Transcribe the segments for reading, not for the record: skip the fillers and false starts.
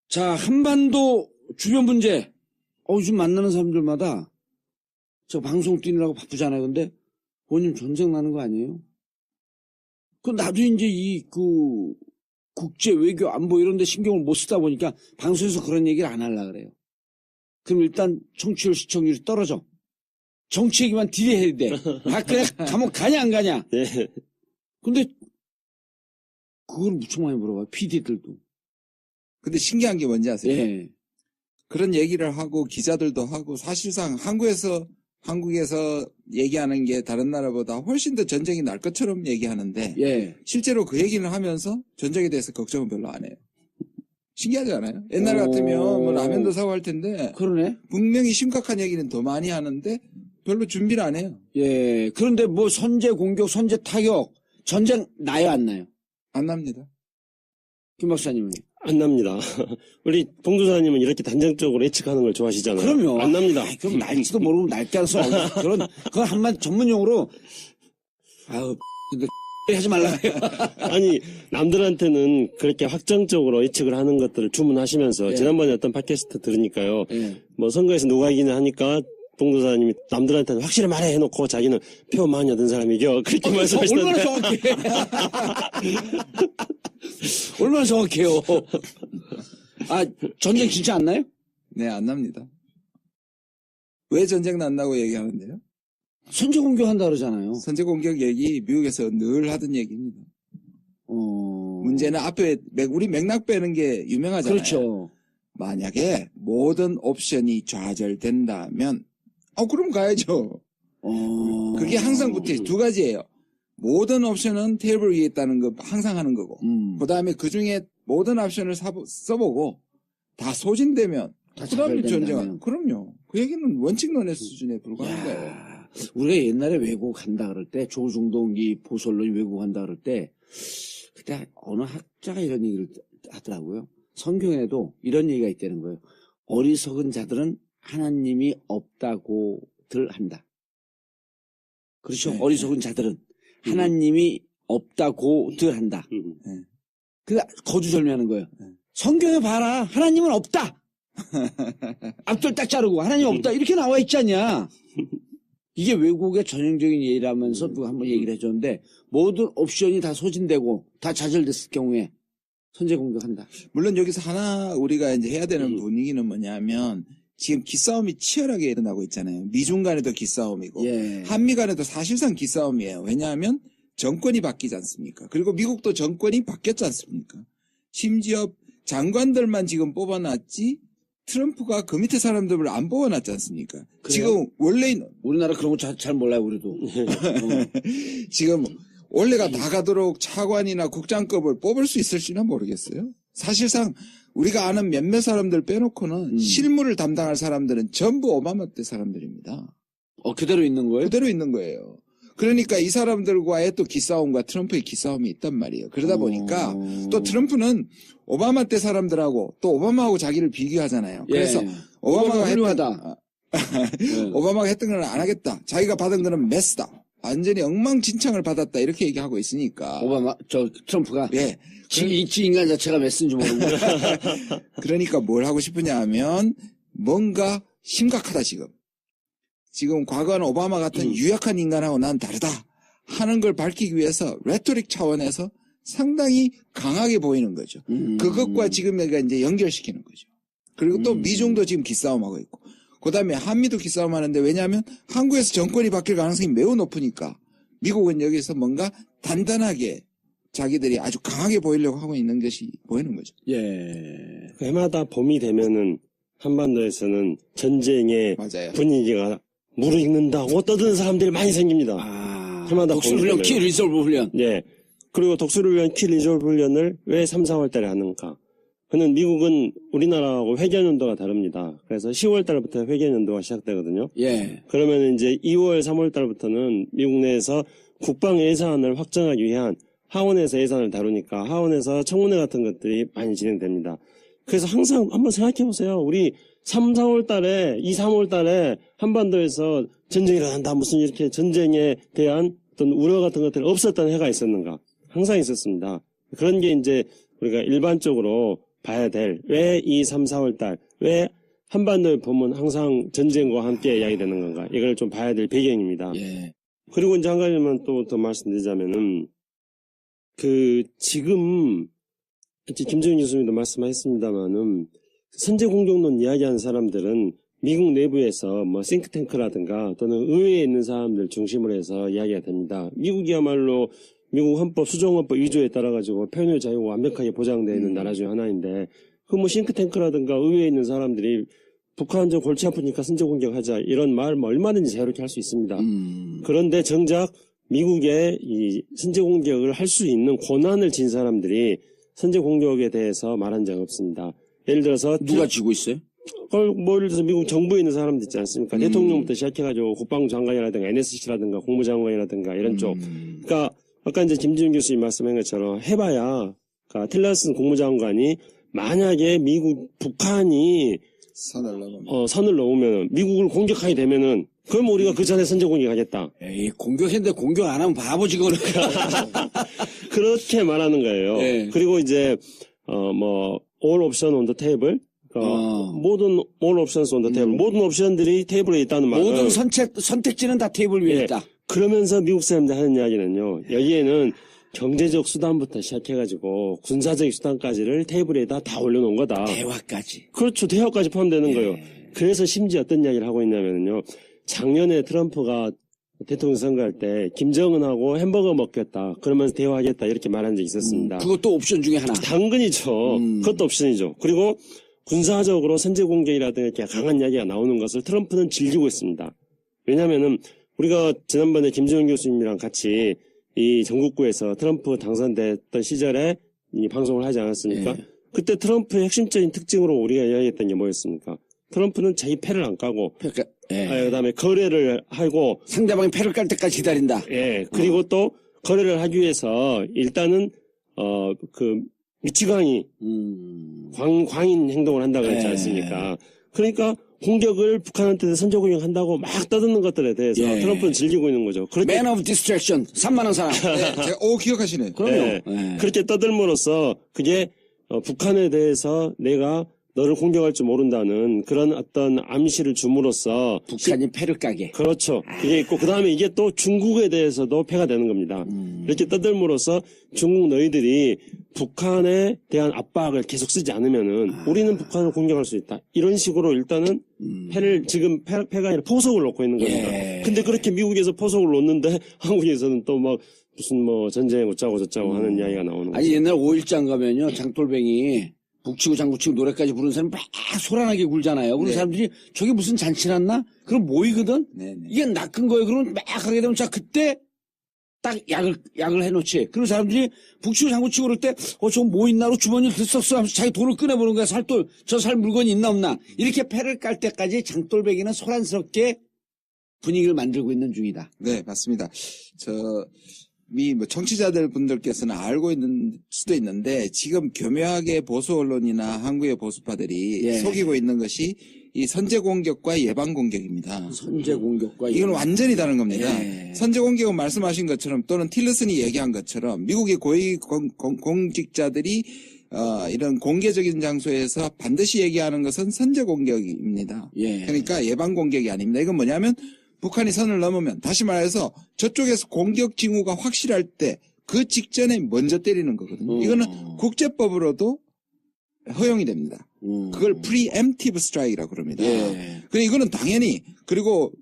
자, 한반도 주변 문제. 요즘 만나는 사람들마다 저 방송 뛰느라고 바쁘잖아요. 근데 본인 전쟁 나는 거 아니에요? 나도 이제 국제 외교 안보 이런 데 신경을 못 쓰다 보니까 방송에서 그런 얘기를 안 하려고 그래요. 그럼 일단 청취율 시청률이 떨어져. 정치 얘기만 딜해야 돼. 그래 감옥 가냐 안 가냐. 네. 근데 그걸 무척 많이 물어봐요. PD들도. 근데 신기한 게 뭔지 아세요? 예. 그런 얘기를 하고 기자들도 하고 사실상 한국에서 얘기하는 게 다른 나라보다 훨씬 더 전쟁이 날 것처럼 얘기하는데 예. 실제로 그 얘기를 하면서 전쟁에 대해서 걱정은 별로 안 해요. 신기하지 않아요? 옛날 같으면 뭐 라면도 사고 할 텐데 그러네. 분명히 심각한 얘기는 더 많이 하는데 별로 준비를 안 해요. 예. 그런데 뭐 선제 공격, 선제 타격, 전쟁 나요 안 나요? 안 납니다. 김 박사님은? 안 납니다. 우리 봉도사님은 이렇게 단정적으로 예측하는 걸 좋아하시잖아요. 그럼요. 안 납니다. 그럼 날지도 모르고 날 가능성 그건 한마디 전문용어로 근데 하지 말라. 아니 남들한테는 그렇게 확정적으로 예측을 하는 것들을 주문하시면서 예. 지난번에 어떤 팟캐스트 들으니까요. 예. 뭐 선거에서 누가 이기는 하니까 봉도사님이 남들한테는 확실히 말해 해놓고 자기는 표 많이 얻은 사람이겨 그렇게 말씀하시던데. 얼마나 정확해. 얼마나 정확해요. 전쟁 진짜 안 나요? 네, 안 납니다. 왜 전쟁 난다고 얘기하는데요? 선제 공격한다 그러잖아요. 선제 공격 얘기 미국에서 늘 하던 얘기입니다. 문제는 앞에 우리 맥락 빼는 게 유명하잖아요. 그렇죠. 만약에 모든 옵션이 좌절된다면 그럼 가야죠. 그게 항상 붙어있어요. 두 가지예요. 모든 옵션은 테이블 위에 있다는 거 항상 하는 거고 그 다음에 그 중에 모든 옵션을 써보고 다 소진되면 그 다음에 전쟁은 그럼요. 그 얘기는 원칙론의 수준에 불과한 거예요. 우리가 옛날에 외국 간다 그럴 때 조중동이 보솔론이 외국 간다 그럴 때 그때 어느 학자가 이런 얘기를 하더라고요. 성경에도 이런 얘기가 있다는 거예요. 어리석은 자들은 하나님이 없다고들 한다. 그렇죠. 네. 어리석은 자들은 하나님이 없다고들 한다. 네. 그 거두절미하는 거예요. 성경에 봐라. 하나님은 없다. 앞들 딱 자르고 하나님 없다. 이렇게 나와 있지 않냐. 이게 외국의 전형적인 예라면서 누가 한번 얘기를 해줬는데 모든 옵션이 다 소진되고 다 좌절됐을 경우에 선제 공격한다. 물론 여기서 하나 우리가 이제 해야 되는 분위기는 뭐냐면 지금 기싸움이 치열하게 일어나고 있잖아요. 미중 간에도 기싸움이고 예. 한미 간에도 사실상 기싸움이에요. 왜냐하면 정권이 바뀌지 않습니까? 그리고 미국도 정권이 바뀌었지 않습니까? 심지어 장관들만 지금 뽑아놨지 트럼프가 그 밑에 사람들을 안 뽑아놨지 않습니까? 그래요? 지금 원래 우리나라 그런 거 잘 몰라요, 우리도. 지금 원래가 다 가도록 차관이나 국장급을 뽑을 수 있을지는 모르겠어요. 사실상 우리가 아는 몇몇 사람들 빼놓고는 실무를 담당할 사람들은 전부 오바마 때 사람들입니다. 그대로 있는 거예요? 그대로 있는 거예요. 그러니까 이 사람들과의 또 기싸움과 트럼프의 기싸움이 있단 말이에요. 그러다 보니까 또 트럼프는 오바마 때 사람들하고 또 오바마하고 자기를 비교하잖아요. 그래서 오바마가 훌륭하다. 오바마가 했던 걸 안 하겠다. 자기가 받은 거는 메스다. 완전히 엉망진창을 받았다. 이렇게 얘기하고 있으니까. 트럼프가? 예. 이 인간 자체가 메스인지 모르는 거야. 그러니까 뭘 하고 싶으냐 하면 뭔가 심각하다 지금. 지금 과거는 오바마 같은 유약한 인간하고 난 다르다 하는 걸 밝히기 위해서 레토릭 차원에서 상당히 강하게 보이는 거죠. 그것과 지금 여기가 이제 연결시키는 거죠. 그리고 또 미중도 지금 기싸움하고 있고 그 다음에 한미도 기싸움하는데 왜냐하면 한국에서 정권이 바뀔 가능성이 매우 높으니까 미국은 여기서 뭔가 단단하게 자기들이 아주 강하게 보이려고 하고 있는 것이 보이는 거죠. 예. 해마다 봄이 되면은 한반도에서는 전쟁의 맞아요. 분위기가 무르익는다고 떠드는 사람들이 많이 생깁니다. 해마다 독수훈련, 키 리졸브 훈련. 예. 그리고 독수훈련, 키 리졸브 훈련을 왜 3, 4월 달에 하는가? 그는 미국은 우리나라하고 회견연도가 다릅니다. 그래서 10월 달부터 회견연도가 시작되거든요. 예. 그러면 이제 2월, 3월 달부터는 미국 내에서 국방 예산을 확정하기 위한 하원에서 예산을 다루니까 하원에서 청문회 같은 것들이 많이 진행됩니다. 그래서 항상 한번 생각해 보세요. 우리 3, 4월 달에, 2, 3월 달에 한반도에서 전쟁이 일어난다. 무슨 이렇게 전쟁에 대한 어떤 우려 같은 것들이 없었던 해가 있었는가? 항상 있었습니다. 그런 게 이제 우리가 일반적으로 봐야 될, 왜 이 3, 4월 달, 왜 한반도에 보면 항상 전쟁과 함께 이야기되는 건가. 이걸 좀 봐야 될 배경입니다. 예. 그리고 이제 한 가지만 또 더 말씀드리자면은, 지금, 김정인 교수님도 말씀하셨습니다만은, 선제 공격론 이야기하는 사람들은 미국 내부에서 뭐 싱크탱크라든가 또는 의회에 있는 사람들 중심으로 해서 이야기가 됩니다. 미국이야말로 미국 헌법, 수정헌법 2조에 따라가지고 표현의 자유가 완벽하게 보장되어 있는 나라 중 하나인데, 뭐 싱크탱크라든가 의회에 있는 사람들이 북한 좀 골치 아프니까 선제 공격하자 이런 말 뭐 얼마든지 자유롭게 할 수 있습니다. 그런데 정작 미국의 이 선제 공격을 할 수 있는 권한을 진 사람들이 선제 공격에 대해서 말한 적 없습니다. 예를 들어서 누가 쥐고 있어요? 뭐 예를 들어서 미국 정부에 있는 사람들 있지 않습니까? 대통령부터 시작해가지고 국방장관이라든가 NSC라든가 국무장관이라든가 이런 쪽. 그러니까 아까 이제 김지훈 교수님 말씀한 것처럼 해봐야, 그러니까 틸러슨 국무장관이 만약에 북한이 선을 넘으면 미국을 공격하게 되면은 그럼 우리가 그 전에 선제 공격하겠다. 에이, 공격했는데 공격 안 하면 바보지 그걸. 그렇게 말하는 거예요. 네. 그리고 이제 뭐 all option on the table. 모든 all options on the table. 모든 옵션들이 테이블에 있다는 말은 모든 선택지는 다 테이블 위에 예. 있다. 그러면서 미국 사람들 하는 이야기는요. 여기에는 경제적 수단부터 시작해가지고 군사적 수단까지를 테이블에다 다 올려놓은 거다. 대화까지. 그렇죠. 대화까지 포함되는 예. 거예요. 그래서 심지어 어떤 이야기를 하고 있냐면요. 작년에 트럼프가 대통령 선거할 때 김정은하고 햄버거 먹겠다. 그러면서 대화하겠다. 이렇게 말한 적이 있었습니다. 그것도 옵션 중에 하나. 당근이죠. 그것도 옵션이죠. 그리고 군사적으로 선제 공격이라든가 이렇게 강한 이야기가 나오는 것을 트럼프는 즐기고 있습니다. 왜냐면은 우리가 지난번에 김정은 교수님이랑 같이 이 전국구에서 트럼프 당선됐던 시절에 이 방송을 하지 않았습니까? 예. 그때 트럼프의 핵심적인 특징으로 우리가 이야기했던 게 뭐였습니까? 트럼프는 자기 패를 안 까고, 그러니까, 예. 그다음에 거래를 하고, 상대방이 패를 깔 때까지 기다린다. 예, 그리고 또 거래를 하기 위해서 일단은 미치광이 광인 행동을 한다고 했지 예. 않습니까? 그러니까 공격을 북한한테 선제 공격한다고 막 떠드는 것들에 대해서 예. 트럼프는 즐기고 있는 거죠. 그렇게 Man of Distraction. 3만원 사람. 네, 제가 기억하시네. 그럼요. 예. 예. 그렇게 떠들므로써 그게 북한에 대해서 내가 너를 공격할 줄 모른다는 그런 어떤 암시를 줌으로써 북한이 패를 까게. 그렇죠. 그게 있고 그다음에 이게 또 중국에 대해서도 패가 되는 겁니다. 이렇게 떠들므로써 중국 너희들이 북한에 대한 압박을 계속 쓰지 않으면은 우리는 북한을 공격할 수 있다. 이런 식으로 일단은 패를 지금 패가 아니라 포석을 놓고 있는 겁니다. 예. 근데 그렇게 미국에서 포석을 놓는데 한국에서는 또 막 무슨 뭐 전쟁 어쩌고 저쩌고 하는 이야기가 나오는 거죠. 아니, 옛날 5.1장 가면요, 장돌뱅이 북치고 장구치고 노래까지 부르는 사람이 막 소란하게 굴잖아요. 그런 네. 사람들이 저게 무슨 잔치났나? 그럼 모이거든? 네네. 이게 낚은 거예요. 그러면 막 하게 되면 자, 그때 딱 약을 해놓지. 그런 사람들이 북치고 장구치고 그럴 때, 저거 뭐 있나로 주머니를 들썩어 하면서 자기 돈을 꺼내보는 거야. 저 살 물건이 있나 없나. 이렇게 패를 깔 때까지 장돌뱅이는 소란스럽게 분위기를 만들고 있는 중이다. 네, 맞습니다. 뭐 청취자들 분들께서는 알고 있는 수도 있는데 지금 교묘하게 보수 언론이나 한국의 보수파들이 예. 속이고 있는 것이 이 선제 공격과 예방 공격입니다. 선제 공격과 이건 완전히 다른 겁니다. 예. 선제 공격은 말씀하신 것처럼 또는 틸러슨이 얘기한 것처럼 미국의 고위 공직자들이 이런 공개적인 장소에서 반드시 얘기하는 것은 선제 공격입니다. 예. 그러니까 예방 공격이 아닙니다. 이건 뭐냐면 북한이 선을 넘으면 다시 말해서 저쪽에서 공격 징후가 확실할 때 그 직전에 먼저 때리는 거거든요. 이거는 국제법으로도 허용이 됩니다. 그걸 preemptive strike이라고 그럽니다. 예. 그래 이거는 당연히 그리고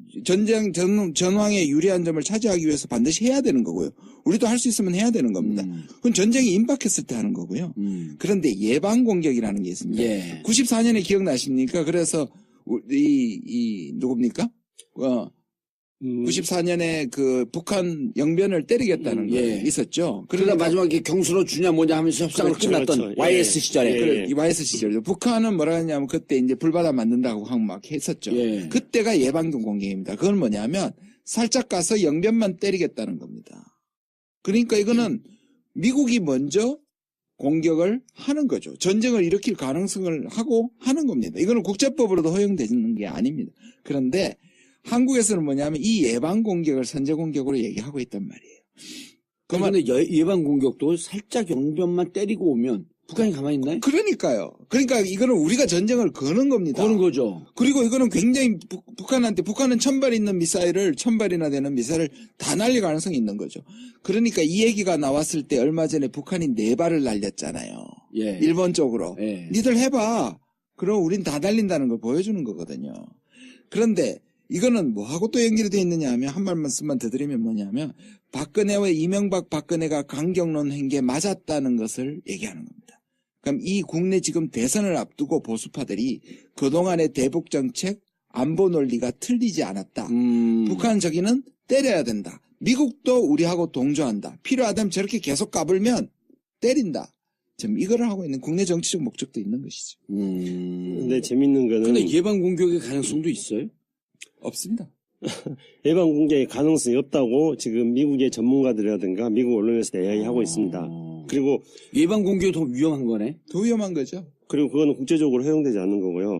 전황에 유리한 점을 차지하기 위해서 반드시 해야 되는 거고요. 우리도 할 수 있으면 해야 되는 겁니다. 그건 전쟁이 임박했을 때 하는 거고요. 그런데 예방 공격이라는 게 있습니다. 예. 94년에 기억나십니까? 그래서 누굽니까? 94년에 그 북한 영변을 때리겠다는 게 있었죠. 그러다 마지막에 경수로 주냐 뭐냐 하면서 협상으로 그렇죠, 끝났던 그렇죠. YS 시절에. 예. 그래, 이 YS 시절이죠. 북한은 뭐라 했냐면 그때 이제 불바다 만든다고 막 했었죠. 예. 그때가 예방경 공격입니다. 그건 뭐냐면 살짝 가서 영변만 때리겠다는 겁니다. 그러니까 이거는 미국이 먼저 공격을 하는 거죠. 전쟁을 일으킬 가능성을 하고 하는 겁니다. 이거는 국제법으로도 허용되는 게 아닙니다. 그런데 한국에서는 뭐냐면 이 예방 공격을 선제 공격으로 얘기하고 있단 말이에요. 그런데 예방 공격도 살짝 영변만 때리고 오면 북한이 가만히 있나요? 그러니까요. 그러니까 이거는 우리가 전쟁을 거는 겁니다. 거는 거죠. 그리고 이거는 굉장히 북한은 1000발 있는 미사일을 1000발이나 되는 미사일을 다 날릴 가능성이 있는 거죠. 그러니까 이 얘기가 나왔을 때 얼마 전에 북한이 4발을 날렸잖아요. 예. 일본 쪽으로. 예. 니들 해봐. 그럼 우린 다 날린다는 걸 보여주는 거거든요. 그런데 이거는 뭐하고 또 연결이 되어 있느냐 하면 한 말씀만 더 드리면 뭐냐면 박근혜와 이명박 박근혜가 강경론 한 게 맞았다는 것을 얘기하는 겁니다. 그럼 이 국내 지금 대선을 앞두고 보수파들이 그동안의 대북 정책 안보 논리가 틀리지 않았다. 북한 저기는 때려야 된다. 미국도 우리하고 동조한다. 필요하다면 저렇게 계속 까불면 때린다. 지금 이거를 하고 있는 국내 정치적 목적도 있는 것이죠. 근데 재밌는 거는 근데 예방 공격의 가능성도 있어요? 없습니다. 예방 공격의 가능성이 없다고 지금 미국의 전문가들이라든가 미국 언론에서 이야기하고 있습니다. 그리고 예방 공격이 더 위험한 거네. 더 위험한 거죠. 그리고 그거는 국제적으로 허용되지 않는 거고요.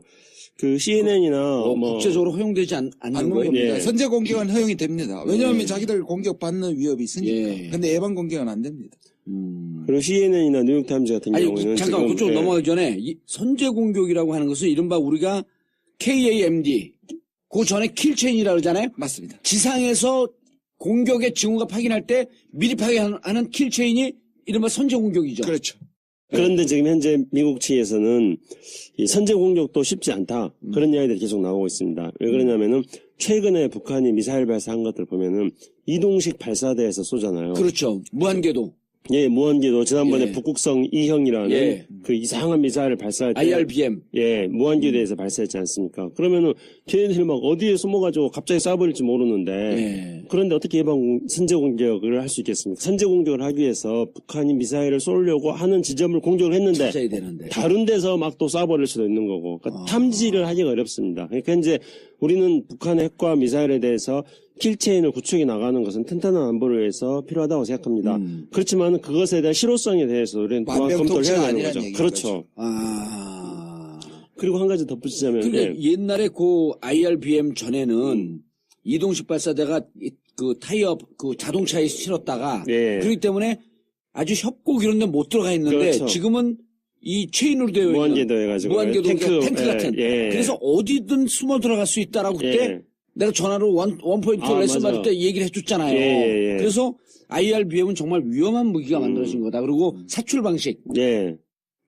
그 CNN이나 국제적으로 허용되지 않는 않는 거예요? 겁니다. 예. 선제 공격은 허용이 됩니다. 왜냐하면 예. 자기들 공격받는 위협이 있으니까. 예. 근데 예방 공격은 안 됩니다. 그리고 CNN이나 뉴욕타임즈 같은 아니, 경우에는 잠깐, 지금, 그쪽 예. 넘어가기 전에, 이 선제 공격이라고 하는 것은 이른바 우리가 KAMD, 그 전에 킬체인이라고 그러잖아요? 맞습니다. 지상에서 공격의 징후가 확인할 때 미리 파괴하는 킬체인이 이른바 선제 공격이죠. 그렇죠. 그런데 지금 현재 미국 측에서는 이 선제 공격도 쉽지 않다. 그런 이야기들이 계속 나오고 있습니다. 왜 그러냐면은 최근에 북한이 미사일 발사한 것들 보면은 이동식 발사대에서 쏘잖아요. 그렇죠. 무한궤도. 예, 무한궤도 지난번에 예. 북극성 2형이라는 예. 그 이상한 미사일을 발사할 때 IRBM. 예, 무한궤도에서 발사했지 않습니까? 그러면은 걔네들이 막 어디에 숨어가지고 갑자기 쏴버릴지 모르는데 예. 그런데 어떻게 선제 공격을 할 수 있겠습니까? 선제 공격을 하기 위해서 북한이 미사일을 쏘려고 하는 지점을 공격을 했는데 찾아야 되는데. 다른 데서 막 또 쏴버릴 수도 있는 거고 그러니까 탐지를 하기가 어렵습니다. 그러니까 이제 우리는 북한의 핵과 미사일에 대해서 킬체인을 구축해 나가는 것은 튼튼한 안보를 위해서 필요하다고 생각합니다. 그렇지만 그것에 대한 실효성에 대해서 우리는 또한 검토를 완벽독치가 해야 되는 아니라는 거죠. 얘기인 그렇죠. 그리고 한 가지 덧붙이자면 그러니까 옛날에 그 IRBM 전에는 이동식 발사대가 그 타이어 그 자동차에 실었다가 예. 그렇기 때문에 아주 협곡 이런 데 못 들어가 있는데 그렇죠. 지금은 이 체인으로 되어 있는 무한궤도 해가지고 무한궤도 탱크, 탱크 같은 예. 그래서 어디든 숨어 들어갈 수 있다라고 그때 예. 내가 전화로 원포인트 레슨 맞아요. 받을 때 얘기를 해줬잖아요. 예. 그래서 IRBM은 정말 위험한 무기가 만들어진 거다. 그리고 사출 방식 예.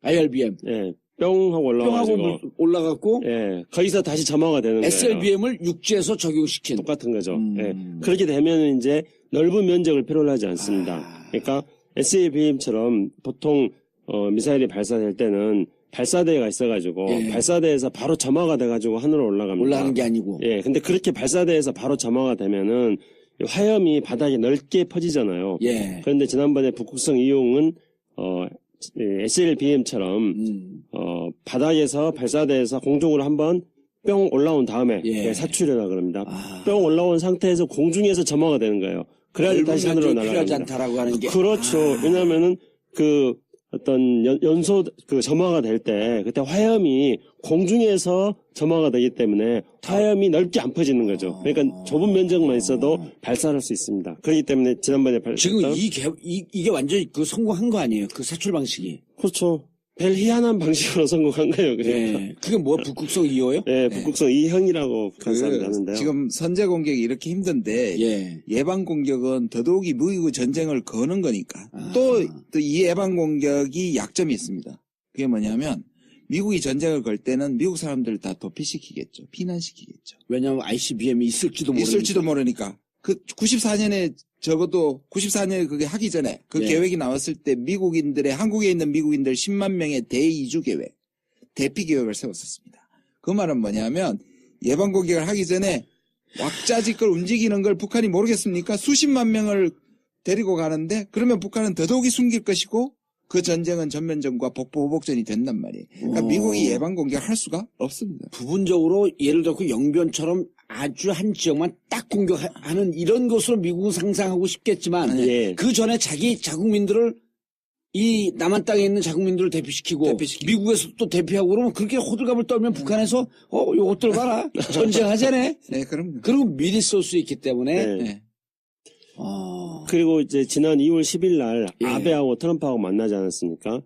IRBM 예. 뿅 하고 올라가지고 뿅하고 올라갔고 예. 거기서 다시 점화가 되는 거예요. SLBM을 육지에서 적용시킨 똑같은 거죠. 예. 그렇게 되면 이제 넓은 면적을 필요로 하지 않습니다. 그러니까 SLBM처럼 보통 미사일이 발사될 때는 발사대가 있어가지고 예. 발사대에서 바로 점화가 돼가지고 하늘로 올라갑니다. 올라가는 게 아니고 예. 근데 그렇게 발사대에서 바로 점화가 되면은 화염이 바닥에 넓게 퍼지잖아요. 예. 그런데 지난번에 북극성 2형은 SLBM처럼 바닥에서 발사대에서 공중으로 한번 뿅 올라온 다음에 예. 사출이라 그럽니다. 뿅 올라온 상태에서 공중에서 점화가 되는 거예요. 그래야 다시 하늘로 필요하지 날아갑니다. 않다라고 하는 게 그렇죠. 왜냐하면은 그 어떤 연소 그 점화가 될 때 그때 화염이 공중에서 점화가 되기 때문에 화염이 넓게 안 퍼지는 거죠. 그러니까 좁은 면적만 있어도 발사할 수 있습니다. 그렇기 때문에 지난번에 지금 이게 완전히 그 성공한 거 아니에요? 그 사출 방식이. 그렇죠. 별 희한한 방식으로 성공한 거예요. 그러니까. 예. 그게 뭐 북극성 2호요? 예, 북극성 2형이라고 북한 사람들이 하는데요. 지금 선제 공격이 이렇게 힘든데 예. 예방 공격은 더더욱이 무기고 전쟁을 거는 거니까 또 이 예방 공격이 약점이 있습니다. 그게 뭐냐면 미국이 전쟁을 걸 때는 미국 사람들을 다 도피시키겠죠. 피난시키겠죠. 왜냐하면 ICBM이 있을지도 모르니까. 그 94년에 적어도 94년에 그게 하기 전에 그 예. 계획이 나왔을 때 한국에 있는 미국인들 10만 명의 대이주 계획, 대피 계획을 세웠었습니다. 그 말은 뭐냐면 예방 공격을 하기 전에 왁자지껄 움직이는 걸 북한이 모르겠습니까? 수십만 명을 데리고 가는데 그러면 북한은 더더욱이 숨길 것이고 그 전쟁은 전면전과 복보호복전이 된단 말이에요. 그러니까 미국이 예방 공격할 수가 없습니다. 부분적으로 예를 들어 그 영변처럼 아주 한 지역만 딱 공격하는 이런 것으로 미국은 상상하고 싶겠지만 예. 그 전에 자기 자국민들을 이 남한 땅에 있는 자국민들을 대피시키고 미국에서 또 대피하고 그러면 그렇게 호들갑을 떨면 북한에서 요것들 봐라 전쟁하자네. 네, 그럼요. 그리고 미리 쏠 수 있기 때문에 네. 네. 그리고 이제 지난 2월 10일 날 예. 아베하고 트럼프하고 만나지 않았습니까?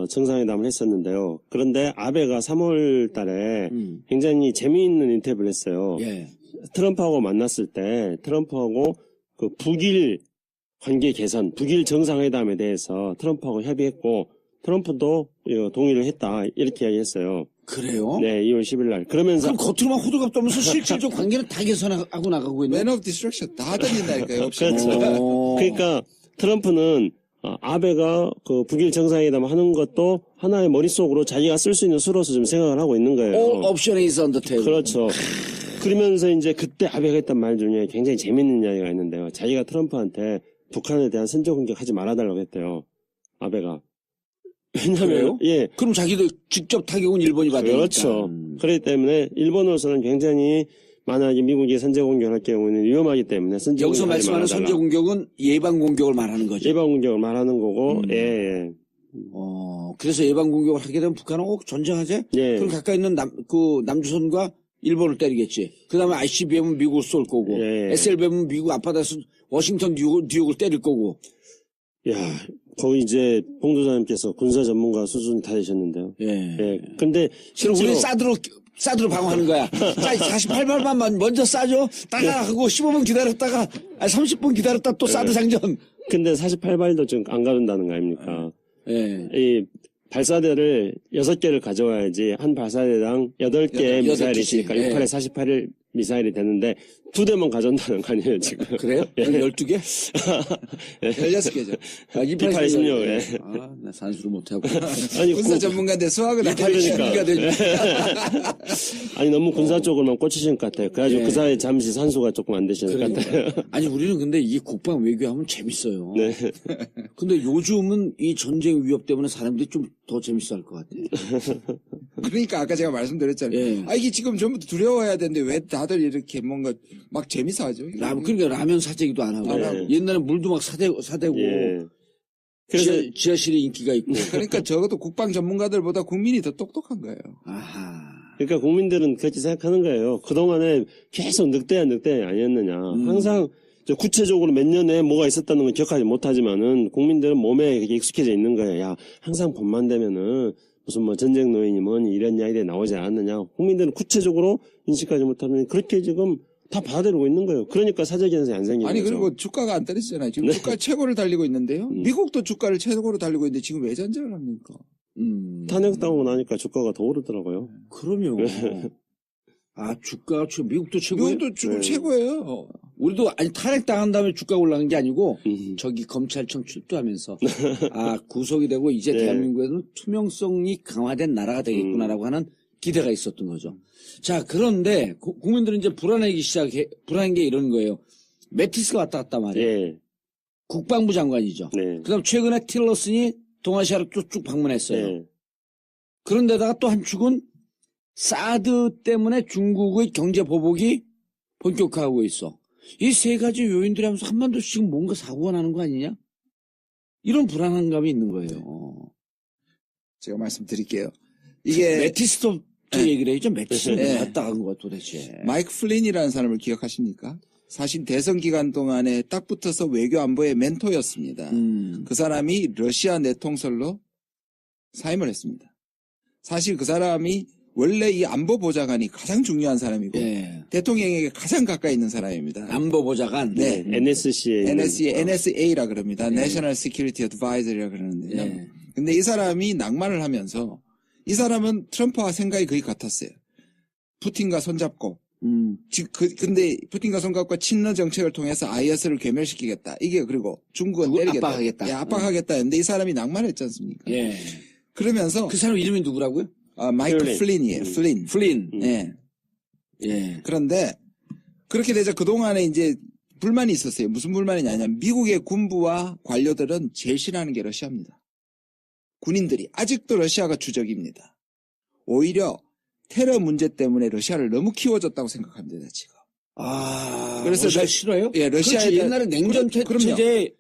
정상회담을 했었는데요. 그런데 아베가 3월 달에 굉장히 재미있는 인터뷰를 했어요. 예. 트럼프하고 만났을 때 트럼프하고 그 북일 관계 개선, 북일 정상회담에 대해서 트럼프하고 협의했고 트럼프도 동의를 했다 이렇게 이야기했어요. 그래요? 네, 2월 10일 날. 그러면서 그럼 겉으로만 호들갑 떨면서 실질적 관계는 다 개선하고 나가고 있는. Man of Destruction 다 던진다니까요. 없이. 그렇죠. 그러니까 트럼프는 아베가 그 북일 정상회담 하는 것도 하나의 머릿속으로 자기가 쓸 수 있는 수로서 좀 생각을 하고 있는 거예요. All option is on the table. 그렇죠. 그러면서 이제 그때 아베가 했던 말 중에 굉장히 재밌는 이야기가 있는데요. 자기가 트럼프한테 북한에 대한 선제 공격하지 말아달라고 했대요. 아베가. 왜냐면 그래요? 예. 그럼 자기도 직접 타격은 일본이 받으니까. 그렇죠. 그렇기 때문에 일본으로서는 굉장히 만약에 미국이 선제 공격할 경우는 위험하기 때문에 선제 여기서 공격하지 말씀하는 말아달라. 선제 공격은 예방 공격을 말하는 거죠. 예방 공격을 말하는 거고, 예, 그래서 예방 공격을 하게 되면 북한은 전쟁하재? 예. 그럼 가까이 있는 남조선과 일본을 때리겠지. 그 다음에 ICBM은 미국을 쏠 거고, 예. SLBM은 미국 앞바다에서 워싱턴 뉴욕을 때릴 거고. 야, 거의 이제 봉도사님께서 군사 전문가 수준이 다 되셨는데요. 예. 예. 근데 그럼 우리 실제로 사드로 방어하는 거야. 자, 48발만 먼저 쏴줘. 따가 하고 15분 기다렸다가, 30분 기다렸다 또 사드 상전. 근데 48발도 지금 안 가준다는 거 아닙니까? 예. 이 발사대를 6개를 가져와야지 한 발사대당 8개의 미사일이 있으니까 예. 6팔에 48일 미사일이 되는데 2대만 가져온다는 거 아니에요, 지금? 그래요? 예. 12개? 16개죠. 286. 예. 나 산수를 못하고. 아니, 군사 전문가인데 수학을 안 그러니까. 그러니까. 되지. 아니, 너무 군사 쪽으로만 꽂히신 것 같아요. 그래가지고 예. 그 사이에 잠시 산수가 조금 안 되시는 것 같아요. 아니, 우리는 근데 이게 국방 외교하면 재밌어요. 네. 근데 요즘은 이 전쟁 위협 때문에 사람들이 좀 더 재밌어 할 것 같아요. 그러니까 아까 제가 말씀드렸잖아요. 예. 이게 지금 전부 두려워해야 되는데 왜 다들 이렇게 뭔가 막 재밌어 하죠? 그러니까 라면 사재기도 안 하고. 안 하고. 옛날에 물도 막 사대고. 예. 그래서 지하실에 인기가 있고. 그러니까 적어도 국방 전문가들보다 국민이 더 똑똑한 거예요. 아하. 그러니까 국민들은 그렇게 생각하는 거예요. 그동안에 계속 늑대야 아니었느냐. 항상 구체적으로 몇 년에 뭐가 있었다는 건 기억하지 못하지만은 국민들은 몸에 그게 익숙해져 있는 거예요. 야, 항상 봄만 되면은 무슨 뭐 전쟁 노인이 뭐니 이런 이야기들이 나오지 않았느냐. 국민들은 구체적으로 인식하지 못하면 그렇게 지금 다 받아들이고 있는 거예요. 그러니까 사재기 현상이 안 생기는 아니 거죠. 그리고 주가가 안 떨어지잖아요. 지금 주가 최고를 달리고 있는데요. 미국도 주가를 최고로 달리고 있는데 지금 왜 전쟁을 합니까? 탄핵당하고 나니까 주가가 더 오르더라고요. 그럼요. 주가가 미국도 최고예요? 미국도 지금 네. 최고예요. 우리도 탄핵 당한 다음에 주가 올라간 게 아니고 저기 검찰청 출두하면서 구속이 되고 이제 네. 대한민국에는 투명성이 강화된 나라가 되겠구나라고 하는 기대가 있었던 거죠. 자, 그런데 국민들은 이제 불안한 게 이런 거예요. 매티스가 왔다 갔다 말이에요. 예. 국방부 장관이죠. 네. 그다음 최근에 틸러슨이 동아시아를 쭉 방문했어요. 네. 그런데다가 또 한 축은 사드 때문에 중국의 경제 보복이 본격화하고 있어. 이 세 가지 요인들이 하면서 한반도에서 지금 뭔가 사고가 나는 거 아니냐? 이런 불안한 감이 있는 거예요. 제가 말씀드릴게요. 이게 매티스도 얘기를 해야죠. 매티스는 네. 왜 왔다 간 거야 도대체. 마이크 플린이라는 사람을 기억하십니까? 사실 대선 기간 동안에 딱 붙어서 외교 안보의 멘토였습니다. 그 사람이 러시아 내통설로 사임을 했습니다. 사실 그 사람이 원래 이 안보보좌관이 가장 중요한 사람이고 예. 대통령에게 가장 가까이 있는 사람입니다. 안보보좌관. 네. NSC에 NSA라 그럽니다. National Security Advisor이라 그러는데요. 예. 근데 이 사람이 낭만을 하면서 이 사람은 트럼프와 생각이 거의 같았어요. 푸틴과 손잡고 근데 푸틴과 손잡고 친러 정책을 통해서 IS를 괴멸시키겠다. 이게 그리고 중국은 때리겠다. 압박하겠다. 예, 압박하겠다 했는데 이 사람이 낭만했지 않습니까? 예. 그러면서 그 사람 이름이 누구라고요? 마이크 플린이에요. 플린. 플린. 예. 예. 그런데 그렇게 되자 그동안에 이제 불만이 있었어요. 무슨 불만이냐. 미국의 군부와 관료들은 제일 싫어하는 게 러시아입니다. 군인들이. 아직도 러시아가 주적입니다. 오히려 테러 문제 때문에 러시아를 너무 키워줬다고 생각합니다, 지금. 그래서 러시아 싫어요? 예, 러시아에 그렇지, 옛날에 냉전 그럼요. 체제.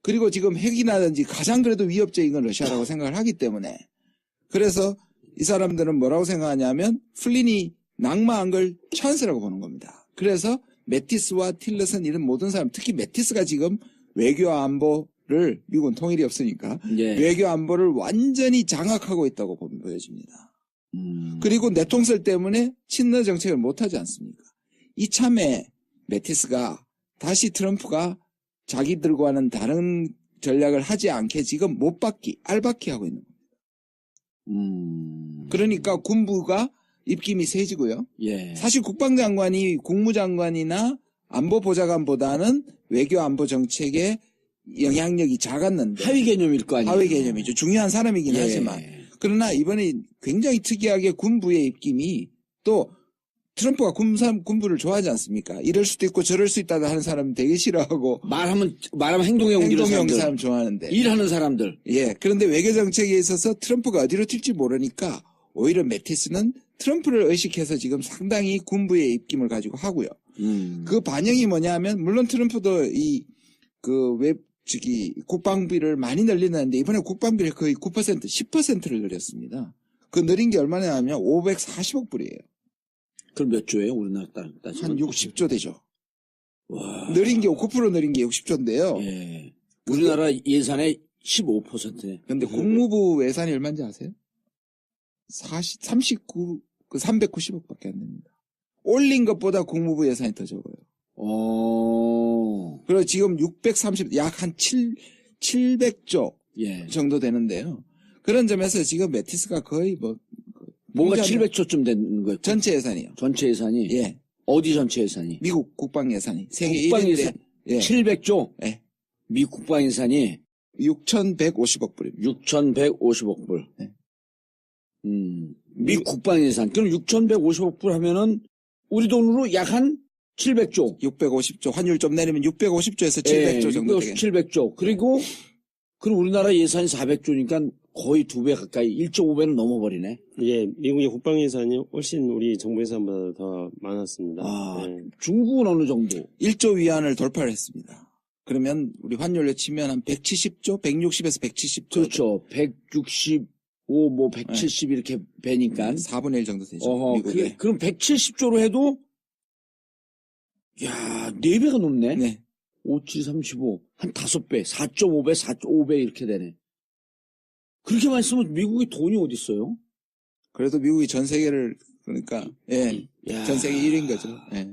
그리고 지금 핵이라든지 가장 그래도 위협적인 건 러시아라고 생각을 하기 때문에. 그래서 이 사람들은 뭐라고 생각하냐면 플린이 낙마한 걸 찬스라고 보는 겁니다. 그래서 매티스와 틸러슨 이런 모든 사람, 특히 매티스가 지금 외교 안보 안보를 미국은 통일이 없으니까 예. 외교 안보를 완전히 장악하고 있다고 보여집니다. 그리고 내통설 때문에 친러 정책을 못하지 않습니까? 이참에 매티스가 다시 트럼프가 자기들과는 다른 전략을 하지 않게 지금 못 받기, 알받기 하고 있는 겁니다. 그러니까 군부가 입김이 세지고요. 예. 사실 국방장관이 국무장관이나 안보보좌관보다는 외교 안보 정책에 영향력이 작았는데 하위 개념일 거 아니에요. 하위 개념이죠. 중요한 사람이긴 예. 하지만 그러나 이번에 굉장히 특이하게 군부의 입김이 또 트럼프가 군부를 좋아하지 않습니까? 이럴 수도 있고 저럴 수 있다 하는 사람 되게 싫어하고 말하면 행동에 옮기는 행동형 사람들. 사람 좋아하는데 일하는 사람들. 예. 그런데 외교 정책에 있어서 트럼프가 어디로 튈지 모르니까 오히려 매티스는 트럼프를 의식해서 지금 상당히 군부의 입김을 가지고 하고요. 그 반영이 뭐냐면 물론 트럼프도 국방비를 많이 늘리는데 이번에 국방비를 거의 9%, 10%를 늘렸습니다. 그 늘린 게 얼마냐면 540억 불이에요. 그럼 몇 조예요? 우리나라 따지면? 한 60조 되죠. 와. 늘린 게 9% 늘린 게 60조인데요. 예. 우리나라 예산의 15%네. 근데 국무부 예산이 얼마인지 아세요? 390억밖에 안 됩니다. 올린 것보다 국무부 예산이 더 적어요. 그리고 지금 약 한 700조 예. 정도 되는데요. 그런 점에서 지금 매티스가 거의 뭔가 굉장히 700조쯤 되는 거예요. 전체 예산이요. 전체 예산이? 예. 어디 전체 예산이? 미국 국방 예산이 세계 국방 1위인데 예산. 예. 700조? 예. 미 국방 예산이 6,150억 불입니다. 6,150억 불. 네. 미 국방 예산. 그럼 6,150억 불 하면은 우리 돈으로 약 한 700조. 650조 환율 좀 내리면 650조에서 700조 정도 되겠네요. 700조. 그리고 그럼 우리나라 예산이 400조니까 거의 2배 가까이 1.5배는 넘어버리네. 예, 미국의 국방 예산이 훨씬 우리 정부 예산보다 더 많았습니다. 아, 예. 중국은 어느 정도? 1조 위안을 돌파를 했습니다. 그러면 우리 환율로 치면 한 170조, 160에서 170조. 그렇죠. 165, 170 이렇게 배니까. 4분의 1 정도 되죠. 어허, 미국에. 그럼 170조로 해도, 야, 4배가 넘네? 네. 5, 7, 35. 한 5배, 4.5배, 4.5배 이렇게 되네. 그렇게 많이 쓰면 미국에 돈이 어디 있어요? 그래도 미국이 전 세계를, 그러니까, 예. 야. 전 세계 1위인 거죠. 예.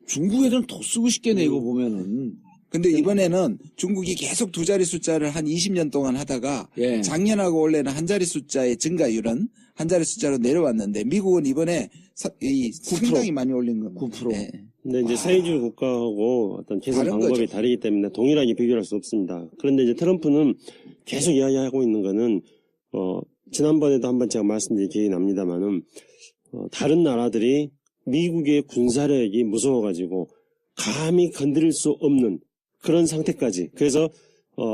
중국 애들은 더 쓰고 싶겠네, 이거 보면은. 근데 이번에는 중국이 계속 두 자리 숫자를 한 20년 동안 하다가 예. 작년하고 올해는 한 자리 숫자의 증가율은 한 자리 숫자로 내려왔는데 미국은 이번에 상당히 많이 올린 겁니다. 9%. 예. 근데 이제 사회주의 국가하고 어떤 계산 다른 방법이 거죠. 다르기 때문에 동일하게 비교할 수 없습니다. 그런데 이제 트럼프는 계속 이야기하고 있는 거는, 지난번에도 한번 제가 말씀드린 기억이 납니다만은, 다른 나라들이 미국의 군사력이 무서워가지고 감히 건드릴 수 없는 그런 상태까지. 그래서,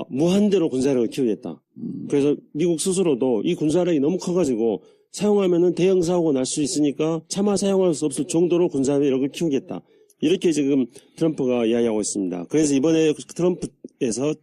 무한대로 군사력을 키우겠다. 그래서 미국 스스로도 이 군사력이 너무 커가지고 사용하면은 대형 사고가 날 수 있으니까 차마 사용할 수 없을 정도로 군사력을 키우겠다. 이렇게 지금 트럼프가 이야기하고 있습니다. 그래서 이번에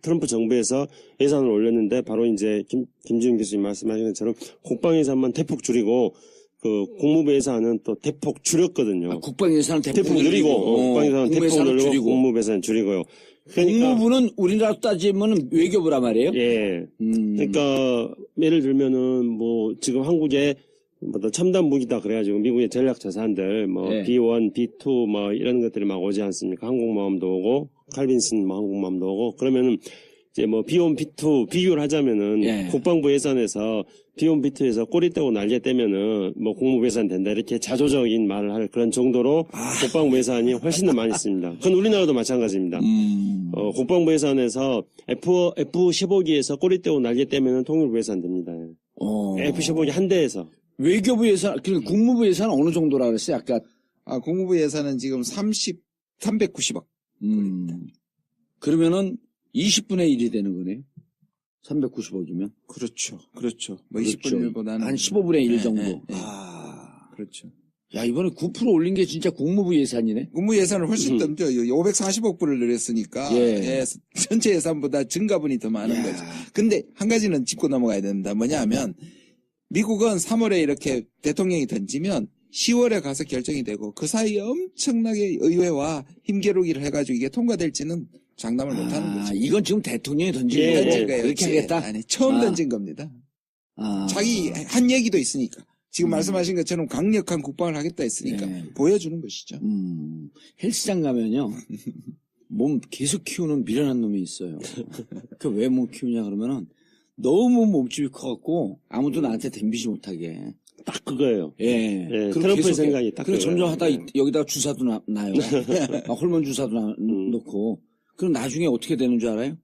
트럼프 정부에서 예산을 올렸는데 바로 이제 김지훈 교수님 말씀하신 것처럼 국방 예산만 대폭 줄이고 그 국무부 예산은 또 대폭 줄였거든요. 국방 예산은 대폭 늘리고 국방 예산은 대폭 늘리고 국무부 예산은 줄이고요. 그러니까 국무부는 우리나라 따지면 외교부란 말이에요. 예. 그러니까 예를 들면은 뭐 지금 한국에 뭐 첨단 무기다 그래가지고 미국의 전략 자산들 뭐 예. B1, B2 뭐 이런 것들이 막 오지 않습니까? 항공모함도 오고 칼빈슨 뭐 항공모함도 오고 그러면은 이제 뭐 B1, B2 비교를 하자면은 예. 국방부 예산에서 B1, B2에서 꼬리 떼고 날개 떼면은 뭐 국무부 예산 된다 이렇게 자조적인 말을 할 그런 정도로 국방부 예산이 훨씬 더 많이 있습니다. 그건 우리나라도 마찬가지입니다. 국방부 예산에서 F-15기에서 꼬리 떼고 날개 떼면은 통일부 예산 됩니다. F-15기 한 대에서. 외교부 예산, 그러니까 국무부 예산은 어느 정도라 그랬어요? 아까. 국무부 예산은 지금 390억. 그러면은 20분의 1이 되는 거네요. 390억이면. 그렇죠. 그렇죠. 뭐 그렇죠. 20분의 1보다는. 한 15분의 1 정도. 네. 그렇죠. 야, 이번에 9% 올린 게 진짜 국무부 예산이네. 국무 예산을 훨씬 넘죠. 540억 불을 늘렸으니까. 예. 전체 예산보다 증가분이 더 많은 거죠. 근데 한 가지는 짚고 넘어가야 된다. 뭐냐 하면 미국은 3월에 이렇게 대통령이 던지면 10월에 가서 결정이 되고 그 사이에 엄청나게 의회와 힘겨루기를 해가지고 이게 통과될지는 장담을 못하는 거죠. 이건 지금 대통령이 던진 예, 거예요. 던진 거예요. 그렇게 그렇지. 하겠다. 아니, 처음 던진 겁니다. 자기 한 얘기도 있으니까. 지금 말씀하신 것처럼 강력한 국방을 하겠다 했으니까 네. 보여주는 것이죠. 헬스장 가면요. 몸 계속 키우는 미련한 놈이 있어요. 그 왜 몸 키우냐 그러면은 너무 몸집이 커갖고 아무도 나한테 덤비지 못하게. 딱 그거예요. 예. 예, 그리고 트럼프의 계속 생각이 딱 그래 그거예요. 점점 하다 예. 여기다가 주사도 나요. 막 호르몬 주사도 넣고. 그럼 나중에 어떻게 되는 줄 알아요?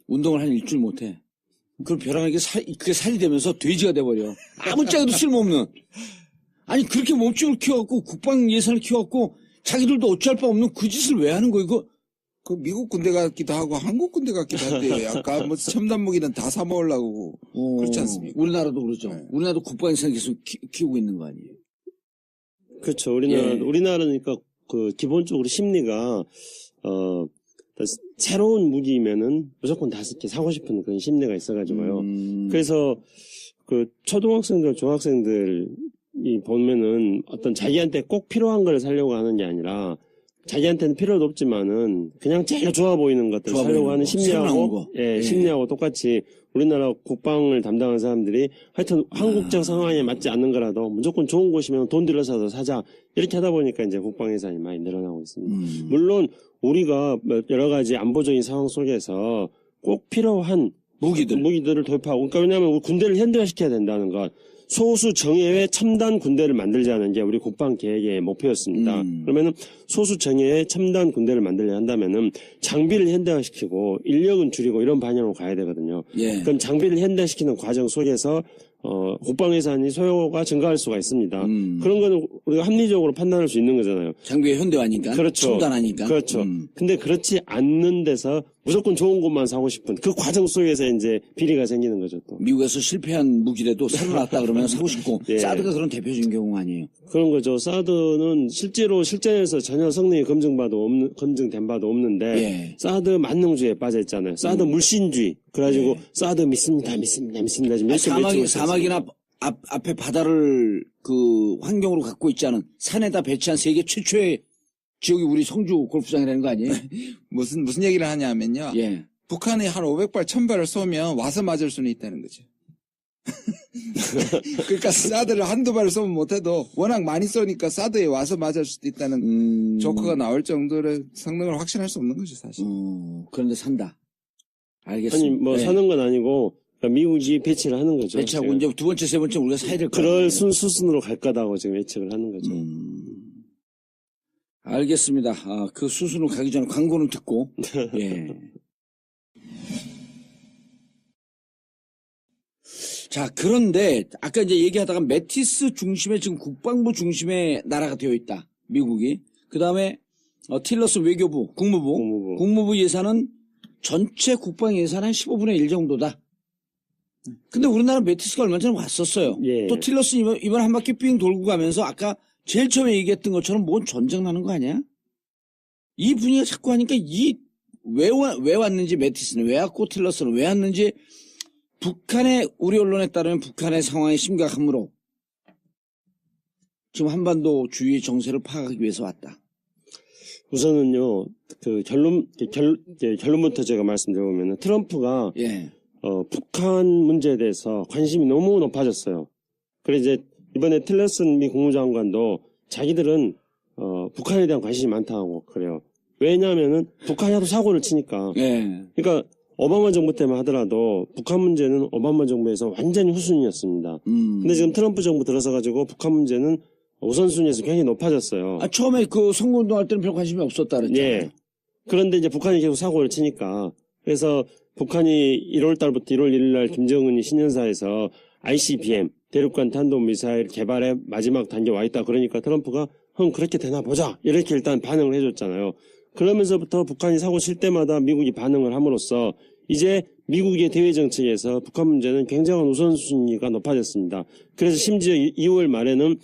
운동을 한 일주일 못해. 그럼 벼랑에게 그게 살이 되면서 돼지가 돼버려. 아무짝에도 쓸모없는. 아니 그렇게 몸집을 키워갖고 국방 예산을 키워갖고 자기들도 어찌할 바 없는 그 짓을 왜 하는 거예요? 그 미국 군대 같기도 하고 한국 군대 같기도 한데 약간 뭐 첨단 무기는 다 사 먹으려고 그렇지 않습니까? 우리나라도 그러죠. 네. 우리나라도 국방 예산을 계속 키우고 있는 거 아니에요? 그렇죠. 예. 우리나라니까 그 기본적으로 심리가 새로운 무기면은 무조건 5개 사고 싶은 그런 심리가 있어가지고요. 그래서 그 초등학생들, 중학생들이 보면은 어떤 자기한테 꼭 필요한 걸 사려고 하는 게 아니라 자기한테는 필요도 없지만은 그냥 제일 좋아 보이는 것들 좋아 사려고 보이는 하는 거, 새로 나온 심리하고 거. 예, 심리하고 똑같이 우리나라 국방을 담당한 사람들이 하여튼 한국적 상황에 맞지 않는 거라도 무조건 좋은 곳이면 돈 들여서도 사자 이렇게 하다 보니까 이제 국방 예산이 많이 늘어나고 있습니다. 물론 우리가 여러 가지 안보적인 상황 속에서 꼭 필요한 무기들을 도입하고 그러니까 왜냐하면 우리 군대를 현대화시켜야 된다는 것 소수 정예의 첨단 군대를 만들자는 게 우리 국방 계획의 목표였습니다. 그러면은 소수 정예의 첨단 군대를 만들려 한다면은 장비를 현대화시키고 인력은 줄이고 이런 방향으로 가야 되거든요. 예. 그럼 장비를 현대화시키는 과정 속에서 국방 예산이 소요가 증가할 수가 있습니다. 그런 거는 우리가 합리적으로 판단할 수 있는 거잖아요. 장비의 현대화니까. 그렇죠. 첨단하니까. 그렇죠. 근데 그렇지 않는 데서 무조건 좋은 것만 사고 싶은 그 과정 속에서 이제 비리가 생기는 거죠, 또. 미국에서 실패한 무기라도 새로 나왔다 그러면 사고 싶고. 예. 사드가 그런 대표적인 경우 아니에요. 그런 거죠. 사드는 실제로 실전에서 전혀 성능이 검증된 바도 없는데 예. 사드 만능주의에 빠져 있잖아요. 사드 물신주의. 그래가지고 사드 믿습니다. 지금 이렇게 외치고 있어요. 사막이나 앞에 바다를 그 환경으로 갖고 있지 않은 산에다 배치한 세계 최초의 지역이 우리 성주 골프장이라는 거 아니에요? 무슨 얘기를 하냐면요. 예. 북한이 한 500발, 1000발을 쏘면 와서 맞을 수는 있다는 거죠. 그러니까 사드를 한두 발을 쏘면 못해도 워낙 많이 쏘니까 사드에 와서 맞을 수도 있다는 조커가 나올 정도의 성능을 확신할 수 없는 거죠, 사실. 그런데 산다. 알겠습니다. 아니 뭐 네. 사는 건 아니고 그러니까 미국이 배치를 하는 거죠. 배치하고 지금. 이제 두 번째, 세 번째 우리가 사야 될 거예요. 그럴 수순으로 갈 거다고 지금 예측을 하는 거죠. 알겠습니다. 그 수순으로 가기 전에 광고는 듣고. 예. 자, 그런데 아까 이제 얘기하다가 메티스 중심의 지금 국방부 중심의 나라가 되어 있다. 미국이. 그 다음에 틸러슨 외교부, 국무부 예산은 전체 국방 예산 한 15분의 1 정도다. 근데 우리나라 메티스가 얼마 전에 왔었어요. 예. 또 틸러슨 이번 한 바퀴 삥 돌고 가면서 아까 제일 처음에 얘기했던 것처럼 뭔 전쟁 나는 거 아니야? 이 분위기가 자꾸 하니까 왜 왔는지 메티스는 왜 왔고 틸러스는 왜 왔는지 북한의 우리 언론에 따르면 북한의 상황이 심각하므로 지금 한반도 주위의 정세를 파악하기 위해서 왔다. 우선은요, 그 결론부터 제가 말씀드려보면 트럼프가 예. 북한 문제에 대해서 관심이 너무 높아졌어요. 그래서 이제 이번에 틸러슨 미 국무장관도 자기들은 북한에 대한 관심이 많다고 그래요. 왜냐하면은 북한이 하도 사고를 치니까. 예. 그러니까 오바마 정부 때만 하더라도 북한 문제는 오바마 정부에서 완전히 후순위였습니다. 근데 지금 트럼프 정부 들어서 가지고 북한 문제는 우선순위에서 굉장히 높아졌어요. 처음에 그 선거운동할 때는 별 관심이 없었다 그랬잖아요. 예. 그런데 이제 북한이 계속 사고를 치니까 그래서 북한이 1월 달부터 1월 1일 날 김정은이 신년사에서 ICBM 대륙간 탄도미사일 개발의 마지막 단계에 와 있다. 그러니까 트럼프가 그렇게 되나 보자. 이렇게 일단 반응을 해줬잖아요. 그러면서부터 북한이 사고 칠 때마다 미국이 반응을 함으로써 이제 미국의 대외 정책에서 북한 문제는 굉장한 우선순위가 높아졌습니다. 그래서 심지어 2월 말에는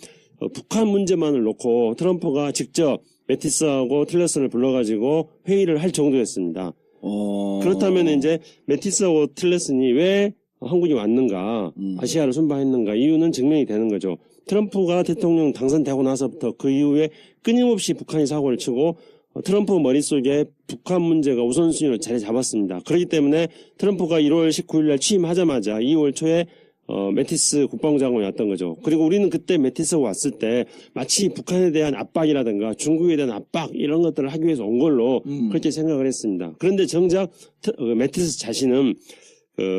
북한 문제만을 놓고 트럼프가 직접 매티스하고 틸러슨을 불러가지고 회의를 할 정도였습니다. 그렇다면 이제 매티스하고 틸러슨이 왜 한국이 왔는가, 아시아를 순방했는가 이유는 증명이 되는 거죠. 트럼프가 대통령 당선되고 나서부터 그 이후에 끊임없이 북한이 사고를 치고 트럼프 머릿속에 북한 문제가 우선순위로 자리 잡았습니다. 그렇기 때문에 트럼프가 1월 19일 날 취임하자마자 2월 초에 매티스 국방부 장관이 왔던 거죠. 그리고 우리는 그때 매티스가 왔을 때 마치 북한에 대한 압박이라든가 중국에 대한 압박 이런 것들을 하기 위해서 온 걸로 그렇게 생각을 했습니다. 그런데 정작 매티스 자신은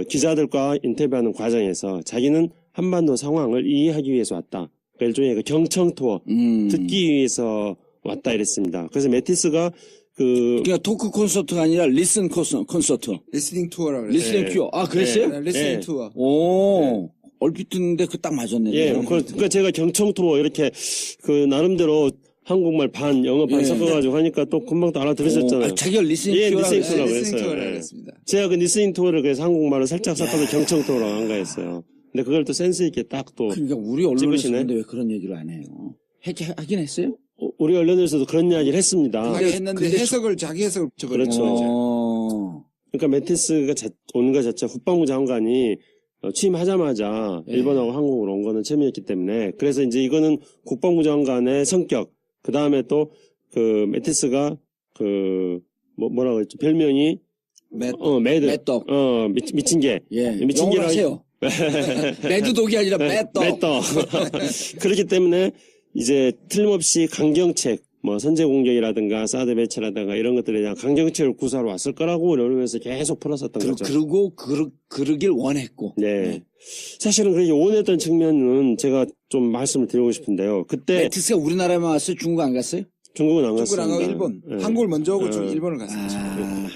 기자들과 인터뷰하는 과정에서 자기는 한반도 상황을 이해하기 위해서 왔다. 그러니까 일종의 그 경청 투어 듣기 위해서 왔다 이랬습니다. 그래서 매티스가 그러니까 토크 콘서트가 아니라 리슨 콘서트. 리스닝 투어라고 그랬어요. 리스닝 큐어. 아, 그랬어요? 네, 리스닝 네. 투어. 오. 얼핏 듣는데 그 딱 맞았네. 예, 그러니까 제가 경청 투어 이렇게 나름대로 한국말 반 영어 반 예. 섞어가지고 하니까 또 금방 또 알아들으셨잖아요. 자기가 리스닝 예, 큐어라고 리스닝 투어라고 리스닝 했어요. 투어라고 예. 했습니다. 제가 그 리스닝 투어를 그래서 한국말로 살짝 섞어서 경청 투어라고 한 거였어요. 근데 그걸 또 센스 있게 딱 또 그러니까 우리 언론에서 찍으시네. 근데 왜 그런 얘기를 안 해요? 하긴 했어요? 우리 언론에서도 그런 이야기를 했습니다. 하게 했는데 근데 해석을 자기 해석을 그렇죠. 그러니까 매티스가 오는 것 자체 국방부 장관이 취임하자마자 예. 일본하고 한국으로 온 거는 처음이었기 때문에 그래서 이제 이거는 국방부 장관의 성격 그 다음에 또 그 매티스가 뭐라고 했죠 별명이 매드 매떡. 미친 개 예. 미친 영어로 개라 하세요. 매드독이 아니라 매떡. 매떡 그렇기 때문에 이제 틀림없이 강경책 뭐 선제 공격이라든가 사드 배치라든가 이런 것들에 대한 강경책을 구사하러 왔을 거라고 우리 언론에서 계속 풀었었던 거죠. 그러고 그러길 원했고. 네. 사실은 그렇게 원했던 측면은 제가 좀 말씀을 드리고 싶은데요. 그때 매티스가 우리나라에만 왔어요? 중국 안 갔어요? 중국은 안 중국을 갔습니다. 안 가고 일본. 네. 한국을 먼저 오고 네. 일본을 갔습니다.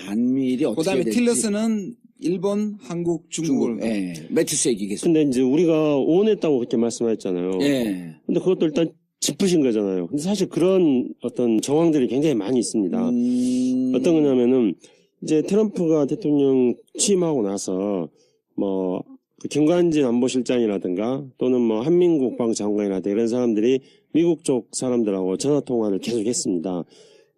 한미일이 어떻게 그다음에 될지. 틸러스는 일본, 한국, 중국을 중국. 예. 매티스 얘기 계속. 근데 이제 우리가 원했다고 그렇게 말씀하셨잖아요. 예. 근데 그것도 일단 짚으신 거잖아요. 근데 사실 그런 어떤 정황들이 굉장히 많이 있습니다. 어떤 거냐면은 이제 트럼프가 대통령 취임하고 나서 그 김관진 안보실장이라든가 또는 한민국 국방장관이라든가 이런 사람들이 미국 쪽 사람들하고 전화 통화를 계속했습니다.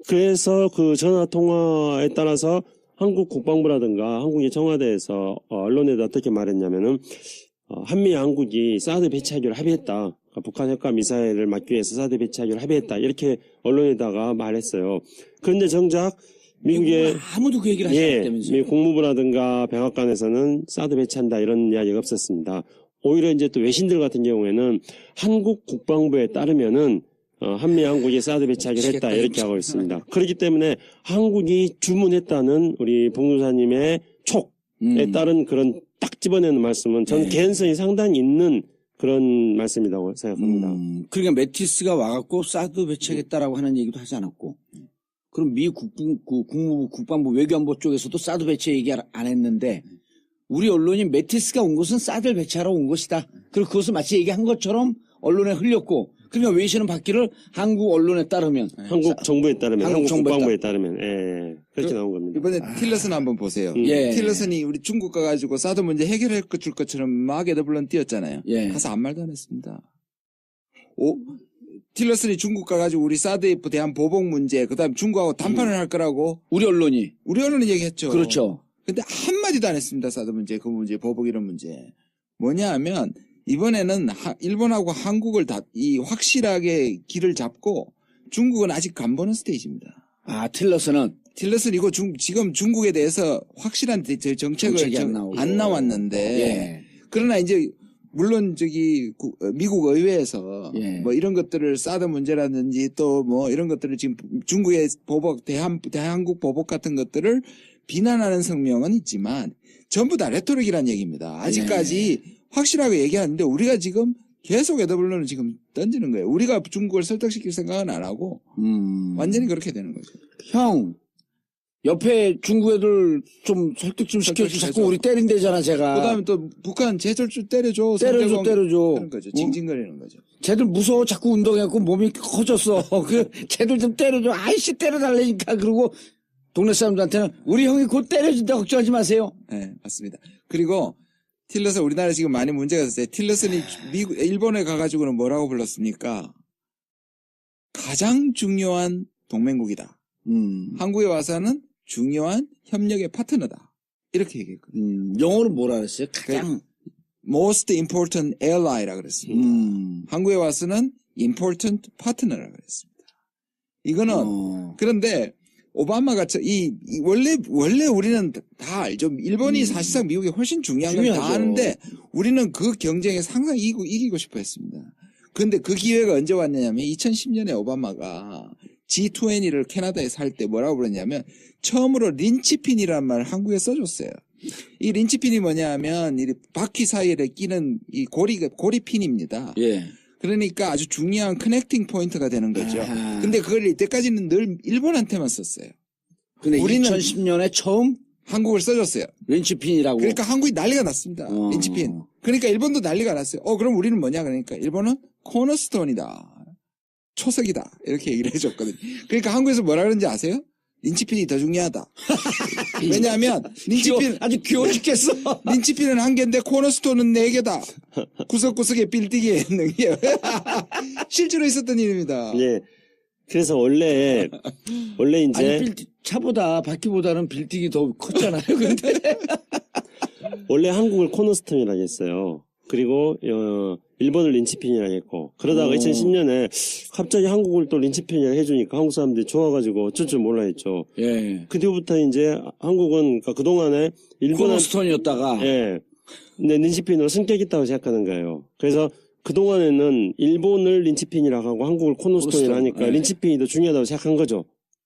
그래서 그 전화 통화에 따라서 한국 국방부라든가 한국의 청와대에서 언론에다 어떻게 말했냐면은 한미 양국이 사드 배치하기로 합의했다. 그러니까 북한 핵과 미사일을 막기 위해서 사드 배치하기로 합의했다. 이렇게 언론에다가 말했어요. 그런데 정작 미국의 아무도 그 얘기를 하지 않았다면서요. 미국 국무부라든가 백악관에서는 사드 배치한다 이런 이야기가 없었습니다. 오히려 이제 또 외신들 같은 경우에는 한국 국방부에 따르면은 한미 양국이 사드 배치하기로 했다 이렇게 하고 있습니다. 그렇기 때문에 한국이 주문했다는 우리 봉유사님의 촉에 따른 그런 딱 집어내는 말씀은 저는 개연성이 상당히 있는 그런 말씀이라고 생각합니다. 그러니까 매티스가 와갖고 사드 배치하겠다라고 하는 얘기도 하지 않았고, 그럼 미 국무부 국방부 외교안보 쪽에서도 사드 배치 얘기 안 했는데, 우리 언론이 매티스가 온 것은 사드를 배치하러 온 것이다. 그리고 그것을 마치 얘기한 것처럼 언론에 흘렸고, 그러니까 외신은 받기를 한국 언론에 따르면, 한국 정부에 따르면, 한국 한국 정부에 국방부에 따르면, 예, 그렇게 나온 겁니다. 이번에 틸러슨 한번 보세요. 예. 틸러슨이 우리 중국 가가지고 사드 문제 해결해 줄 것처럼 막 에드블런 뛰었잖아요. 예. 가서 아무 말도 안 했습니다. 틸러슨이 중국 가가지고 우리 사드에 대한 보복 문제, 그 다음 중국하고 담판을 할 거라고 우리 언론이. 우리 언론은 얘기했죠. 그렇죠. 근데 한마디도 안 했습니다. 사드 문제, 그 문제, 보복 이런 문제. 뭐냐 하면 이번에는 일본하고 한국을 확실하게 길을 잡고 중국은 아직 간 보는 스테이지입니다. 틸러스는 틸러슨이고 지금 중국에 대해서 확실한 정책을 정책이 안 나오고. 안 나왔는데 예. 그러나 이제 물론 미국 의회에서 예. 뭐 이런 것들을 사드 문제라든지 또 뭐 이런 것들을 지금 중국의 보복 대한국 보복 같은 것들을 비난하는 성명은 있지만 전부 다 레토릭이라는 얘기입니다. 아직까지 확실하게 얘기하는데 우리가 지금 계속 에더블론을 지금 던지는 거예요. 우리가 중국을 설득시킬 생각은 안 하고 완전히 그렇게 되는 거죠. 형, 옆에 중국 애들 좀 설득 좀 시켜주고 자꾸 우리 때린대잖아, 제가. 그다음에 또 북한 제철주 때려줘. 때려줘. 그런 거죠. 징징거리는 거죠. 쟤들 무서워. 자꾸 운동해갖고 몸이 커졌어. 쟤들 좀 때려줘. 아이씨, 때려달라니까. 그러고 동네 사람들한테는 우리 형이 곧 때려준다. 걱정하지 마세요. 네, 맞습니다. 그리고 틸러슨 우리나라 지금 많이 문제가 있었어요. 틸러슨이 일본에 가가지고는 뭐라고 불렀습니까? 가장 중요한 동맹국이다. 한국에 와서는 중요한 협력의 파트너다. 이렇게 얘기했거든요. 영어로 뭐라 그랬어요? 가장. most important ally라 그랬습니다. 한국에 와서는 important partner라 그랬습니다. 이거는 그런데 오바마가 원래 우리는 다 알죠. 일본이 사실상 미국이 훨씬 중요한 걸 다 중요하죠. 아는데 우리는 그 경쟁에서 항상 이기고 싶어 했습니다. 그런데 그 기회가 언제 왔냐면 2010년에 오바마가 G20를 캐나다에서 할 때 뭐라고 그러냐면 처음으로 린치핀이라는 말을 한국에 써줬어요. 이 린치핀이 뭐냐면 이 바퀴 사이에 끼는 이 고리핀입니다. 예. 그러니까 아주 중요한 커넥팅 포인트가 되는 거죠. 아하. 근데 그걸 이때까지는 늘 일본한테만 썼어요. 근데 우리는 2010년에 처음 한국을 써줬어요. 린치핀이라고. 그러니까 한국이 난리가 났습니다. 린치핀. 그러니까 일본도 난리가 났어요. 그럼 우리는 뭐냐 그러니까 일본은 코너스톤이다. 초석이다. 이렇게 얘기를 해줬거든요. 그러니까 한국에서 뭐라 그러는지 아세요? 린치핀이 더 중요하다. 왜냐하면 아주 귀여워 죽겠어. 린치핀은 한 개인데 코너스톤은 4개다. 구석구석에 빌딩에 있는 게 실제로 있었던 일입니다. 예. 그래서 원래 이제 아니 차보다 바퀴보다는 빌딩이 더 컸잖아요. 근데 원래 한국을 코너스톤이라고 했어요. 그리고 일본을 린치핀이라고 했고 그러다가 2010년에 갑자기 한국을 또 린치핀이라고 해주니까 한국 사람들이 좋아가지고 어쩔 줄 몰라 했죠. 예. 그 뒤부터 이제 한국은 그러니까 그동안에 코너스톤이었다가 예. 근데 린치핀으로 승격 있다고 생각하는 거예요. 그래서 그동안에는 일본을 린치핀이라고 하고 한국을 코너스톤이라고 하니까 예. 린치핀이 더 중요하다고 생각한 거죠.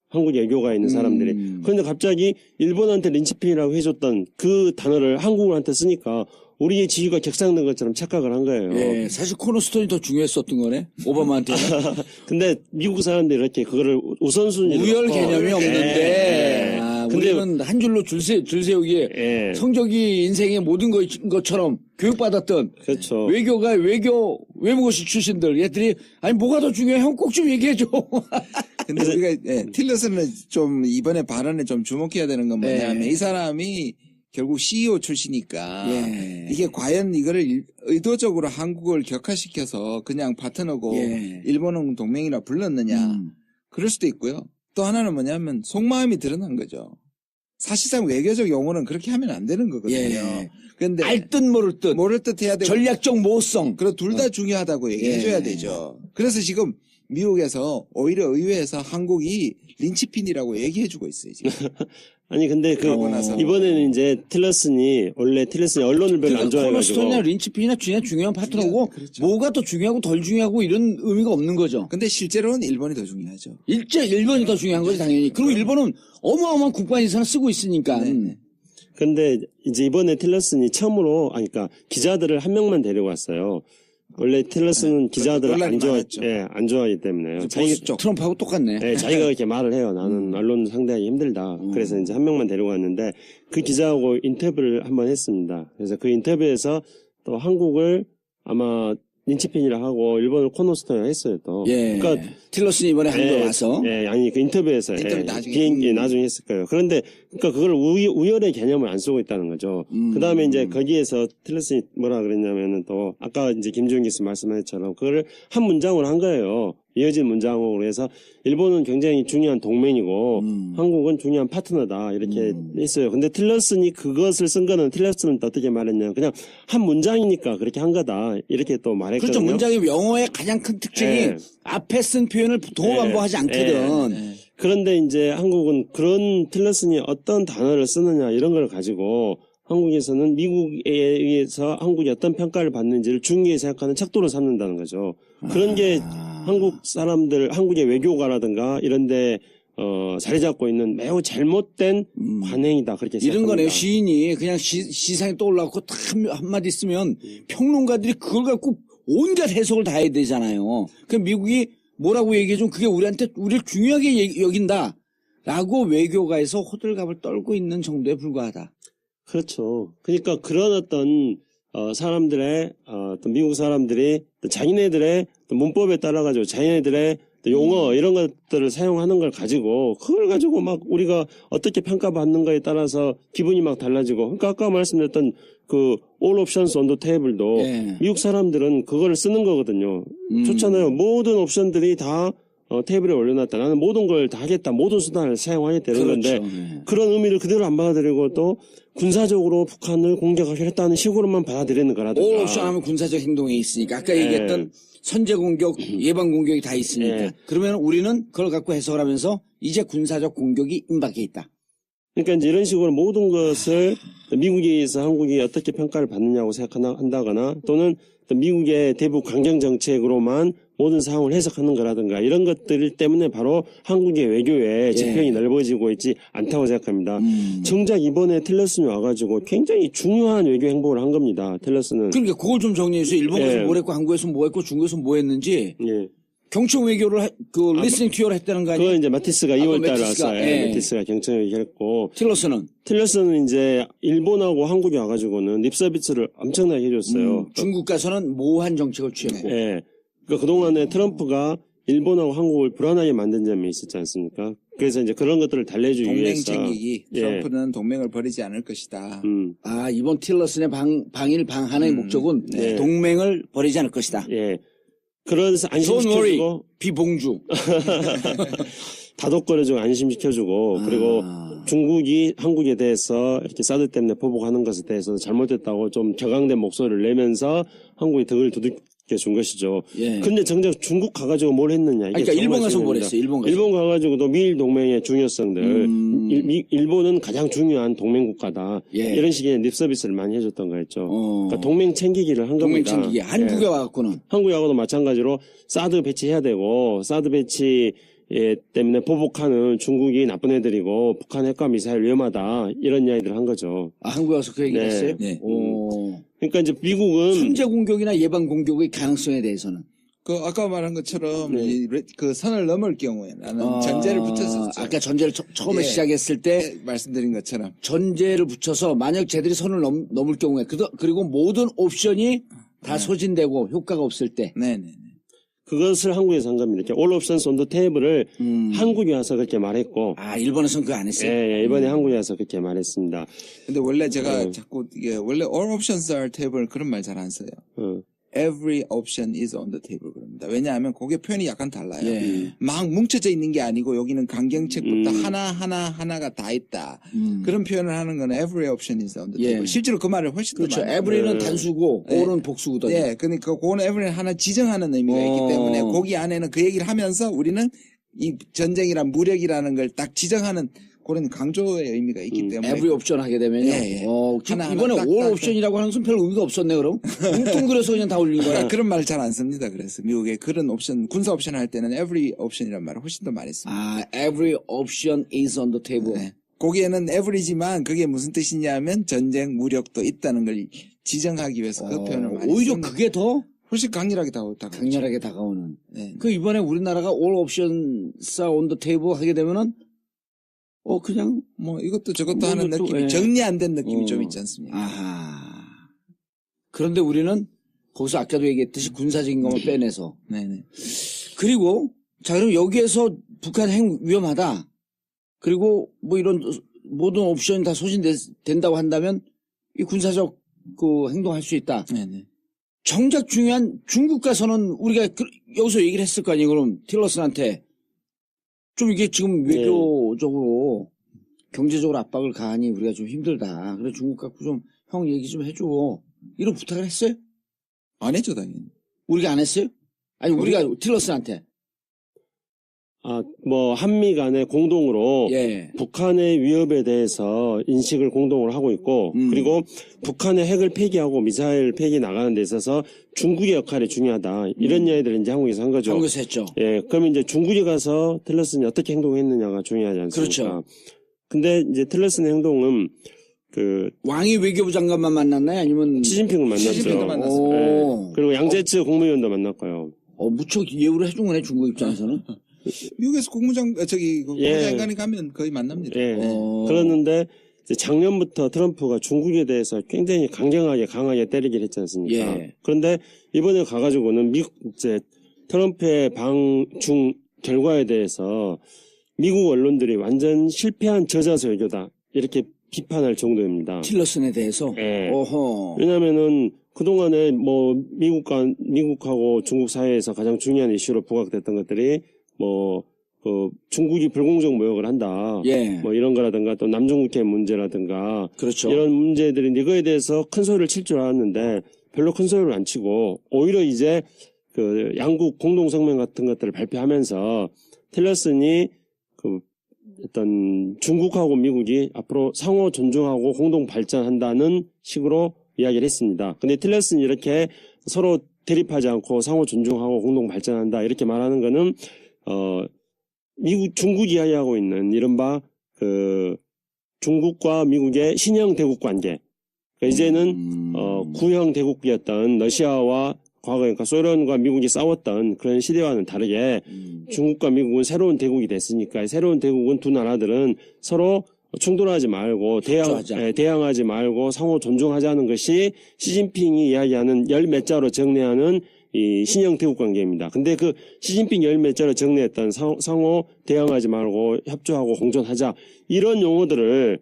한국 외교가 있는 사람들이. 그런데 갑자기 일본한테 린치핀이라고 해줬던 그 단어를 한국한테 쓰니까 우리의 지위가 격상된 것처럼 착각을 한 거예요. 예, 사실 코너스톤이 더 중요했었던 거네. 오바마한테는. 근데 미국 사람들이 이렇게 그거를 우선순위로 우열 놓고, 개념이 없는데 예. 아, 근데 우리는 한 줄로 줄 세우기에 예. 성적이 인생의 모든 것처럼 교육받았던 그렇죠. 외무고시 출신들 얘들이 아니 뭐가 더 중요해? 형 꼭 좀 얘기해줘. 근데 우리가 틸러스는 좀 이번에 발언에 좀 주목해야 되는 건 뭐냐면 예. 이 사람이 결국 CEO 출시니까 예. 이게 과연 이거를 의도적으로 한국을 격화시켜서 그냥 파트너고 예. 일본은 동맹이라 불렀느냐 그럴 수도 있고요. 또 하나는 뭐냐면 속마음이 드러난 거죠. 사실상 외교적 용어는 그렇게 하면 안 되는 거거든요. 예. 그런데 알 듯 모를 듯 모를 듯 해야 되고 전략적 모호성. 그리고 둘 다 중요하다고 얘기해줘야 예. 되죠. 그래서 지금 미국에서 오히려 의회에서 한국이 린치핀이라고 얘기해주고 있어요. 지금. 아니 근데 그러고 나서. 이번에는 이제 틸러슨이 언론을 별로 안 좋아해가지고 코너스톤이나 린치핀이나 중요한 파트너고 그렇죠. 뭐가 더 중요하고 덜 중요하고 이런 의미가 없는 거죠. 근데 실제로는 일본이 더 중요하죠. 일본이 더 중요한 거지 당연히. 그리고 일본은 어마어마한 국방 예산을 쓰고 있으니까. 네. 근데 이제 이번에 틸러슨이 처음으로 그러니까 기자들을 한 명만 데리고 왔어요. 원래 틸러슨은 기자들을 논란이 많았죠. 안 좋아하기 때문에요. 보수 쪽. 트럼프하고 똑같네. 자기가 이렇게 말을 해요. 나는 언론 상대하기 힘들다. 그래서 이제 한 명만 데리고 왔는데 그 기자하고 인터뷰를 한번 했습니다. 그래서 그 인터뷰에서 또 한국을 아마 린치핀이라 하고 일본을 코너스톤이라 했어요 또. 예. 그러니까 틸러슨이 이번에 한국에 와서. 아니 그 인터뷰에서 인터뷰 나중에. 비행기 나중에 했을 거예요. 그런데 그러니까 그걸 우열의 개념을 안 쓰고 있다는 거죠. 그다음에 이제 거기에서 틸러슨이 뭐라 그랬냐면은 또 아까 이제 김주영 교수 말씀하셨처럼 그거를 한 문장으로 한 거예요. 이어진 문장으로 해서 일본은 굉장히 중요한 동맹이고 한국은 중요한 파트너다 이렇게 했어요. 근데 틸러슨이 그것을 쓴 거는 틸러슨은 어떻게 말했냐면 그냥 한 문장이니까 그렇게 한 거다 이렇게 또 말했거든요. 그렇죠. 문장의 영어의 가장 큰 특징이 예. 앞에 쓴 표현을 동반복하지 않거든. 그런데 이제 한국은 그런 틸러슨이 어떤 단어를 쓰느냐 이런 걸 가지고 한국에서는 미국에 의해서 한국이 어떤 평가를 받는지를 중요히 생각하는 척도로 삼는다는 거죠. 그런 게 한국 사람들, 한국의 외교가라든가 이런데 자리 잡고 있는 매우 잘못된 관행이다 그렇게 생각합니다. 이런 거네요. 시인이 그냥 시상에 떠올라고 딱 한마디 쓰면 평론가들이 그걸 갖고 온갖 해석을 다 해야 되잖아요. 그 미국이 뭐라고 얘기해주면 그게 우리를 중요하게 여긴다. 라고 외교가에서 호들갑을 떨고 있는 정도에 불과하다. 그렇죠. 그러니까 그런 어떤 사람들의 또 미국 사람들이 또 자기네들의 또 문법에 따라 가지고 자기네들의 또 용어 이런 것들을 사용하는 걸 가지고 그걸 가지고 막 우리가 어떻게 평가받는가에 따라서 기분이 막 달라지고 그러니까 아까 말씀드렸던 그 all options on the table도 예. 미국 사람들은 그걸 쓰는 거거든요. 좋잖아요. 모든 옵션들이 다 테이블에 올려놨다. 나는 모든 걸 다 하겠다. 모든 수단을 사용하겠다. 이런 건데 네. 그런 의미를 그대로 안 받아들이고 또 군사적으로 북한을 공격하겠다는 식으로만 받아들이는 거라든가. 올 옵션 하면 군사적 행동이 있으니까 아까 예. 얘기했던 선제 공격, 예방 공격이 다 있으니까 예. 그러면 우리는 그걸 갖고 해석을 하면서 이제 군사적 공격이 임박해 있다. 그러니까 이제 이런 식으로 모든 것을 미국에 의해서 한국이 어떻게 평가를 받느냐고 생각한다거나 또는 미국의 대북 강경 정책으로만 모든 상황을 해석하는 거라든가 이런 것들 때문에 바로 한국의 외교의 지평이 넓어지고 있지 않다고 생각합니다. 정작 이번에 틸러슨이 와가지고 굉장히 중요한 외교 행보를 한 겁니다. 틸러슨은. 그러니까 그걸 좀 정리해서 일본에서 예. 뭘 했고 한국에서 뭐 했고 중국에서 뭐 했는지 예. 경청 외교를 리스닝 투어를 했다는 거 아니에요? 그건 이제 마티스가 2월 달에 매티스가, 왔어요. 예. 마티스가 경청 얘기했고 틸러슨은 이제 일본하고 한국이 와가지고는 립 서비스를 엄청나게 해줬어요. 중국 가서는 모호한 정책을 취했고 예. 그러니까 그동안에 트럼프가 일본하고 한국을 불안하게 만든 점이 있었지 않습니까? 그래서 이제 그런 것들을 달래주기 동맹 위해서. 챙기기. 예. 트럼프는 동맹을 버리지 않을 것이다. 아 이번 틸러슨의 방일 방한의 목적은 네. 동맹을 버리지 않을 것이다. 예. 그래서 Don't worry, 안심시켜주고 비봉주. 다독거려주고 안심시켜주고 그리고 중국이 한국에 대해서 이렇게 사드 때문에 보복하는 것에 대해서 잘못됐다고 좀 격앙된 목소리를 내면서 한국이 등을 두들겨 준 것이죠. 예. 근데 정작 중국 가가지고 뭘 했느냐. 이게 그러니까 일본 정말 가서 뭘 중요합니다. 했어요? 일본 가서. 일본 가가지고도 미일 동맹의 중요성들. 일본은 가장 중요한 동맹 국가다. 예. 이런 식의 립 서비스를 많이 해줬던 거였죠. 어. 그러니까 동맹 챙기기를 한 동맹 겁니다. 챙기기. 한국에 예. 와갖고는 한국하고도 마찬가지로 사드 배치해야 되고 사드 배치 때문에 보복하는 중국이 나쁜 애들이고 북한 핵과 미사일 위험하다 이런 이야기를 한 거죠. 한국에 와서 그 얘기를 네. 했어요? 네. 오. 그러니까 이제 미국은 선제 공격이나 예방 공격의 가능성에 대해서는 그 아까 말한 것처럼 네. 그 선을 넘을 경우에 나는 전제를 붙였었죠. 아까 전제를 처음에 예. 시작했을 때 말씀드린 것처럼 전제를 붙여서 만약 쟤들이 선을 넘을 경우에 그리고 모든 옵션이 다 소진되고 효과가 없을 때 네네. 그것을 한국에서 한 겁니다. 이렇게 all options on the table을 한국에 와서 그렇게 말했고 아 일본에서는 그거 안 했어요? 예, 이번에 한국에 와서 그렇게 말했습니다. 근데 원래 제가 자꾸 이게 원래 all options are table 그런 말 잘 안 써요. Every option is on the table 그럽니다. 왜냐하면 그게 표현이 약간 달라요. 예. 막 뭉쳐져 있는 게 아니고 여기는 강경책부터 하나가 다 있다. 그런 표현을 하는 거는 every option is on the 예. table. 실제로 그 말을 훨씬 더 그렇죠. 많이 every는 단수고 예. all은 복수거든요. 예, 그러니까 그거는 every 하나 지정하는 의미가 있기 때문에 거기 안에는 그 얘기를 하면서 우리는 이 전쟁이란 무력이라는 걸 딱 지정하는 그런 강조의 의미가 있기 때문에 every 옵션 하게 되면요. 예, 예. 지금 하나, 이번에 딱, all 딱, 옵션이라고 하는 것은 별 의미가 없었네 그럼. 뭉뚱그려서 그냥 다 올린 거야. 그런 말을 잘 안 씁니다. 그래서 미국의 그런 옵션 군사 옵션 할 때는 every option이라는 말을 훨씬 더 많이 씁니다. 아, every option is on the table. 네. 거기에는 every지만 그게 무슨 뜻이냐면 전쟁 무력도 있다는 걸 지정하기 위해서 그 표현을 많이 오히려 씁니다. 그게 더 훨씬 강렬하게 다가오죠. 강렬하게 다가오는. 네. 그 이번에 우리나라가 all options are on the table 하게 되면은 그냥 뭐 이것도 저것도 뭐 하는 이것도, 느낌이 예. 정리 안 된 느낌이 좀 있지 않습니까? 아하. 그런데 우리는 거기서 아까도 얘기했듯이 군사적인 것만 빼내서 네네. 그리고 자 그럼 여기에서 북한 핵 위험하다. 그리고 뭐 이런 모든 옵션이 다 소진된다고 한다면 이 군사적 그 행동할 수 있다. 네네. 정작 중요한 중국 가서는 우리가 여기서 얘기를 했을 거 아니에요. 그럼 틸러슨한테 좀 이게 지금 외교적으로 경제적으로 압박을 가하니 우리가 좀 힘들다. 그래 중국 갖고 좀 형 얘기 좀 해줘. 이런 부탁을 했어요? 안 했죠 당연히. 우리가 안 했어요? 아니 우리가 틸러슨한테. 뭐 한미 간에 공동으로 예. 북한의 위협에 대해서 인식을 공동으로 하고 있고 그리고 북한의 핵을 폐기하고 미사일 폐기 나가는 데 있어서 중국의 역할이 중요하다. 이런 이야기들을 이제 한국에서 한 거죠. 한국에서 했죠. 예, 그러면 이제 중국에 가서 틸러슨이 어떻게 행동했느냐가 중요하지 않습니까? 그렇죠. 근데 이제 틸러슨의 행동은 왕이 외교부 장관만 만났나요? 아니면 시진핑을 만났죠. 시진핑도 만났어요. 오. 예. 그리고 양재츠 국무위원도 만났고요. 무척 예우를 해준 거네 중국 입장에서는. 미국에서 예. 국무장관이 가면 거의 만납니다. 예. 그랬는데 이제 작년부터 트럼프가 중국에 대해서 굉장히 강하게 때리기를 했지 않습니까? 예. 그런데 이번에 가가지고는 이제 트럼프의 방중 결과에 대해서 미국 언론들이 완전 실패한 저자서 외교다. 이렇게 비판할 정도입니다. 틸러슨에 대해서. 예. 어허. 왜냐면은 그동안에 뭐 미국하고 중국 사이에서 가장 중요한 이슈로 부각됐던 것들이 중국이 불공정 모욕을 한다. 예. 뭐 이런 거라든가 또 남중국해 문제라든가 그렇죠. 이런 문제들이 이거에 대해서 큰 소리를 칠 줄 알았는데 별로 큰 소리를 안 치고 오히려 이제 그 양국 공동성명 같은 것들을 발표하면서 틸러슨이 그 어떤 중국하고 미국이 앞으로 상호 존중하고 공동 발전한다는 식으로 이야기를 했습니다. 근데 틸러슨이 이렇게 서로 대립하지 않고 상호 존중하고 공동 발전한다 이렇게 말하는 거는 중국이 이야기하고 있는 이른바 그 중국과 미국의 신형 대국 관계. 그러니까 이제는 구형 대국이었던 러시아와 과거에 그러니까 소련과 미국이 싸웠던 그런 시대와는 다르게 중국과 미국은 새로운 대국이 됐으니까 새로운 대국은 두 나라들은 서로 충돌하지 말고 대항하지 말고 상호 존중하자는 것이 시진핑이 이야기하는 열 몇 자로 정리하는 이 신형 대국 관계입니다. 근데 그 시진핑 열 몇 자로 정리했던 상호 대항하지 말고 협조하고 공존하자 이런 용어들을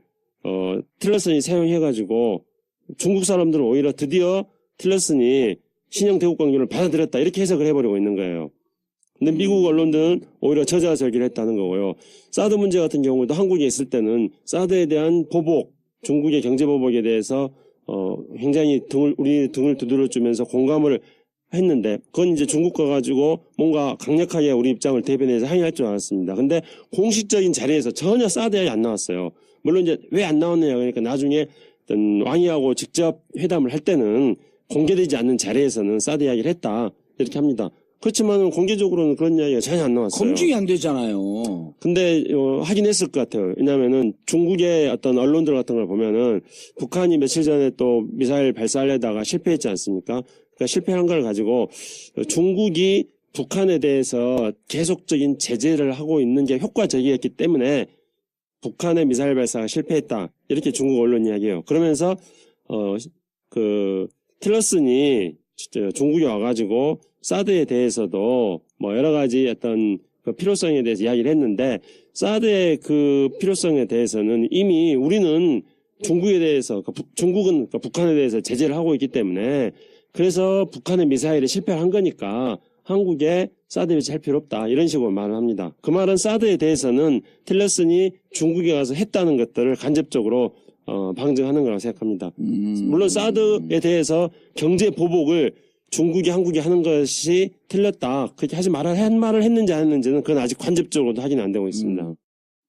틸러슨이 사용해가지고 중국 사람들은 오히려 드디어 틸러슨이 신형 대국 관계를 받아들였다 이렇게 해석을 해버리고 있는 거예요. 근데 미국 언론들은 오히려 저자절기를 했다는 거고요. 사드 문제 같은 경우도 한국에 있을 때는 사드에 대한 보복, 중국의 경제 보복에 대해서 굉장히 우리 등을 두드려주면서 공감을 했는데 그건 이제 중국 가가지고 뭔가 강력하게 우리 입장을 대변해서 항의할 줄 알았습니다. 근데 공식적인 자리에서 전혀 사드 이야기 안 나왔어요. 물론 이제 왜 안 나왔느냐 그러니까 나중에 어떤 왕이하고 직접 회담을 할 때는 공개되지 않는 자리에서는 사드 이야기를 했다 이렇게 합니다. 그렇지만 공개적으로는 그런 이야기가 전혀 안 나왔어요. 검증이 안 되잖아요. 근데 하긴 했을 것 같아요. 왜냐하면은 중국의 어떤 언론들 같은 걸 보면은 북한이 며칠 전에 또 미사일 발사하려다가 실패했지 않습니까? 그러니까 실패한 걸 가지고 중국이 북한에 대해서 계속적인 제재를 하고 있는 게 효과적이었기 때문에 북한의 미사일 발사가 실패했다 이렇게 중국 언론 이야기해요. 그러면서 틸러슨이 중국에 와가지고 사드에 대해서도 뭐 여러 가지 어떤 그 필요성에 대해서 이야기를 했는데 사드의 그 필요성에 대해서는 이미 우리는 중국에 대해서 중국은 북한에 대해서 제재를 하고 있기 때문에 그래서 북한의 미사일이 실패한 거니까 한국에 사드 배치할 필요 없다 이런 식으로 말을 합니다. 그 말은 사드에 대해서는 틸러슨이 중국에 가서 했다는 것들을 간접적으로 방증하는 거라고 생각합니다. 물론 사드에 대해서 경제 보복을 중국이 한국이 하는 것이 틀렸다. 그렇게 하지 한 말을 했는지 안 했는지는 그건 아직 간접적으로도 확인이 안 되고 있습니다.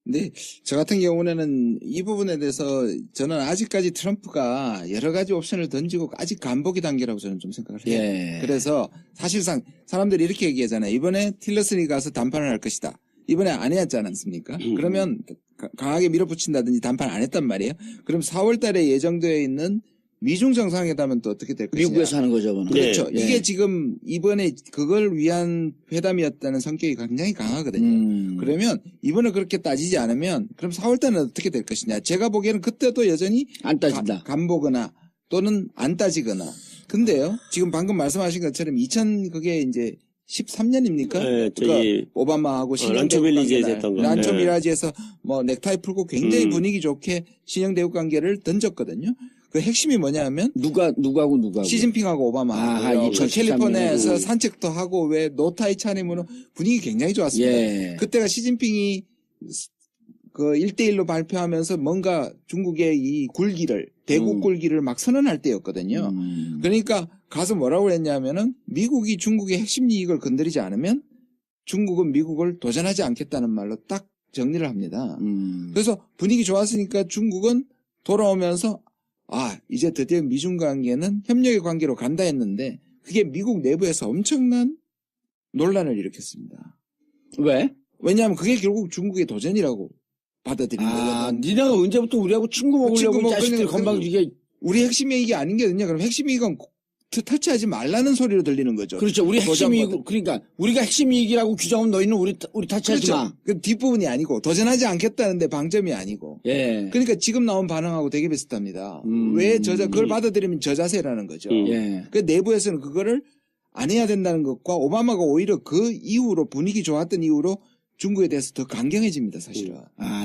근데 저 같은 경우는 이 부분에 대해서 저는 아직까지 트럼프가 여러 가지 옵션을 던지고 아직 간보기 단계라고 저는 좀 생각을 해요. 예. 그래서 사실상 사람들이 이렇게 얘기하잖아요. 이번에 틸러슨이 가서 담판을 할 것이다. 이번에 안 했지 않았습니까? 그러면 강하게 밀어붙인다든지 담판 안 했단 말이에요. 그럼 4월 달에 예정되어 있는 미중 정상회담은 또 어떻게 될 것이냐. 미국에서 하는 거죠. 그건. 그렇죠. 예. 이게 지금 이번에 그걸 위한 회담이었다는 성격이 굉장히 강하거든요. 그러면 이번에 그렇게 따지지 않으면 그럼 4월 달은 어떻게 될 것이냐. 제가 보기에는 그때도 여전히 안 따진다. 간보거나 또는 안 따지거나. 근데요. 지금 방금 말씀하신 것처럼 그게 이제 13년입니까? 네, 그러니까 오바마하고 란초 빌리지에서 했던 거. 란초 네. 빌리지에서 뭐 넥타이 풀고 굉장히 분위기 좋게 신형 대국 관계를 던졌거든요. 그 핵심이 뭐냐면 누구하고 시진핑하고 오바마하고 2013 캘리포니아에서 년에. 산책도 하고 왜 노타이 차림으로 분위기 굉장히 좋았습니다. 예. 그때가 시진핑이 그 1대1로 발표하면서 뭔가 중국의 이 굴기를 대국 굴기를 막 선언할 때였거든요. 그러니까 가서 뭐라고 했냐면은 미국이 중국의 핵심 이익을 건드리지 않으면 중국은 미국을 도전하지 않겠다는 말로 딱 정리를 합니다. 그래서 분위기 좋았으니까 중국은 돌아오면서 이제 드디어 미중 관계는 협력의 관계로 간다 했는데 그게 미국 내부에서 엄청난 논란을 일으켰습니다. 왜? 왜냐하면 그게 결국 중국의 도전이라고 받아들인 거거든요. 니네가 언제부터 우리하고 친구 먹으려고 친구 자식들 먹으려고 건방지게. 우리 핵심 이익이 아닌 게 어딨냐? 그럼 핵심 이익은 터치하지 말라는 소리로 들리는 거죠. 그렇죠. 우리 핵심 도전받아. 이익, 그러니까 우리가 핵심 이익이라고 규정하면 너희는 우리 타치하지 그렇죠. 마. 그 뒷부분이 아니고 도전하지 않겠다는데 방점이 아니고. 예. 그러니까 지금 나온 반응하고 되게 비슷합니다. 왜 그걸 받아들이면 저자세라는 거죠. 예. 그 내부에서는 그거를 안 해야 된다는 것과 오바마가 오히려 그 이후로 분위기 좋았던 이후로 중국에 대해서 더 강경해집니다, 사실은.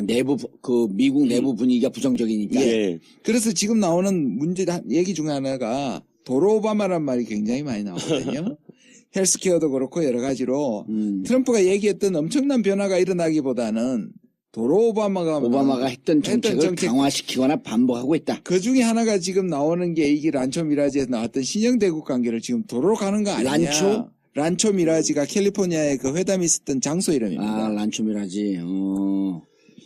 미국 내부 분위기가 부정적이니까. 예. 그래서 지금 나오는 얘기 중에 하나가 도로 오바마란 말이 굉장히 많이 나오거든요. 헬스케어도 그렇고 여러 가지로 트럼프가 얘기했던 엄청난 변화가 일어나기보다는 도로 오바마가 했던 정책을 정책. 강화시키거나 반복하고 있다. 그 중에 하나가 지금 나오는 게 이게 란초 미라지에서 나왔던 신형 대국 관계를 지금 도로로 가는 거 아니냐. 란초 미라지가 캘리포니아에 그 회담이 있었던 장소 이름입니다. 아, 란초 미라지.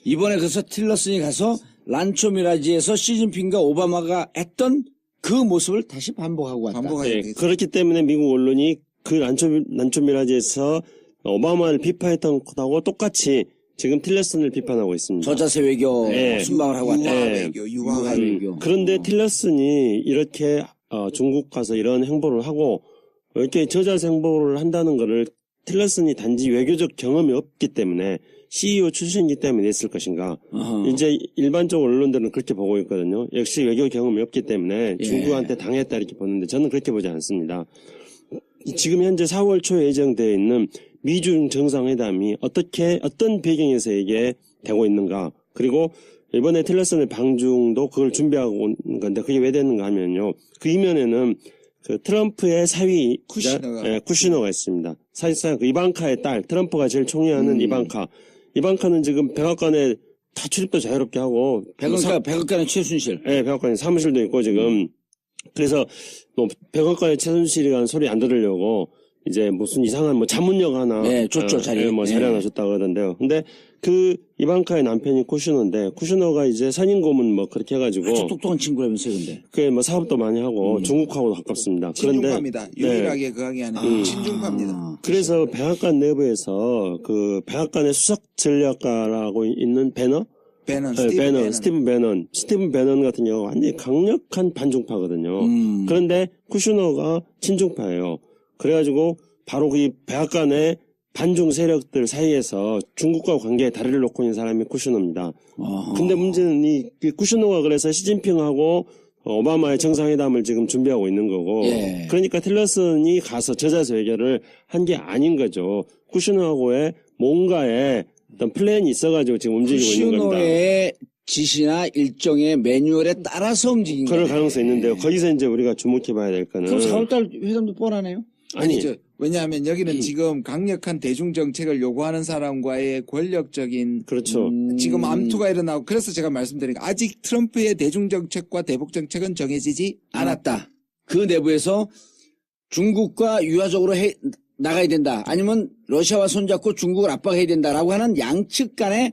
이번에 그래서 틸러슨이 가서 란초 미라지에서 시진핑과 오바마가 했던 그 모습을 다시 반복하고 왔다. 네, 그렇기 때문에 미국 언론이 그 란초 미라지에서 오바마를 비판했던 것하고 똑같이 지금 틸러슨을 비판하고 있습니다. 저자세 외교 네. 순방을 하고 왔다. 유화 외교. 그런데 틸러슨이 이렇게 중국 가서 이런 행보를 하고 이렇게 저자세 행보를 한다는 거를 틸러슨이 단지 외교적 경험이 없기 때문에 CEO 출신이기 때문에 했을 것인가. 이제 일반적 언론들은 그렇게 보고 있거든요. 역시 외교 경험이 없기 때문에 중국한테 당했다 이렇게 보는데 저는 그렇게 보지 않습니다. 지금 현재 4월 초에 예정되어 있는 미중 정상회담이 어떤 배경에서 이게 되고 있는가. 그리고 이번에 틸러슨의 방중도 그걸 준비하고 온 건데 그게 왜 되는가 하면요. 그 이면에는 그 트럼프의 사위 쿠시너가 있습니다. 사실상 그 이방카의 딸, 트럼프가 제일 총애하는 이방카는 지금 백악관에 다 출입도 자유롭게 하고 백악관의 최순실. 네, 백악관에 사무실도 있고 지금 그래서 뭐 백악관의 최순실이라는 소리 안 들으려고 이제 무슨 이상한 뭐 자문역 하나 줬죠 자리. 자리 하나 줬다고 그러던데요. 근데 그 이방카의 남편이 쿠시너인데 쿠시너가 이제 선임 고문 뭐 그렇게 해가지고 아주 똑똑한 친구라면서요, 근데. 그게 뭐 사업도 많이 하고 중국하고도 가깝습니다. 친중파입니다. 그런데 유일하게 그게 아니라 친중파입니다. 그래서 백악관 내부에서 그 백악관의 수석 전략가라고 있는 스티븐 배넌 같은 경우가 완전히 강력한 반중파거든요. 그런데 쿠슈너가 친중파예요. 그래가지고 바로 그 백악관의 반중 세력들 사이에서 중국과 관계에 다리를 놓고 있는 사람이 쿠슈너입니다. 근데 문제는 이 쿠슈너가 그래서 시진핑하고 오바마의 정상회담을 지금 준비하고 있는 거고, 그러니까 틸러슨이 가서 저자세 외교를 한 게 아닌 거죠. 쿠슈너하고의 뭔가의 어떤 플랜이 있어가지고 지금 움직이고 있는 겁니다. 쿠슈너의 지시나 일정의 매뉴얼에 따라서 움직인 거예요. 그럴 가능성이 있는데요. 거기서 이제 우리가 주목해봐야 될 거는. 그럼 4월달 회담도 뻔하네요. 아니죠. 왜냐하면 여기는 지금 강력한 대중정책을 요구하는 사람과의 권력적인 그렇죠. 지금 암투가 일어나고 그래서 제가 말씀드린 게 아직 트럼프의 대중정책과 대북정책은 정해지지 않았다. 그 내부에서 중국과 유화적으로 나가야 된다. 아니면 러시아와 손잡고 중국을 압박해야 된다라고 하는 양측 간의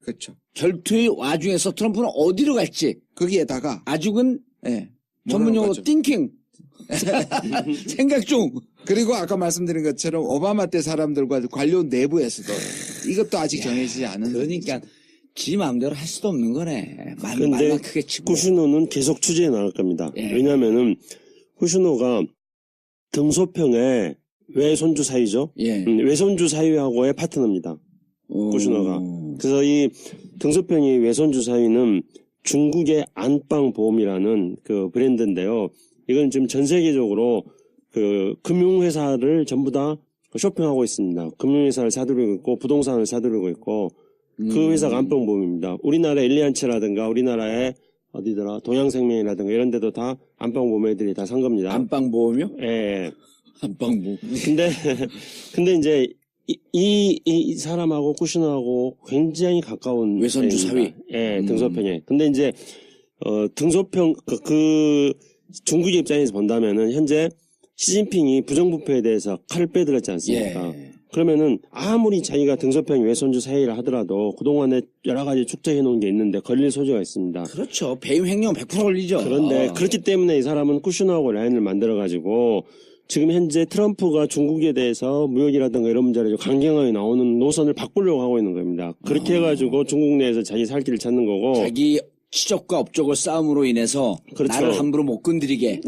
그렇죠. 결투의 와중에서 트럼프는 어디로 갈지 거기에다가 아직은 전문용어로 띵킹 생각 중. 그리고 아까 말씀드린 것처럼 오바마 때 사람들과 관료 내부에서도 이것도 아직 정해지지 않은. 그러니까 지 마음대로 할 수도 없는 거네. 그런데 크게 치고. 쿠슈노는 계속 추진해 나갈 겁니다. 왜냐하면은 쿠슈노가 등소평의 외손주 사위죠. 외손주 사위하고의 파트너입니다. 쿠슈노가. 그래서 이 등소평의 외손주 사위는 중국의 안방보험이라는 그 브랜드인데요. 이건 지금 전 세계적으로 그 금융회사를 전부 다 쇼핑하고 있습니다. 금융회사를 사들이고 있고 부동산을 사들이고 있고 그 회사가 안방보험입니다. 우리나라 엘리안츠라든가 우리나라의 어디더라 동양생명이라든가 이런 데도 다 안방보험 애들이 다 산 겁니다. 안방보험이요? 예. 안방보험. 근데 이제 이 사람하고 쿠슈너하고 굉장히 가까운 외손주 사위. 예, 등소평에. 근데 이제 등소평 그 중국의 입장에서 본다면은 현재 시진핑이 부정부패에 대해서 칼을 빼들었지 않습니까? 그러면은 아무리 자기가 등소평 외손주 사이라 하더라도 그동안에 여러 가지 축적해 놓은 게 있는데 걸릴 소지가 있습니다. 그렇죠. 배임 횡령 100% 걸리죠. 그런데 그렇기 때문에 이 사람은 쿠슈너하고 라인을 만들어 가지고 지금 현재 트럼프가 중국에 대해서 무역이라든가 이런 문제를 강경하게 나오는 노선을 바꾸려고 하고 있는 겁니다. 그렇게 해가지고 중국 내에서 자기 살 길을 찾는 거고. 자기 치적과 업적을 싸움으로 인해서 그렇죠. 나를 함부로 못 건드리게.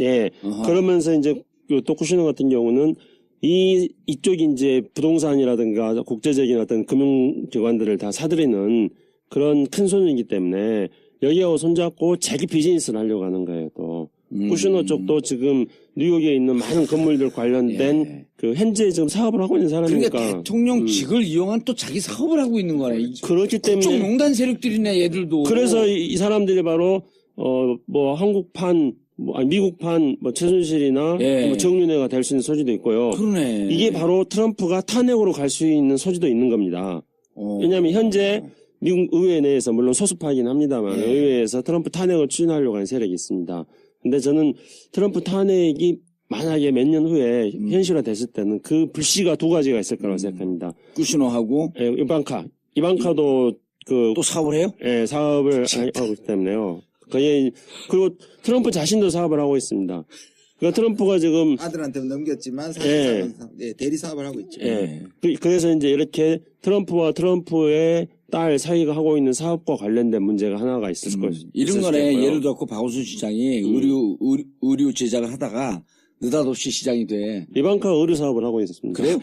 그러면서 이제 또 쿠슈너 같은 경우는 이쪽이 이제 부동산이라든가 국제적인 어떤 금융기관들을 다 사들이는 그런 큰 손이기 때문에 여기하고 손잡고 자기 비즈니스를 하려고 하는 거예요, 또. 쿠슈너 쪽도 지금 뉴욕에 있는 많은 건물들 관련된 그 현재 지금 사업을 하고 있는 사람이니까. 그러니까 대통령직을 이용한 또 자기 사업을 하고 있는 거네. 그렇기 때문에. 국정농단 세력들이네, 얘들도. 그래서 이 사람들이 바로, 뭐, 한국판, 미국판 최순실이나 예. 정윤회가 될 수 있는 소지도 있고요. 그러네. 이게 바로 트럼프가 탄핵으로 갈 수 있는 소지도 있는 겁니다. 왜냐하면 현재 미국 의회 내에서 물론 소수파이긴 합니다만 예. 의회에서 트럼프 탄핵을 추진하려고 하는 세력이 있습니다. 근데 저는 트럼프 탄핵이 만약에 몇 년 후에 현실화됐을 때는 그 불씨가 두 가지가 있을 거라고 생각합니다. 쿠시노하고 예, 이방카도 또 사업을 해요? 예, 사업을 하고 있기 때문에요. 그리고 트럼프 자신도 사업을 하고 있습니다. 그러니까 트럼프가 지금 아들한테 넘겼지만 예. 사실 대리 사업을 하고 있죠. 예. 그래서 이제 이렇게 트럼프와 트럼프의 딸 사이가 하고 있는 사업과 관련된 문제가 하나가 있을 것입니다. 이런 거네. 예를 들어 박원순 시장이 의류 제작을 하다가 느닷없이 시장이 돼. 이방카가 의류 사업을 하고 있었습니다. 그래요?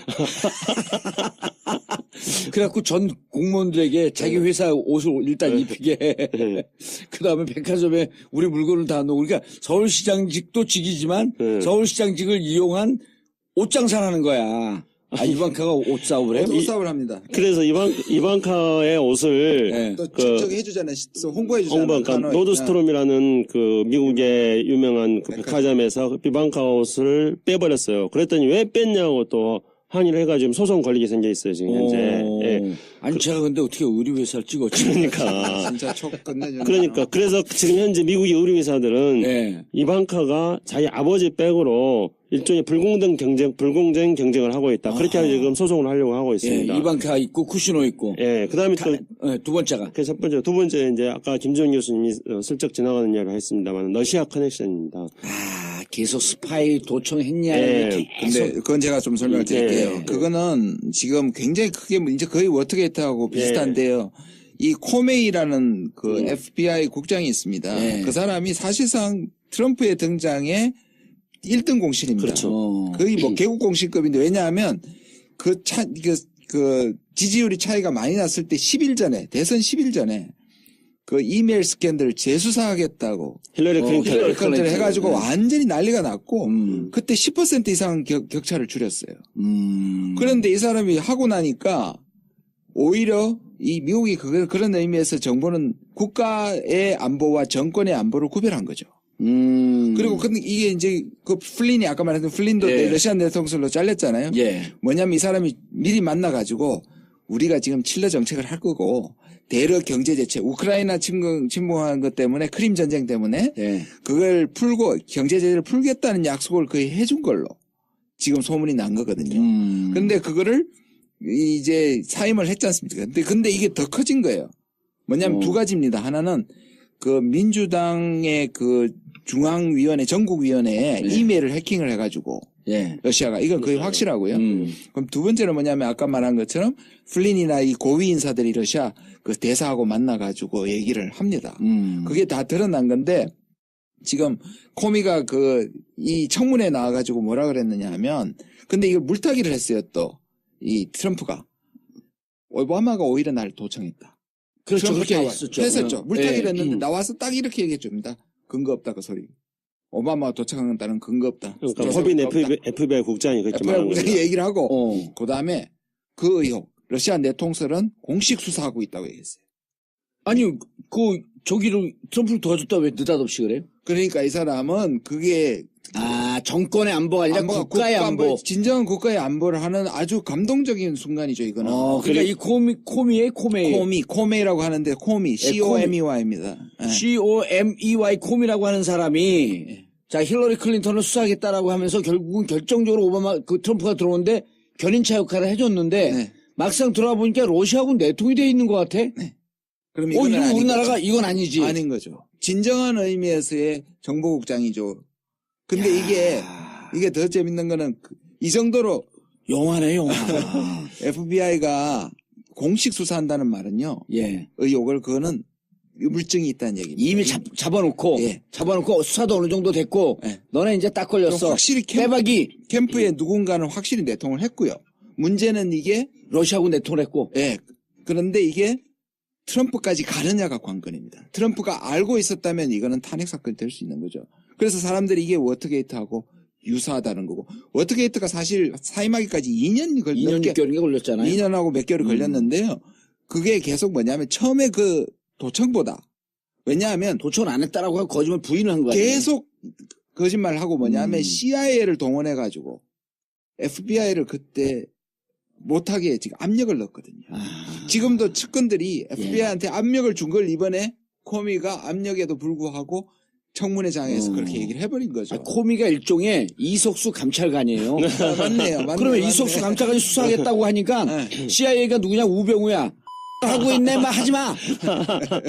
그래갖고 전 공무원들에게 자기 회사 옷을 일단 입히게. 그 다음에 백화점에 우리 물건을 다 놓고. 그러니까 서울시장직도 직이지만 서울시장직을 이용한 옷 장사를 하는 거야. 이방카가 옷 사업을 해요? 옷 사업을 합니다. 그래서 이방카의 옷을 네. 또 저기 해주잖아요. 홍보해주잖아요. 그러니까 노드스트롬이라는 그 미국의 유명한 그 백화점에서 이방카 옷을 빼버렸어요. 그랬더니 왜 뺐냐고 또 항의를 해가지고 소송 걸리게 생겨 있어요, 지금 현재. 예. 아니, 제가 근데 어떻게 의류회사를 찍었지? 그러니까. 진짜 촉 끝내주는. 그러니까. 그래서 지금 현재 미국의 의류회사들은 네. 이방카가 자기 아버지 백으로 일종의 불공정 경쟁을 하고 있다. 그렇게 지금 소송을 하려고 하고 있습니다. 이방카 있고 쿠시노 있고. 예. 그 다음에 또. 두 번째가. 그 첫 번째, 두 번째 이제 아까 김정은 교수님이 슬쩍 지나가는 이야기를 했습니다만 러시아 커넥션입니다. 계속 스파이 도청했냐. 예. 근데 그건 제가 좀 설명을 드릴게요. 예. 그거는 지금 굉장히 크게 이제 거의 워터게이트하고 비슷한데요. 이 코메이라는 그 FBI 국장이 있습니다. 그 사람이 사실상 트럼프의 등장에 1등 공신입니다. 그렇죠. 거의 뭐 개국 공신급인데 왜냐하면 그 지지율이 차이가 많이 났을 때 10일 전에 대선 10일 전에 그 이메일 스캔들 재수사하겠다고 힐러리 클린턴 해가지고 완전히 난리가 났고 그때 10% 이상 격차를 줄였어요. 그런데 이 사람이 하고 나니까 오히려 이 미국이 그런 의미에서 정부는 국가의 안보와 정권의 안보를 구별한 거죠. 그리고 근데 이게 이제 그 플린이 아까 말했던 플린도 러시아 대통령으로 잘렸잖아요. 뭐냐면 이 사람이 미리 만나가지고 우리가 지금 칠러 정책을 할 거고 대러 경제 제재, 우크라이나 침공한 것 때문에 크림 전쟁 때문에 그걸 풀고 경제 제재를 풀겠다는 약속을 거의 해준 걸로 지금 소문이 난 거거든요. 근데 그거를 이제 사임을 했지 않습니까? 근데 이게 더 커진 거예요. 뭐냐면 두 가지입니다. 하나는 그 민주당의 그 중앙위원회, 전국위원회에 이메일을 해킹을 해가지고 러시아가 이건 거의 확실하고요. 그럼 두 번째는 뭐냐면 아까 말한 것처럼 플린이나 이 고위 인사들이 러시아 그 대사하고 만나가지고 얘기를 합니다. 그게 다 드러난 건데 지금 코미가 이 청문회에 나와가지고 뭐라 그랬느냐 하면 근데 이걸 물타기를 했어요. 또 이 트럼프가 오바마가 오히려 나를 도청했다. 그렇죠. 그렇게 했었죠. 물타기를 했는데 나와서 딱 이렇게 얘기해줍니다. 근거 없다 그 소리. 오바마가 도청한다는 근거 없다. 그러니까 허빈 FBI 국장이 그렇게 말한 거죠. 얘기를 하고 그 다음에 그 의혹 러시아 내통설은 공식 수사하고 있다고 얘기했어요. 아니 저기를 트럼프를 도와줬다 왜 느닷없이 그래요? 그러니까 이 사람은 그게 정권의 안보가 아니라 국가의 안보. 진정한 국가의 안보를 하는 아주 감동적인 순간이죠, 이거는. 그러니까 이 코메이. 코메이라고 하는데, COMEY입니다. COMEY, 코미라고 하는 사람이, 자, 힐러리 클린턴을 수사하겠다라고 하면서 결국은 결정적으로 트럼프가 들어오는데 견인차 역할을 해줬는데, 막상 들어와 보니까 러시아하고 내통이 돼 있는 것 같아? 그럼 이건 우리나라가 거죠. 이건 아니지. 아닌 거죠. 진정한 의미에서의 정보국장이죠. 근데 이게 더 재밌는 거는 이 정도로 영화네, 영화. FBI가 공식 수사한다는 말은요. 의혹을 그거는 물증이 있다는 얘기입니다. 이미 잡아놓고 수사도 어느 정도 됐고 너네 이제 딱 걸렸어. 확실히 캠프에 누군가는 확실히 내통을 했고요. 문제는 이게 러시아하고 내통을 했고. 그런데 이게 트럼프까지 가느냐가 관건입니다. 트럼프가 알고 있었다면 이거는 탄핵 사건이 될 수 있는 거죠. 그래서 사람들이 이게 워터게이트하고 유사하다는 거고 워터게이트가 사실 사임하기까지 2년 6개월이 걸렸잖아요. 2년하고 몇 개월이 걸렸는데요. 그게 계속 뭐냐면 처음에 그 도청보다 왜냐하면 도청 안 했다라고 하고 거짓말 부인을 한 거 아니에요? 계속 거짓말을 하고 뭐냐면 음. CIA를 동원해가지고 FBI를 그때 못하게 지금 압력을 넣었거든요. 지금도 측근들이 FBI한테 압력을 준 걸 이번에 코미가 압력에도 불구하고 청문회장에서 그렇게 얘기를 해버린 거죠. 코미가 일종의 이석수 감찰관이에요. 맞네요. 그러면 이석수 감찰관이 수사하겠다고 하니까 CIA가 누구냐 우병우야 하고 있네 막 하지 마.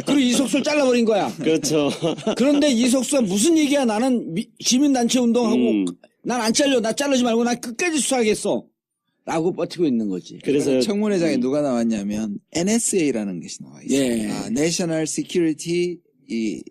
그리고 이석수를 잘라버린 거야. 그렇죠. 그런데 이석수가 무슨 얘기야 나는 시민단체 운동하고 난 안 잘려 나 자르지 말고 난 끝까지 수사하겠어 라고 버티고 있는 거지. 그래서 청문회장에 누가 나왔냐면 NSA라는 것이 나와 있어요. 예. National Security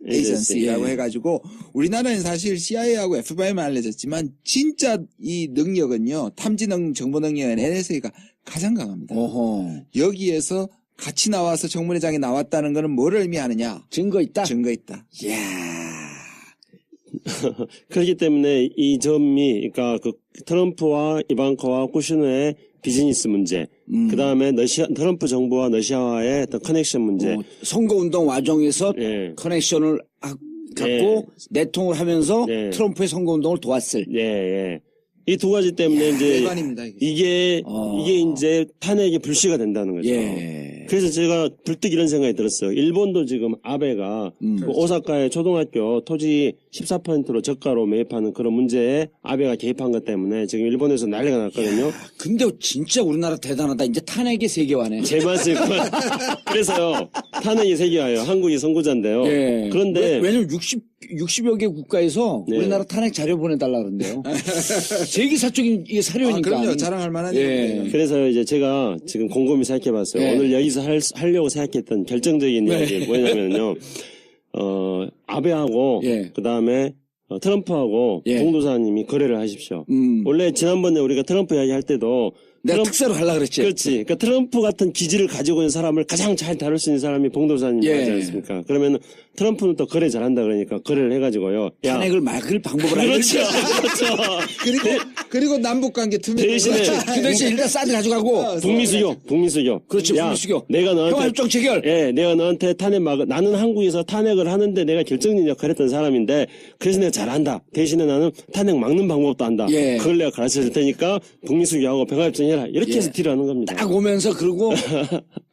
Agency라고 예. 해가지고 우리나라는 사실 CIA하고 FBI만 알려졌지만 진짜 이 능력은요 탐지 정보 능력은 NSA가 가장 강합니다. 어허. 여기에서 같이 나와서 청문회장에 나왔다는 것은 뭘 의미하느냐? 증거 있다. 증거 있다. 이야. 그렇기 때문에 이 점이 그러니까 그 트럼프와 이방카와 쿠슈너의 비즈니스 문제, 그 다음에 트럼프 정부와 러시아와의 어떤 커넥션 문제, 선거운동 와중에서 예. 커넥션을 갖고 내통을 하면서 네. 트럼프의 선거운동을 도왔을. 예, 예. 이 두 가지 때문에 이제 대관입니다. 이게 이제 탄핵이 불씨가 된다는 거죠. 예. 그래서 제가 불뚝 이런 생각이 들었어요. 일본도 지금 아베가 그 오사카의 초등학교 토지 14%로 저가로 매입하는 그런 문제에 아베가 개입한 것 때문에 지금 일본에서 난리가 났거든요. 근데 진짜 우리나라 대단하다. 이제 탄핵의 세계화네. 제 말씀 그래서요. 탄핵이 세계화예요. 한국이 선구자인데요. 예. 그런데 왜냐면 60여 개 국가에서 네. 우리나라 탄핵 자료 보내달라 그런데요. 세계사적인 이게 사료니까. 그럼요. 자랑할 만한 예. 얘기예요. 그래서 이제 제가 지금 곰곰이 생각해봤어요. 네. 오늘 여기서 하려고 생각했던 결정적인 이야기 뭐냐면요. 아베하고 예. 그 다음에 트럼프하고 예. 봉도사님이 거래를 하십시오. 원래 지난번에 우리가 트럼프 이야기 할 때도 내가 특사로 하려고 그랬지. 그렇지. 그러니까 트럼프 같은 기질을 가지고 있는 사람을 가장 잘 다룰 수 있는 사람이 봉도사님이지 예. 않습니까? 그러면 트럼프는 또 거래 잘한다 그러니까 거래를 해가지고요. 야, 탄핵을 막을 방법을 알겠죠. 그렇죠. 그리고 남북 관계 투명. 대신에 그 대신 일단 사드 가져가고. 북미수교. 그렇지, 야, 북미수교. 내가 너한테 평화협정 체결. 예, 내가 너한테 탄핵 나는 한국에서 탄핵을 하는데 내가 결정적 역할을 했던 사람인데 그래서 내가 잘한다. 대신에 나는 탄핵 막는 방법도 안다. 예. 그걸 내가 가르쳐 줄 테니까 북미수교하고 평화협정 해라. 이렇게 해서 딜을 하는 겁니다. 딱 오면서 그러고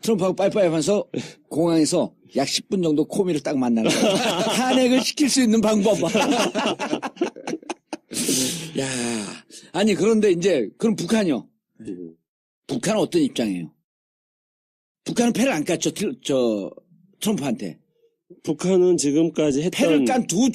트럼프하고 빠이빠이 하면서 공항에서 약 10분 정도 코미를 딱 만나는 거야. 탄핵을 시킬 수 있는 방법. 야, 아니 그런데 이제 그럼 북한이요. 북한은 어떤 입장이에요? 북한은 패를 안 깠죠. 트럼프한테. 북한은 지금까지 했던 패를 깐 두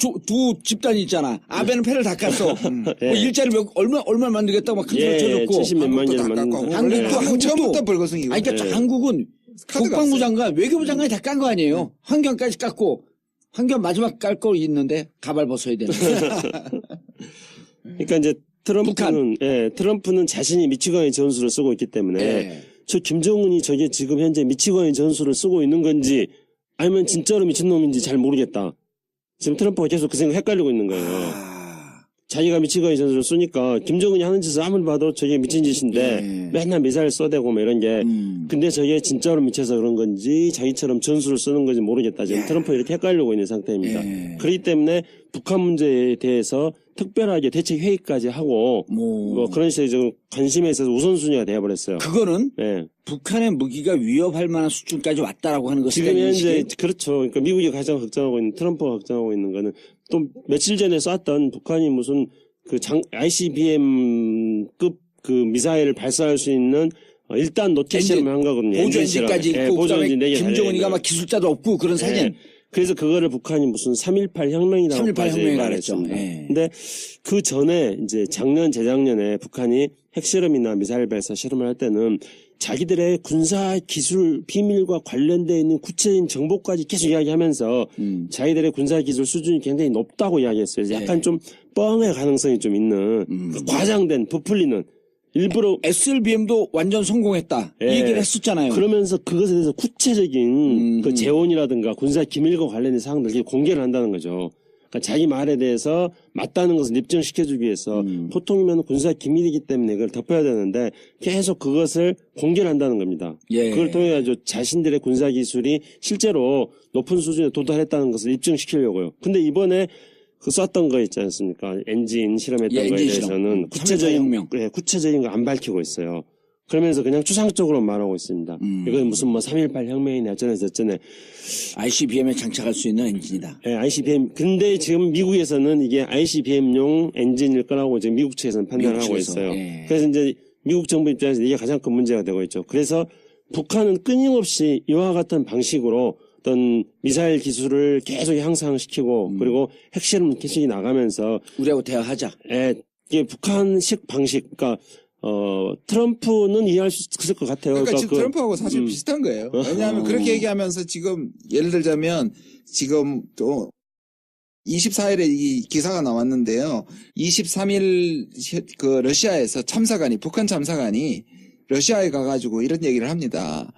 집단이 있잖아. 아베는 패를 다 깠어. 뭐 일자리 얼마 만들겠다고 막 큰 소리 쳐줬고. 70몇만 개를 만든 한국도 처음부터 벌거숭이고. 아니, 그러니까 한국은 카드 국방부 갔어요. 장관, 외교부 장관이 다 깐 거 아니에요. 환경까지 깠고, 환경 마지막 깔 거 있는데 가발 벗어야 되는. 그러니까 이제 트럼프는 자신이 미치광이 전술을 쓰고 있기 때문에 예. 저 김정은이 저게 지금 현재 미치광이 전술을 쓰고 있는 건지 아니면 진짜로 미친놈인지 잘 모르겠다. 지금 트럼프가 계속 그 생각 헷갈리고 있는 거예요. 자기가 미치광이 전술을 쏘니까 김정은이 하는 짓을 아무리 봐도 저게 미친 짓인데 맨날 미사일 쏘대고 뭐 이런 게 근데 저게 진짜로 미쳐서 그런 건지 자기처럼 전술을 쓰는 건지 모르겠다. 지금 트럼프 이렇게 헷갈리고 있는 상태입니다. 그렇기 때문에 북한 문제에 대해서 특별하게 대책 회의까지 하고 뭐 그런 식으로 지금 관심에 있어서 우선순위가 되어버렸어요. 그거는 네. 북한의 무기가 위협할 만한 수준까지 왔다라고 하는 것을 지금 현재 그렇죠. 그러니까 미국이 가장 걱정하고 있는 트럼프가 걱정하고 있는 거는 또 며칠 전에 쐈던 북한이 무슨 그 ICBM급 그 미사일을 발사할 수 있는 일단 노트 실험을 한 거거든요. 보조 엔진까지 있고 보조 엔진 4개 김정은이가 막 기술자도 없고 그런 사진. 그래서 그거를 북한이 무슨 3.18 혁명이라고 3.18 혁명이라고 말했습니다. 예. 근데 그 전에 이제 재작년에 북한이 핵실험이나 미사일 발사 실험을 할 때는 자기들의 군사 기술 비밀과 관련되어 있는 구체적인 정보까지 계속 이야기하면서 자기들의 군사 기술 수준이 굉장히 높다고 이야기했어요. 약간 좀 뻥의 가능성이 좀 있는 과장된 부풀리는 일부러 SLBM도 완전 성공했다. 이 얘기를 했었잖아요. 그러면서 그것에 대해서 구체적인 그 재원이라든가 군사 기밀과 관련된 사항들 공개를 한다는 거죠. 그러니까 자기 말에 대해서 맞다는 것을 입증시켜주기 위해서 보통이면 군사 기밀이기 때문에 그걸 덮어야 되는데 계속 그것을 공개를 한다는 겁니다. 예. 그걸 통해 가지고 자신들의 군사 기술이 실제로 높은 수준에 도달했다는 것을 입증시키려고요. 근데 이번에 그 썼던 거 있지 않습니까? 엔진 실험했던 예, 거에 엔진 실험. 대해서는 구체적인 거 안 밝히고 있어요. 그러면서 그냥 추상적으로 말하고 있습니다. 이건 무슨 뭐 3.18 혁명이네 어쩌네 저쩌네. ICBM에 장착할 수 있는 엔진이다. 예, ICBM. 근데 지금 미국에서는 이게 ICBM용 엔진일 거라고 지금 미국 측에서는 판단을 하고 미국 측에서. 있어요. 예. 그래서 이제 미국 정부 입장에서 이게 가장 큰 문제가 되고 있죠. 그래서 북한은 끊임없이 이와 같은 방식으로 어떤 미사일 기술을 계속 향상시키고 그리고 핵실험 계속 나가면서 우리하고 대화하자. 예, 이게 북한식 방식, 그러니까 트럼프는 이해할 수 있을 것 같아요. 그러니까 지금 트럼프하고 사실 비슷한 거예요. 왜냐하면 그렇게 얘기하면서 지금 예를 들자면 지금 또 24일에 이 기사가 나왔는데요. 23일 그 러시아에서 북한 참사관이 러시아에 가가지고 이런 얘기를 합니다.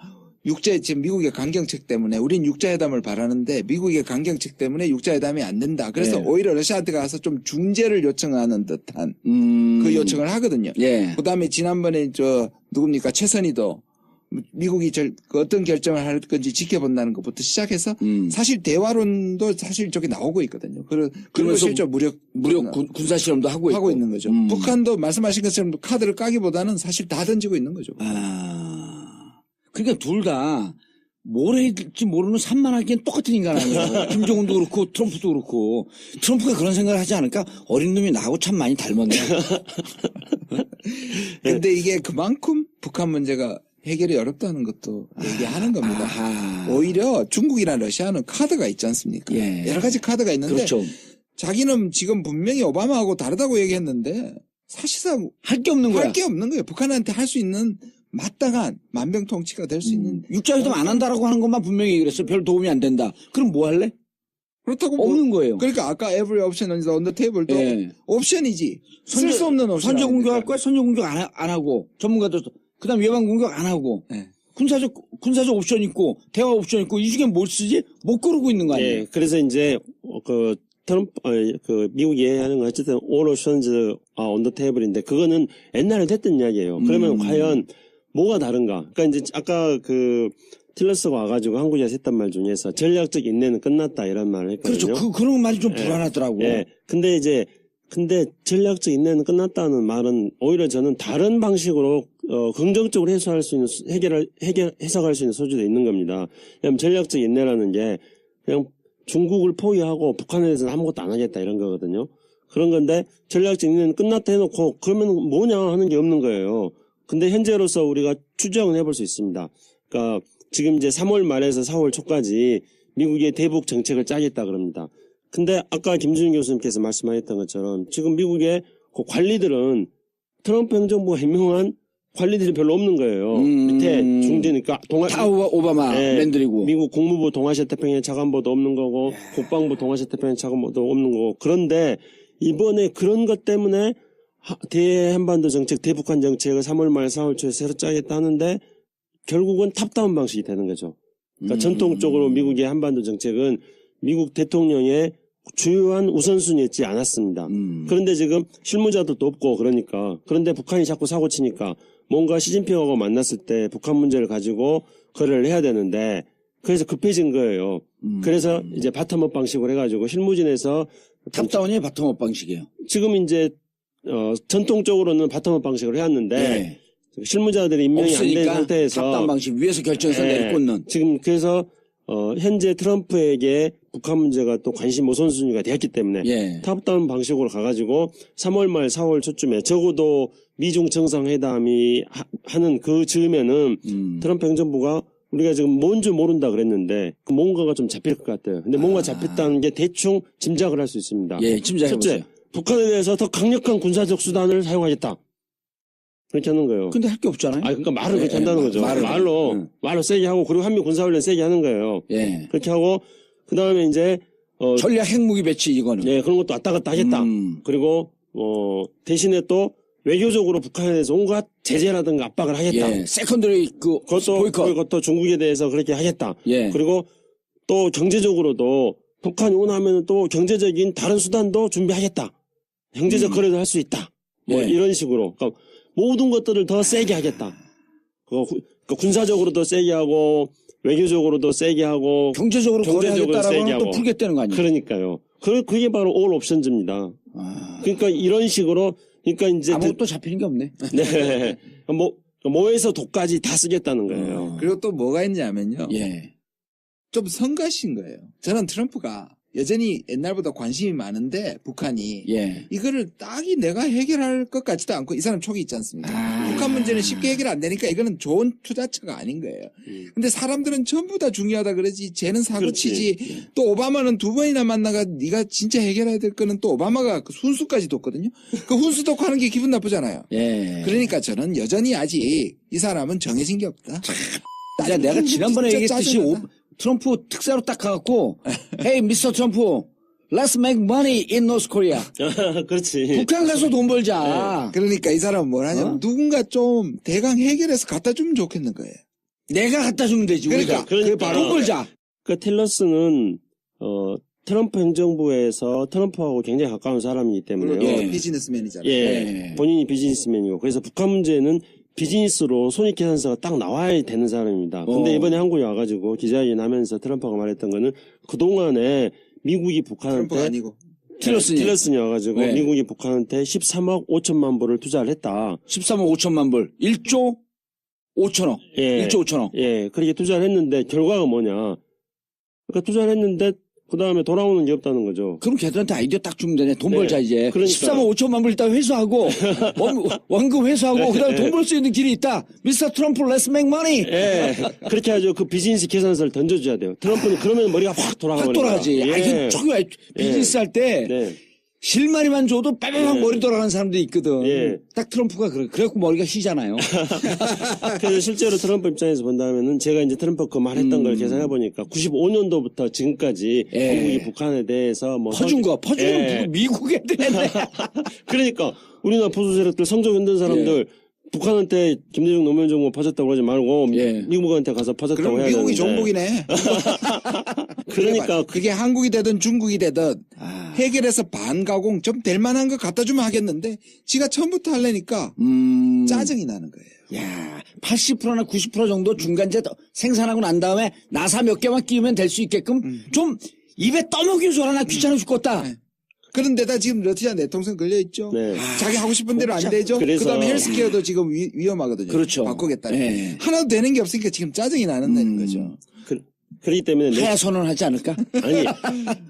지금 미국의 강경책 때문에 우린 육자회담을 바라는데 미국의 강경책 때문에 육자회담이 안 된다. 그래서 예. 오히려 러시아한테 가서 좀 중재를 요청하는 듯한 그 요청을 하거든요. 예. 그다음에 지난번에 누굽니까 최선희도 미국이 그 어떤 결정을 할 건지 지켜본다는 것부터 시작해서 사실 대화론도 사실 저기 나오고 있거든요. 그리고 그러면서 실제 무력 군사 실험도 하고 있고. 있는 거죠. 북한도 말씀하신 것처럼 카드를 까기보다는 사실 다 던지고 있는 거죠. 그러니까 둘 다 뭘 해줄지 모르는 산만하기엔 똑같은 인간 아니에요. 김정은도 그렇고 트럼프도 그렇고. 트럼프가 그런 생각을 하지 않을까? 어린 놈이 나하고 참 많이 닮았네. 근데 이게 그만큼 북한 문제가 해결이 어렵다는 것도 얘기하는 겁니다. 오히려 중국이나 러시아는 카드가 있지 않습니까? 예. 여러 가지 카드가 있는데 그렇죠. 자기는 지금 분명히 오바마하고 다르다고 얘기했는데 사실상 할 게 없는 거야. 할 게 없는 거예요. 북한한테 할 수 있는 마땅한 만병통치가 될 수 있는 육자회담 안 한다라고 하는 것만 분명히 그랬어. 별 도움이 안 된다. 그럼 뭐 할래? 그렇다고 없는 거예요. 그러니까 아까 every option is on the table도 예. 옵션이지. 쓸 수 없는 옵션. 선제 공격할 거야? 선제 공격 안 하고 전문가들 그다음 외방 공격 안 하고 예. 군사적 옵션 있고 대화 옵션 있고 이 중에 뭘 쓰지? 못 고르고 있는 거 아니에요? 예, 그래서 이제 미국이 하는 건 어쨌든 all options are on the table인데 그거는 옛날에 됐던 이야기예요. 그러면 과연 뭐가 다른가? 그러니까 이제 아까 틸러스가 와가지고 한국에서 했던 말 중에서 전략적 인내는 끝났다 이런 말을 했거든요. 그렇죠. 그런 말이 좀 불안하더라고. 예. 근데 전략적 인내는 끝났다는 말은 오히려 저는 다른 방식으로 긍정적으로 해석할 수 있는 해석할 수 있는 소지도 있는 겁니다. 왜냐하면 전략적 인내라는 게 그냥 중국을 포위하고 북한에 대해서는 아무것도 안 하겠다 이런 거거든요. 그런 건데 전략적 인내는 끝났다 해놓고 그러면 뭐냐 하는 게 없는 거예요. 근데 현재로서 우리가 추정을 해볼 수 있습니다. 그러니까 지금 이제 3월 말에서 4월 초까지 미국의 대북 정책을 짜겠다 그럽니다. 근데 아까 김준일 교수님께서 말씀하셨던 것처럼 지금 미국의 그 관리들은 트럼프 행정부가 임명한 관리들이 별로 없는 거예요. 밑에 중대니까 다 오바마 맨들이고. 미국 국무부 동아시아 태평양 차관보도 없는 거고 국방부 동아시아 태평양 차관보도 없는 거고. 그런데 이번에 그런 것 때문에 대한반도 정책, 대북한 정책을 3월 말 4월 초에 새로 짜겠다 하는데 결국은 탑다운 방식이 되는 거죠. 그러니까 전통적으로 미국의 한반도 정책은 미국 대통령의 주요한 우선순위였지 않았습니다. 그런데 지금 실무자들도 없고 그런데 북한이 자꾸 사고치니까 뭔가 시진핑하고 만났을 때 북한 문제를 가지고 거래를 해야 되는데 그래서 급해진 거예요. 그래서 이제 바텀업 방식으로 해가지고 실무진에서 탑다운이 바텀업 방식이에요. 지금 이제 전통적으로는 바텀업 방식으로 해왔는데 실무자들이 임명이 안 된 상태에서 탑다운 방식 위에서 결정해서 내리꽂는. 지금 그래서 현재 트럼프에게 북한 문제가 또 관심 우선순위가 되었기 때문에 탑다운 방식으로 가가지고 3월 말 4월 초쯤에 적어도 미중 정상회담이 하는 그 즈음에는 트럼프 행정부가 우리가 지금 뭔 줄 모른다 그랬는데 뭔가가 좀 잡힐 것 같아요. 근데 뭔가 잡혔다는 게 대충 짐작을 할 수 있습니다. 짐작해보세요. 첫째, 북한에 대해서 더 강력한 군사적 수단을 사용하겠다. 그렇게 하는 거예요. 근데 할 게 없잖아요. 그러니까 말을 그렇게 한다는 거죠. 말로 세게 하고, 그리고 한미 군사훈련 세게 하는 거예요. 그렇게 하고, 그 다음에 이제, 전략 핵무기 배치, 이거는. 그런 것도 왔다 갔다 하겠다. 그리고, 대신에 또, 외교적으로 북한에 대해서 온갖 제재라든가 압박을 하겠다. 세컨더리 그것도 중국에 대해서 그렇게 하겠다. 예. 그리고 또 경제적으로도 북한이 원하면 또 경제적인 다른 수단도 준비하겠다. 경제적 거래도 할 수 있다. 뭐 예. 이런 식으로. 그러니까 모든 것들을 더 세게 하겠다. 군사적으로 더 세게 하고 외교적으로도 세게 하고 경제적으로 경제적으로 거래하겠다라고 하면 세게 또 하고. 풀겠다는 거 아니에요? 그러니까요. 그게 바로 올 옵션즈입니다. 아, 그러니까 이런 식으로 그러니까 이제 아무것도 잡히는 게 없네. 네. 뭐에서 독까지 다 쓰겠다는 거예요. 그리고 또 뭐가 있냐면요. 예. 좀 성가신 거예요. 저는 트럼프가 여전히 옛날보다 관심이 많은데 북한이 예. 이거를 딱히 내가 해결할 것 같지도 않고 이 사람 촉이 있지 않습니까? 북한 문제는 쉽게 해결 안 되니까 이거는 좋은 투자처가 아닌 거예요. 근데 사람들은 전부 다 중요하다 그러지 쟤는 사고치지. 또 오바마는 2번이나 만나가 네가 진짜 해결해야 될 거는 또 오바마가 그 훈수까지 뒀거든요. 그 훈수 덮고 하는 게 기분 나쁘잖아요. 예. 그러니까 저는 여전히 아직 이 사람은 정해진 게 없다. 자, 내가 지난번에 진짜 얘기했듯이 짜증난다. 트럼프 특사로 딱 가갖고, Hey, 미스터 트럼프, let's make money in North Korea. 그렇지. 북한 가서 돈 벌자. 그러니까 이 사람은 뭘 하냐면 누군가 좀 대강 해결해서 갖다 주면 좋겠는 거예요. 내가 갖다 주면 되지. 우리가. 그러니까. 돈 벌자. 그 틸러스는 트럼프 행정부에서 트럼프하고 굉장히 가까운 사람이기 때문에요. 예. 비즈니스맨이잖아요. 예. 본인이 비즈니스맨이고 그래서 북한 문제는 비즈니스로 손익계산서가 딱 나와야 되는 사람입니다. 근데 이번에 한국에 와가지고 기자회견 하면서 트럼프가 말했던 거는 그동안에 미국이 트럼프가 북한한테 아니고. 틸러슨이 와가지고 네. 미국이 북한한테 13억 5천만 불을 투자를 했다. 13억 5천만 불. 1조 5천억. 예. 1조 5천억. 예. 그렇게 투자를 했는데 결과가 뭐냐. 그러니까 투자를 했는데 그 다음에 돌아오는 게 없다는 거죠. 그럼 걔들한테 아이디어 딱 주면 되네. 돈 네. 벌자, 이제. 그러니까. 13억 5천만 불 일단 회수하고, 원금 회수하고, 그 다음에 돈 벌 수 있는 길이 있다. 미스터 트럼프, let's make money. 예. 그렇게 하죠. 그 비즈니스 계산서를 던져줘야 돼요. 트럼프는 그러면 머리가 확 돌아가는 확 돌아가지. 거예요. 아, 이게 조금 비즈니스 할 때, 네. 실마리만 줘도 빠바박 머리 돌아가는 사람도 있거든. 예. 딱 트럼프가 그래갖고 머리가 휘잖아요. 그래서 실제로 트럼프 입장에서 본다면은 제가 이제 트럼프 그 말했던 걸 계산해 보니까 95년도부터 지금까지 예. 한국이 북한에 대해서 뭐 퍼준 거, 퍼주는 예. 건 미국 애들 했네. 그러니까 우리나라 보수 세력들 성적 흔든 사람들 북한한테 김대중 노무현 정부 퍼졌다고 그러지 말고 예. 미국한테 가서 퍼졌다고 그럼 해야 미국이 되는데. 종북이네. 그러니까 그게 한국이 되든 중국이 되든 해결해서 반가공 좀 될 만한 거 갖다 주면 하겠는데 지가 처음부터 하려니까 짜증이 나는 거예요. 야, 80%나 90% 정도 중간재 생산하고 난 다음에 나사 몇 개만 끼우면 될 수 있게끔 좀 입에 떠먹인 줄 알아. 나 귀찮아 죽겠다. 네. 그런데다 지금 러시아 내통성 걸려있죠. 네. 자기 하고 싶은 대로 안 되죠. 그래서- 그 다음에 헬스케어도 지금 위험하거든요. 그렇죠. 바꾸겠다니. 네. 하나도 되는 게 없으니까 지금 짜증이 나는 거죠. 그렇기 때문에 하야 선언하지 않을까? 아니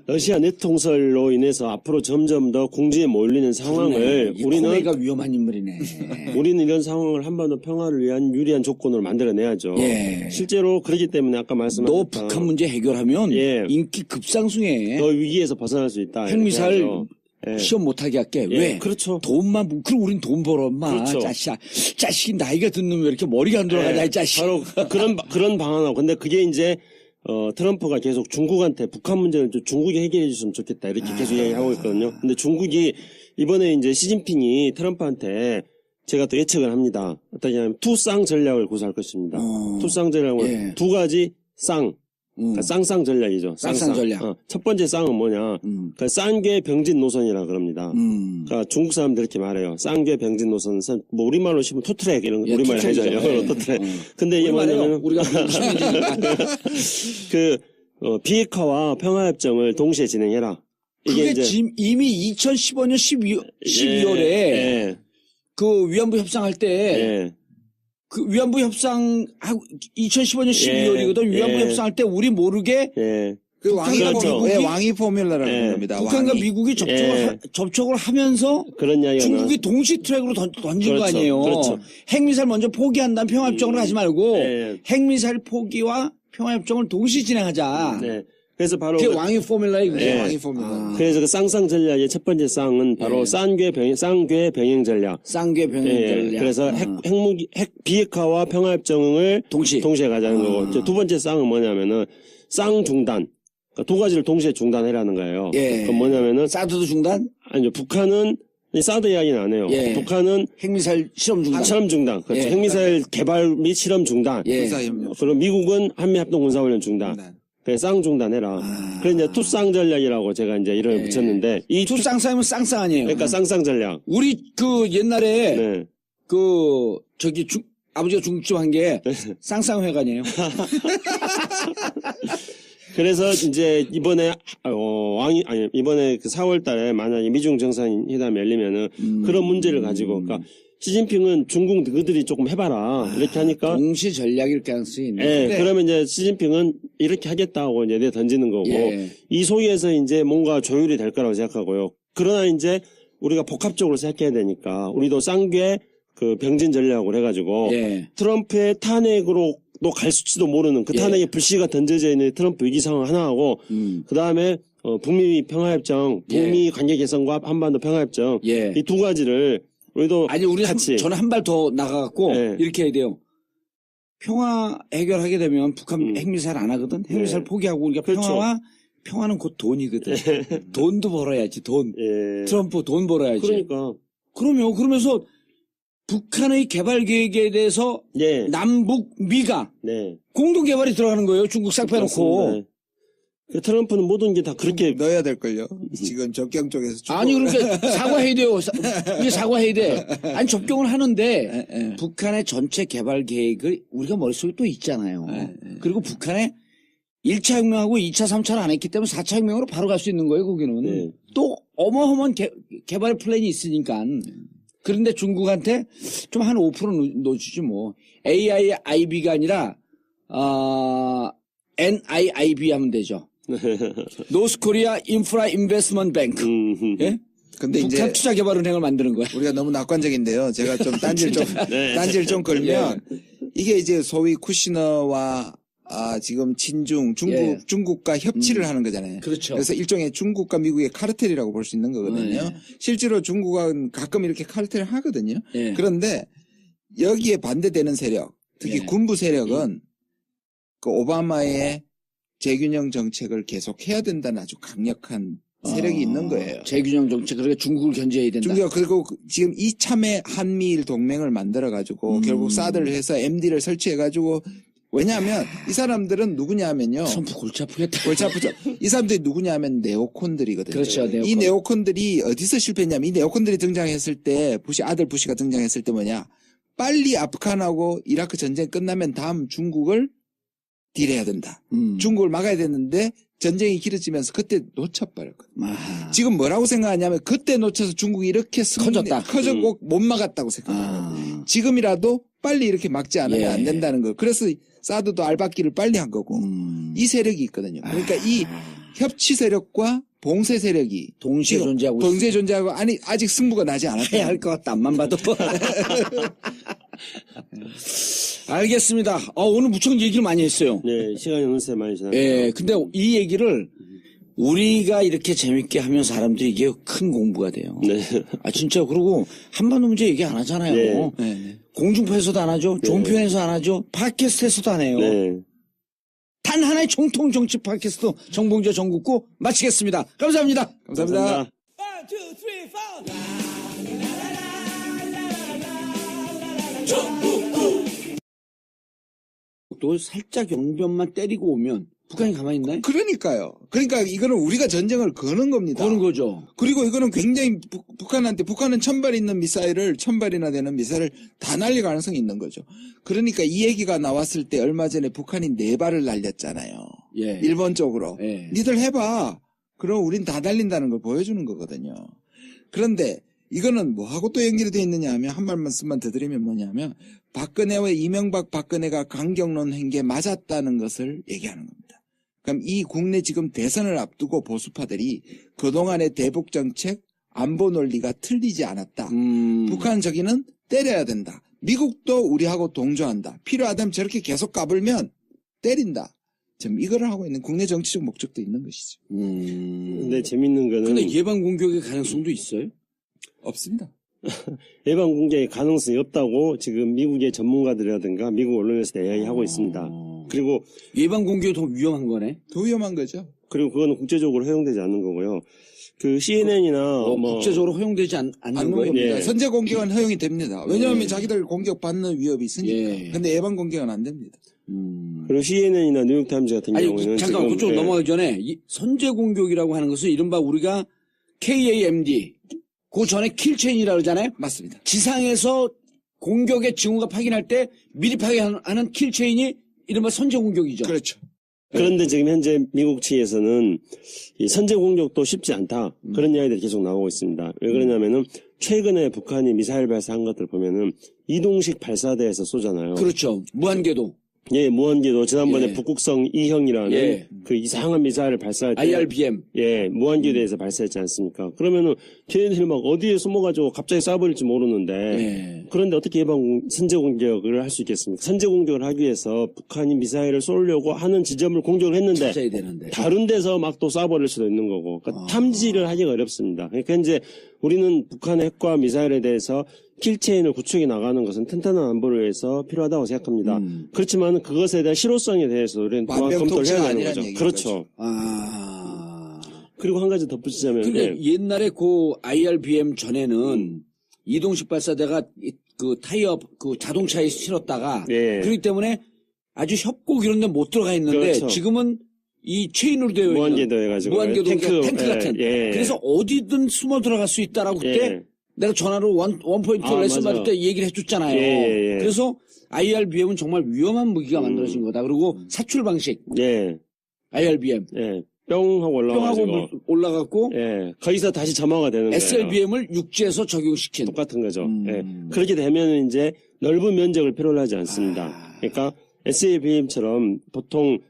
러시아 내통설로 인해서 앞으로 점점 더 공지에 몰리는 상황을 우리는 위험한 인물이네. 우리는 이런 상황을 한반도 평화를 위한 유리한 조건으로 만들어내야죠. 예. 실제로 그렇기 때문에 아까 말씀하신 너 북한 문제 해결하면 예. 인기 급상승해. 더 위기에서 벗어날 수 있다. 핵미사일 이렇게 하죠. 예. 시험 못하게 할게. 예, 왜? 그렇죠. 돈만, 그럼 우린 돈 벌어, 엄마. 그렇죠. 자식아. 자식이 나이가 든 놈이 왜 이렇게 머리가 안 돌아가냐, 예, 이 자식. 바로 그런 방안하고. 근데 그게 이제 트럼프가 계속 중국한테 북한 문제는 좀 중국이 해결해 줬으면 좋겠다. 이렇게 계속 얘기하고 있거든요. 근데 중국이 이번에 이제 시진핑이 트럼프한테 제가 또 예측을 합니다. 어떠냐면 투쌍 전략을 구사할 것입니다. 투쌍 전략은 예. 두 가지 쌍. 그러니까 쌍쌍 전략이죠. 쌍쌍 전략. 첫 번째 쌍은 뭐냐. 그러니까 쌍괴 병진 노선이라 그럽니다. 그러니까 중국 사람들 이렇게 말해요. 쌍괴 병진 노선은 뭐 우리말로 치면 투트랙 이런 거 예, 우리말로 투트랙이죠. 하잖아요. 예. 투트랙. 근데 이게 우리말이에요. 뭐냐면 우리가 비핵화와 평화협정을 동시에 진행해라. 이게 그게 이제 이미 2015년 12월에 예, 그 위안부 협상할 때 예, 그 위안부 협상하고 2015년 12월이거든. 위안부 예. 협상할 때 우리 모르게 예. 그 왕이, 그렇죠. 왕이 포뮬라라고 예. 합니다. 북한과 왕이. 미국이 예. 접촉을 하면서 그런 이야기가 중국이 동시 트랙으로 던진 거 그렇죠. 아니에요. 그렇죠. 핵미사일 먼저 포기한 다음 평화협정으로 하지 말고 예. 핵미사일 포기와 평화협정을 동시 진행하자. 네. 그래서 바로 그게 왕의 포뮬라에 그게. 예. 왕이 포뮬라. 그래서 그 쌍쌍 전략의 첫 번째 쌍은 바로 예. 쌍괴 병행 전략. 쌍괴 병행 예, 전략. 그래서 핵 비핵화와 평화협정을 동시에 가자는 거고. 이제 두 번째 쌍은 뭐냐면은 쌍 중단. 그러니까 두 가지를 동시에 중단해라는 거예요. 예. 그건 뭐냐면은 사드도 중단, 아니요. 북한은 사드 이야기는 안 해요. 예. 북한은 핵미사일 실험 중단. 실험 중단. 그렇죠. 예. 핵미사일 개발 및 실험 중단. 예. 군사협력. 그리고 미국은 한미합동군사훈련 중단. 중단. 그래서 쌍중단해라. 그래서 이제 투쌍 전략이라고 제가 이제 이름을 네. 붙였는데 이 투쌍쌍이면 쌍쌍 아니에요. 그러니까 쌍쌍 전략. 우리 그 옛날에 네. 그 저기 아버지가 중국집 한 게 쌍쌍회관이에요. 그래서 이제 이번에 이번에 그 4월달에 만약에 미중 정상회담이 열리면은 그런 문제를 가지고 그러니까 시진핑은 중국 너희들이 조금 해봐라 이렇게 하니까 동시 전략일 가능성이 있네. 예, 그러면 이제 시진핑은 이렇게 하겠다고 이제 던지는 거고 예. 이 속에서 이제 뭔가 조율이 될 거라고 생각하고요. 그러나 이제 우리가 복합적으로 생각해야 되니까 우리도 쌍궤 그 병진 전략으로 해가지고 예. 트럼프의 탄핵으로 또 갈수지도 모르는 그 예. 탄핵의 불씨가 던져져 있는 트럼프 위기 상황 하나 하고 그 다음에 북미 평화협정, 북미 관계 개선과 한반도 평화협정 예. 이 두 가지를 우리도 아니 우리 같이 저는 한 발 더 나가갖고 네. 이렇게 해야 돼요. 평화 해결하게 되면 북한 핵미사일 안 하거든. 핵미사일 네. 포기하고 우리가 그렇죠. 평화는 곧 돈이거든. 돈도 벌어야지 돈. 예. 트럼프 돈 벌어야지. 그러니까 그러면서 북한의 개발 계획에 대해서 예. 남북 미가 네. 공동 개발이 들어가는 거예요. 중국 싹 빼놓고. 맞습니다. 그 트럼프는 모든 게 다 그렇게 넣어야 될걸요. 지금 접경 쪽에서. 아니 그러니까 사과해야 돼요. 이게 사과해야 돼. 아니 접경을 하는데 예. 북한의 전체 개발 계획을 우리가 머릿속에 또 있잖아요. 그리고 북한의 1차 혁명하고 2차, 3차를 안 했기 때문에 4차 혁명으로 바로 갈 수 있는 거예요. 거기는. 네. 또 어마어마한 개발 플랜이 있으니까. 그런데 중국한테 좀 한 5% 넣어주지 뭐. AIIB가 아니라 NIIB 하면 되죠. 노스코리아 인프라 인베스트먼트 뱅크. 예? 근데 북한 이제 투자개발은행을 만드는 거야. 우리가 너무 낙관적인데요. 제가 좀 딴지를 좀 걸면 이게 이제 소위 쿠시너와 지금 친중 중국과 협치를 하는 거잖아요. 그렇죠. 그래서 일종의 중국과 미국의 카르텔이라고 볼 수 있는 거거든요. 실제로 중국은 가끔 이렇게 카르텔을 하거든요. 예. 그런데 여기에 반대되는 세력, 특히 예. 군부 세력은 그 오바마의 재균형 정책을 계속해야 된다는 아주 강력한 세력이 있는 거예요. 재균형 정책, 그러니까 중국을 견제해야 된다. 중국이 그리고 지금 이참에 한미일 동맹을 만들어가지고 결국 사드를 해서 MD를 설치해가지고 왜냐하면 이 사람들은 누구냐 하면요. 트럼프 골치 아프겠다. 골치 아프죠. 이 사람들이 누구냐 하면 네오콘들이거든요. 그렇죠. 네오콘. 이 네오콘들이 어디서 실패했냐면 이 네오콘들이 등장했을 때 아들 부시가 등장했을 때 뭐냐. 빨리 아프간하고 이라크 전쟁 끝나면 다음 중국을 딜해야 된다. 중국을 막아야 되는데 전쟁이 길어지면서 그때 놓쳐버렸거든요. 지금 뭐라고 생각하냐면 그때 놓쳐서 중국이 이렇게 커졌고 못 막았다고 생각하거든요. 지금이라도 빨리 이렇게 막지 않으면 안 된다는 거. 그래서 사드도 알박기를 빨리 한 거고 이 세력이 있거든요. 그러니까 이 협치 세력과 봉쇄 세력이 동시에 존재하고 아니 아직 승부가 나지 않았다. 해야 할 것 같다. 앞만 봐도. 알겠습니다. 오늘 무척 얘기를 많이 했어요. 네, 시간이 어느새 많이 지났네요. 예, 근데 이 얘기를 우리가 이렇게 재밌게 하면 사람들이 이게 큰 공부가 돼요. 네. 진짜. 그리고 한반도 문제 얘기 안 하잖아요. 네. 공중파에서도 안 하죠. 종편에서 안 하죠. 팟캐스트에서도 안 해요. 네. 단 하나의 정통 정치 팟캐스트 정봉재 정국구 마치겠습니다. 감사합니다. 감사합니다. 1, 2, 3, 4. 또 살짝 용변만 때리고 오면 북한이 가만히 있나요? 그러니까요. 그러니까 이거는 우리가 전쟁을 거는 겁니다. 그런 거죠. 그리고 이거는 굉장히 북한은 1000발 있는 미사일을 1000발이나 되는 미사일을 다 날릴 가능성이 있는 거죠. 그러니까 이 얘기가 나왔을 때 얼마 전에 북한이 4발을 날렸잖아요. 예. 일본 쪽으로. 예. 니들 해봐. 그럼 우린 다 날린다는 걸 보여주는 거거든요. 그런데 이거는 뭐하고 또 연결이 되어 있느냐 하면 한 말씀만 더 드리면 뭐냐면 박근혜와 이명박 박근혜가 강경론 한 게 맞았다는 것을 얘기하는 겁니다. 그럼 이 국내 지금 대선을 앞두고 보수파들이 그동안의 대북 정책 안보 논리가 틀리지 않았다. 북한 저기는 때려야 된다. 미국도 우리하고 동조한다. 필요하다면 저렇게 계속 까불면 때린다. 지금 이거를 하고 있는 국내 정치적 목적도 있는 것이죠. 근데 재밌는 거는 근데 예방 공격의 가능성도 있어요? 없습니다. 예방 공격의 가능성이 없다고 지금 미국의 전문가들이라든가 미국 언론에서 이야기하고 있습니다. 그리고 예방 공격이 더 위험한 거네. 더 위험한 거죠. 그리고 그거는 국제적으로 허용되지 않는 거고요. 그 CNN이나 국제적으로 허용되지 않는 않는 거예요? 겁니다. 예. 선제 공격은 허용이 됩니다. 왜냐하면 예. 자기들 공격받는 위협이 있으니까. 예. 근데 예방 공격은 안 됩니다. 그리고 CNN이나 뉴욕타임즈 같은 아니, 경우에는 잠깐 지금 그쪽 예. 넘어가기 전에 이 선제 공격이라고 하는 것은 이른바 우리가 KAMD 그 전에 킬체인이라고 그러잖아요. 맞습니다. 지상에서 공격의 징후가 확인할 때 미리 파괴하는 킬체인이 이른바 선제 공격이죠. 그렇죠. 그런데 지금 현재 미국 측에서는 이 선제 공격도 쉽지 않다. 그런 이야기들이 계속 나오고 있습니다. 왜 그러냐면은 최근에 북한이 미사일 발사한 것들 보면은 이동식 발사대에서 쏘잖아요. 그렇죠. 무한궤도. 예, 무한궤도 지난번에 예. 북극성 2형이라는 예. 그 이상한 미사일을 발사할 때 IRBM. 예, 무한궤도에서 발사했지 않습니까? 그러면은 걔네들이 막 어디에 숨어가지고 갑자기 쏴버릴지 모르는데 예. 그런데 어떻게 선제 공격을 할 수 있겠습니까? 선제 공격을 하기 위해서 북한이 미사일을 쏘려고 하는 지점을 공격을 했는데 찾아야 되는데. 다른 데서 막 또 쏴버릴 수도 있는 거고 그러니까 탐지를 하기가 어렵습니다. 그러니까 이제 우리는 북한의 핵과 미사일에 대해서 킬체인을 구축해 나가는 것은 튼튼한 안보를 위해서 필요하다고 생각합니다. 그렇지만 그것에 대한 실효성에 대해서 우리는 또한 검토를 만병통치가 해야 되는 아니라는 거죠. 얘기인 그렇죠. 그리고 한 가지 덧붙이자면 그러니까 예. 옛날에 그 IRBM 전에는 이동식 발사대가 그 타이어 그 자동차에 실었다가 예. 그렇기 때문에 아주 협곡 이런 데 못 들어가 있는데 그렇죠. 지금은 이 체인으로 되어 있는 무한궤도 해가지고 무한궤도 탱크, 탱크 같은 예. 그래서 어디든 숨어 들어갈 수 있다라고 그때 예. 내가 전화로 원포인트 아, 레슨 맞아요. 받을 때 얘기를 해줬잖아요. 예. 그래서 IRBM은 정말 위험한 무기가 만들어진 거다. 그리고 사출 방식 예. IRBM 예. 뿅하고 올라가가지고 뿅하고 올라갔고 예. 거기서 다시 점화가 되는 거예요. SLBM을 육지에서 적용시킨 똑같은 거죠. 예. 그렇게 되면 이제 넓은 면적을 필요로 하지 않습니다. 그러니까 SLBM처럼 보통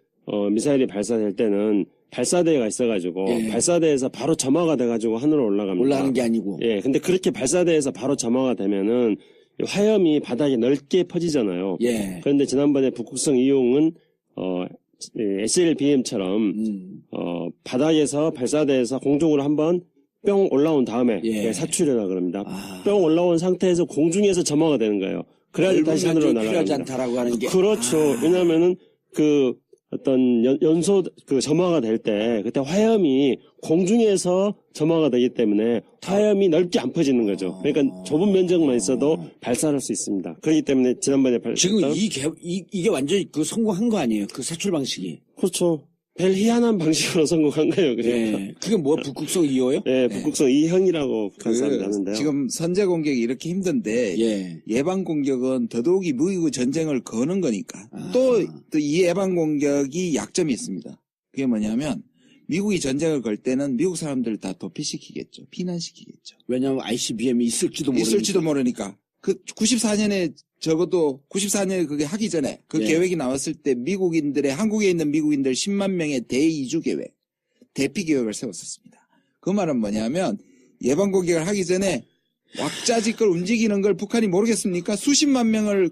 미사일이 발사될 때는 발사대가 있어가지고 예. 발사대에서 바로 점화가 돼가지고 하늘로 올라갑니다. 올라가는 게 아니고 예. 근데 그렇게 발사대에서 바로 점화가 되면은 화염이 바닥에 넓게 퍼지잖아요. 예. 그런데 지난번에 북극성 2형은 SLBM처럼 바닥에서 발사대에서 공중으로 한번 뿅 올라온 다음에 예. 사출이라 그럽니다. 뿅 올라온 상태에서 공중에서 점화가 되는 거예요. 그래야 다시 하늘로 필요하지 날아갑니다. 않다라고 하는 게 그렇죠. 왜냐하면은 그 어떤 연소 그 점화가 될 때 그때 화염이 공중에서 점화가 되기 때문에 화염이 넓게 안 퍼지는 거죠. 그러니까 좁은 면적만 있어도 발사할 수 있습니다. 그렇기 때문에 지난번에 지금 이게 완전히 그 성공한 거 아니에요? 그 사출 방식이. 그렇죠. 별 희한한 방식으로 성공한 거예요. 그러니까. 예. 그게 뭐 북극성 2호요? 예, 북극성 2형이라고 북한 사람이 하는데요. 지금 선제 공격이 이렇게 힘든데 예. 예방 공격은 더더욱이 무기고 전쟁을 거는 거니까 또 이 예방 공격이 약점이 있습니다. 그게 뭐냐면 미국이 전쟁을 걸 때는 미국 사람들을 다 도피시키겠죠. 피난시키겠죠. 왜냐하면 ICBM이 있을지도 모르니까. 그 94년에 적어도 94년에 그게 하기 전에 그 예. 계획이 나왔을 때 미국인들의 한국에 있는 미국인들 10만 명의 대이주 계획, 대피 계획을 세웠었습니다. 그 말은 뭐냐면 예방 공격을 하기 전에 왁자지껄 움직이는 걸 북한이 모르겠습니까? 수십만 명을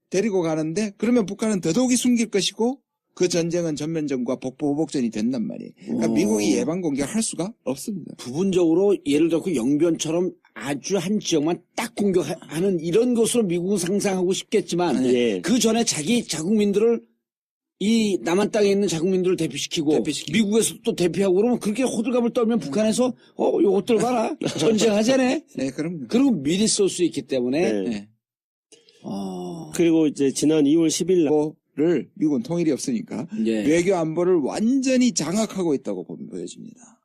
데리고 가는데 그러면 북한은 더더욱이 숨길 것이고 그 전쟁은 전면전과 복보호복전이 된단 말이에요. 그러니까 미국이 예방 공격할 수가 없습니다. 부분적으로 예를 들어 영변처럼 아주 한 지역만 딱 공격하는 이런 것으로 미국은 상상하고 싶겠지만 예. 그 전에 자기 자국민들을 이 남한 땅에 있는 자국민들을 대피시키고 미국에서 또 대피하고 그러면 그렇게 호들갑을 떨면 북한에서 요것들 봐라 전쟁하자네. 네, 그럼요. 그리고 미리 쏠 수 있기 때문에 네. 네. 그리고 이제 지난 2월 10일 날 를 미국은 통일이 없으니까 예. 외교 안보를 완전히 장악하고 있다고 보여집니다.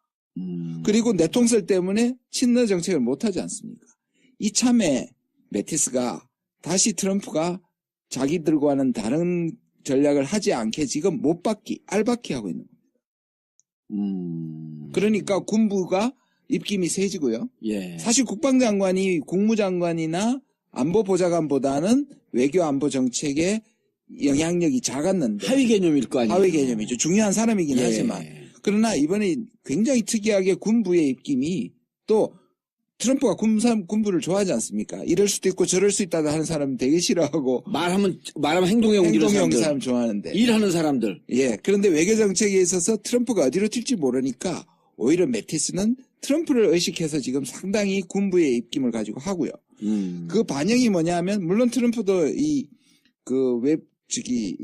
그리고 내통설 때문에 친러 정책을 못하지 않습니까? 이참에 매티스가 다시 트럼프가 자기들과는 다른 전략을 하지 않게 지금 못 받기, 알받기 하고 있는 겁니다. 그러니까 군부가 입김이 세지고요. 예. 사실 국방장관이 국무장관이나 안보보좌관보다는 외교안보 정책에 영향력이 작았는데 하위 개념일 거 아니에요. 하위 개념이죠. 중요한 사람이긴 예. 하지만 그러나 이번에 굉장히 특이하게 군부의 입김이 또 트럼프가 군부를 좋아하지 않습니까? 이럴 수도 있고 저럴 수 있다 하는 사람 되게 싫어하고 말하면 행동에 옮기는 사람들. 사람 좋아하는데 일하는 사람들. 예. 그런데 외교 정책에 있어서 트럼프가 어디로 튈지 모르니까 오히려 매티스는 트럼프를 의식해서 지금 상당히 군부의 입김을 가지고 하고요. 그 반영이 뭐냐면 물론 트럼프도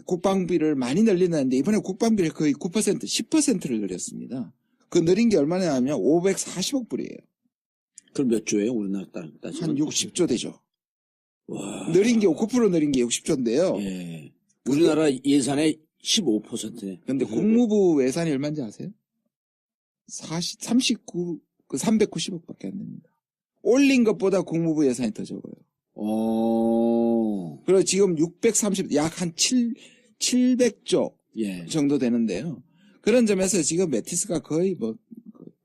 국방비를 많이 늘리는데 이번에 국방비를 거의 9%, 10%를 늘렸습니다. 그 느린 게 얼마냐면 540억 불이에요. 그럼 몇 조예요? 우리나라 한 따지면? 60조 되죠. 와. 느린 게 9% 느린 게 60조인데요. 예. 우리나라 예산의 15%네. 근데 국무부 예산이 얼마인지 아세요? 390억밖에 안 됩니다. 올린 것보다 국무부 예산이 더 적어요. 그리고 지금 약 한 700조 예. 정도 되는데요. 그런 점에서 지금 메티스가 거의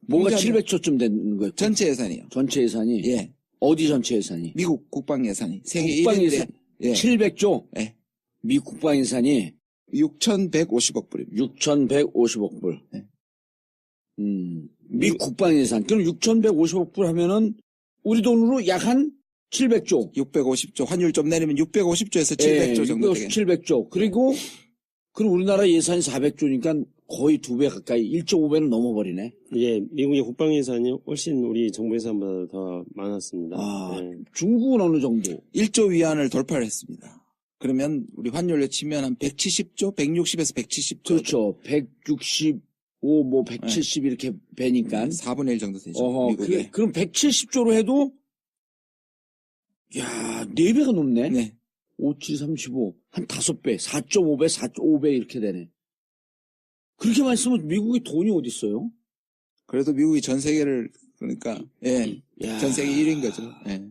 뭔가 통제하는 700조쯤 되는 거예요. 전체 예산이요. 전체 예산이? 예. 어디 전체 예산이? 미국 국방 예산이 세계 국방 1위인데 예산 예. 700조? 예. 미 국방 예산이 6,150억 불입니다. 6,150억 불. 네. 미 국방 예산. 그럼 6,150억 불 하면은 우리 돈으로 약 한 700조. 650조 환율 좀 내리면 650조에서 700조 정도 되겠네요. 700조. 그리고 그럼 우리나라 예산이 400조니까 거의 2배 가까이 1.5배는 넘어버리네. 예, 미국의 국방 예산이 훨씬 우리 정부 예산보다 더 많았습니다. 아, 예. 중국은 어느 정도? 1조 위안을 돌파를 했습니다. 그러면 우리 환율로 치면 한 170조, 160에서 170조. 그렇죠. 165, 170 이렇게 배니까. 4분의 1 정도 되죠. 어허, 미국에. 그럼 170조로 해도 야, 4배가 넘네. 네. 5, 7, 35. 한 5배, 4.5배, 4.5배 이렇게 되네. 그렇게 많이 쓰면 미국이 돈이 어디 있어요? 그래도 미국이 전 세계를 그러니까 예. 야. 전 세계 1위인 거죠. 예.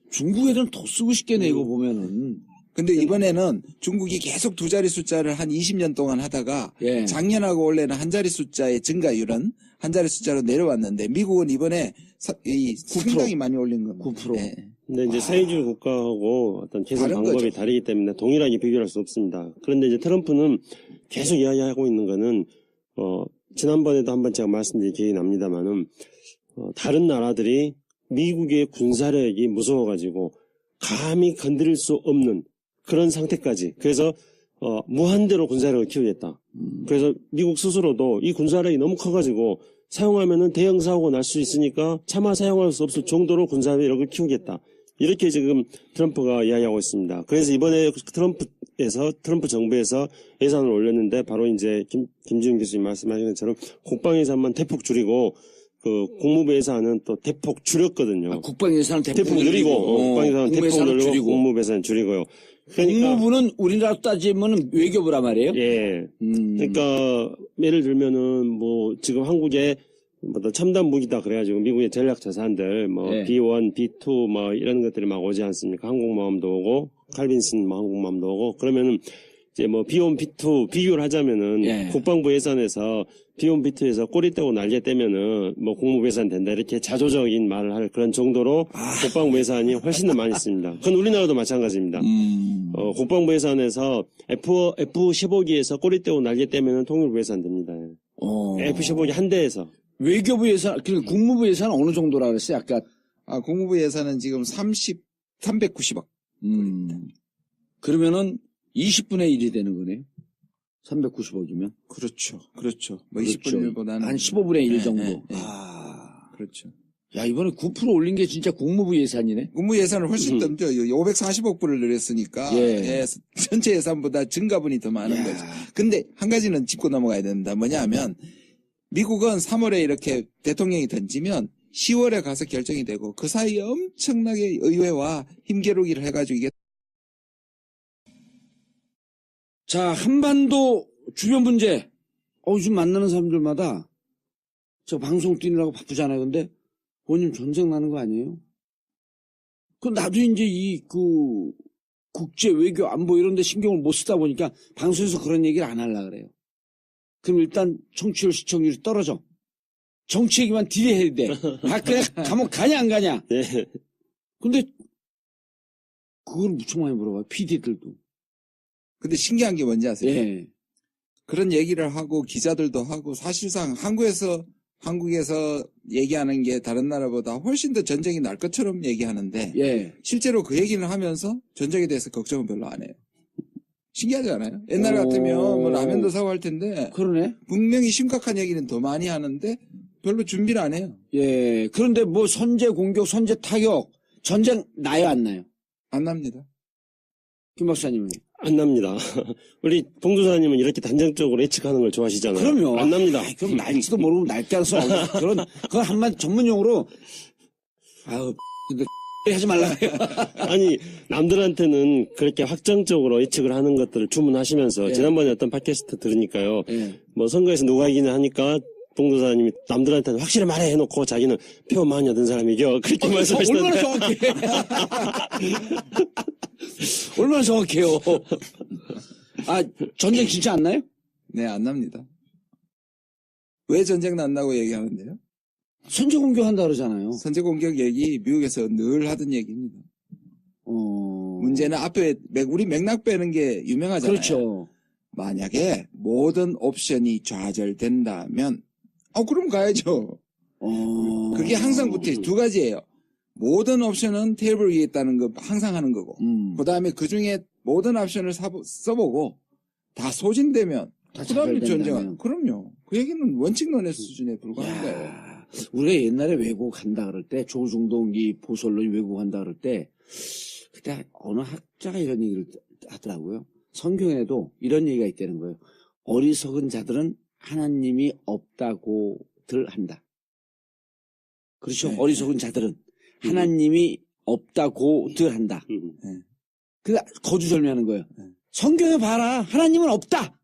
중국 애들은 더 쓰고 싶겠네, 이거 보면은. 근데 이번에는 중국이 계속 두 자리 숫자를 한 20년 동안 하다가 예. 작년하고 올해는 한 자리 숫자의 증가율은 한 자리 숫자로 내려왔는데 미국은 이번에 상당히 많이 올린 겁니다. 9%. 예. 근데 이제 사회주의 국가하고 어떤 계산 다른 방법이 거죠. 다르기 때문에 동일하게 비교할 수 없습니다. 그런데 이제 트럼프는 계속 이야기하고 있는 거는, 지난번에도 한번 제가 말씀드린 기억이 납니다만은, 다른 나라들이 미국의 군사력이 무서워가지고 감히 건드릴 수 없는 그런 상태까지. 그래서, 무한대로 군사력을 키우겠다. 그래서 미국 스스로도 이 군사력이 너무 커가지고 사용하면은 대형 사고가 날 수 있으니까 차마 사용할 수 없을 정도로 군사력을 키우겠다. 이렇게 지금 트럼프가 이야기하고 있습니다. 그래서 이번에 트럼프 정부에서 예산을 올렸는데 바로 이제 김지훈 교수님 말씀하신 것처럼 국방 예산만 대폭 줄이고 그 국무부 예산은 또 대폭 줄였거든요. 국방 예산은 대폭 늘리고 국방 예산은 대폭 늘리고 국무부 예산은 줄이고요. 그러니까 국무부는 우리나라 따지면 외교부란 말이에요. 예. 그러니까 예를 들면은 뭐 지금 한국에 뭐 첨단 무기다 그래가지고 미국의 전략 자산들 뭐 예. B1, B2 뭐 이런 것들이 막 오지 않습니까? 항공모함도 오고 칼빈슨 뭐 항공모함도 오고 그러면은 이제 뭐 B1, B2 비교를 하자면은 예. 국방부 예산에서 B1, B2에서 꼬리 떼고 날개 떼면은 뭐 국무부 예산 된다 이렇게 자조적인 말을 할 그런 정도로 국방부 예산이 훨씬 더 많이 씁니다. 그건 우리나라도 마찬가지입니다. 국방부 예산에서 F-15기에서 꼬리 떼고 날개 떼면은 통일부 예산 됩니다. F-15기 한 대에서. 외교부 예산, 그러니까 국무부 예산은 어느 정도라 그랬어요, 아까? 국무부 예산은 지금 390억. 그러면은 20분의 1이 되는 거네요. 390억이면. 그렇죠. 그렇죠. 뭐 그렇죠. 20분의 1보다는 한 15분의 1 정도. 그렇죠. 야, 이번에 9% 올린 게 진짜 국무부 예산이네. 국무 예산을 훨씬 넘죠. 540억 불을 늘렸으니까 예. 전체 예산보다 증가분이 더 많은 거죠. 근데 한 가지는 짚고 넘어가야 된다. 뭐냐 하면 미국은 3월에 이렇게 대통령이 던지면 10월에 가서 결정이 되고 그 사이에 엄청나게 의회와 힘겨루기를 해가지고 이게 자, 한반도 주변 문제. 요즘 만나는 사람들마다 저 방송 뛰느라고 바쁘잖아요. 근데 본인 전쟁 나는 거 아니에요? 나도 이제 국제 외교 안보 이런 데 신경을 못 쓰다 보니까 방송에서 그런 얘기를 안 하려고 그래요. 그럼 일단 청취율 시청률이 떨어져. 정치 얘기만 딜해야 돼. 그래 감옥 가냐 안 가냐. 네. 근데 그걸 무척 많이 물어봐요. PD들도. 근데 신기한 게 뭔지 아세요? 예. 그런 얘기를 하고 기자들도 하고 사실상 한국에서 얘기하는 게 다른 나라보다 훨씬 더 전쟁이 날 것처럼 얘기하는데 예. 실제로 그 얘기를 하면서 전쟁에 대해서 걱정은 별로 안 해요. 신기하지 않아요? 옛날 같으면 뭐 라면도 사고 할 텐데 그러네. 분명히 심각한 얘기는 더 많이 하는데 별로 준비를 안 해요. 예. 그런데 뭐 선제 공격, 선제 타격, 전쟁 나요 안 나요? 안 납니다. 김 박사님은? 안 납니다. 우리 봉도사님은 이렇게 단정적으로 예측하는 걸 좋아하시잖아요. 그럼요. 안 납니다. 아이, 그럼 날지도 모르고 날 때라서 그건 한만 전문용어로 아우 근데 하지 말라 그래요. 아니 남들한테는 그렇게 확정적으로 예측을 하는 것들을 주문하시면서 예. 지난번에 어떤 팟캐스트 들으니까요. 예. 뭐 선거에서 누가 이기냐 하니까 봉도사님이 남들한테는 확실히 말해 해놓고 자기는 표 많이 얻은 사람이 이겨 그렇게 얼마나 말씀하시던데. 정확해. 얼마나 정확해요. 아 전쟁 진짜 안 나요? 네, 안 납니다. 왜 전쟁 난다고 얘기하는데요? 선제 공격한다 그러잖아요. 선제 공격 얘기 미국에서 늘 하던 얘기입니다. 문제는 앞에 우리 맥락 빼는 게 유명하잖아요. 그렇죠. 만약에 모든 옵션이 좌절된다면 그럼 가야죠. 그게 항상 붙어 두 가지예요. 모든 옵션은 테이블 위에 있다는 거 항상 하는 거고 그 다음에 그 중에 모든 옵션을 써보고 다 소진되면 다 그 다음에 좌절된다면. 전쟁은 그럼요. 그 얘기는 원칙론의 수준에 불과한 거예요. 야, 우리가 옛날에 외국 간다 그럴 때 조중동기 보솔론이 외국 간다 그럴 때 그때 어느 학자가 이런 얘기를 하더라고요. 성경에도 이런 얘기가 있다는 거예요. 어리석은 자들은 하나님이 없다고들 한다. 그렇죠. 네. 어리석은 자들은 하나님이 없다고들 한다. 네. 그 거두절미하는 거예요. 네. 성경에 봐라. 하나님은 없다.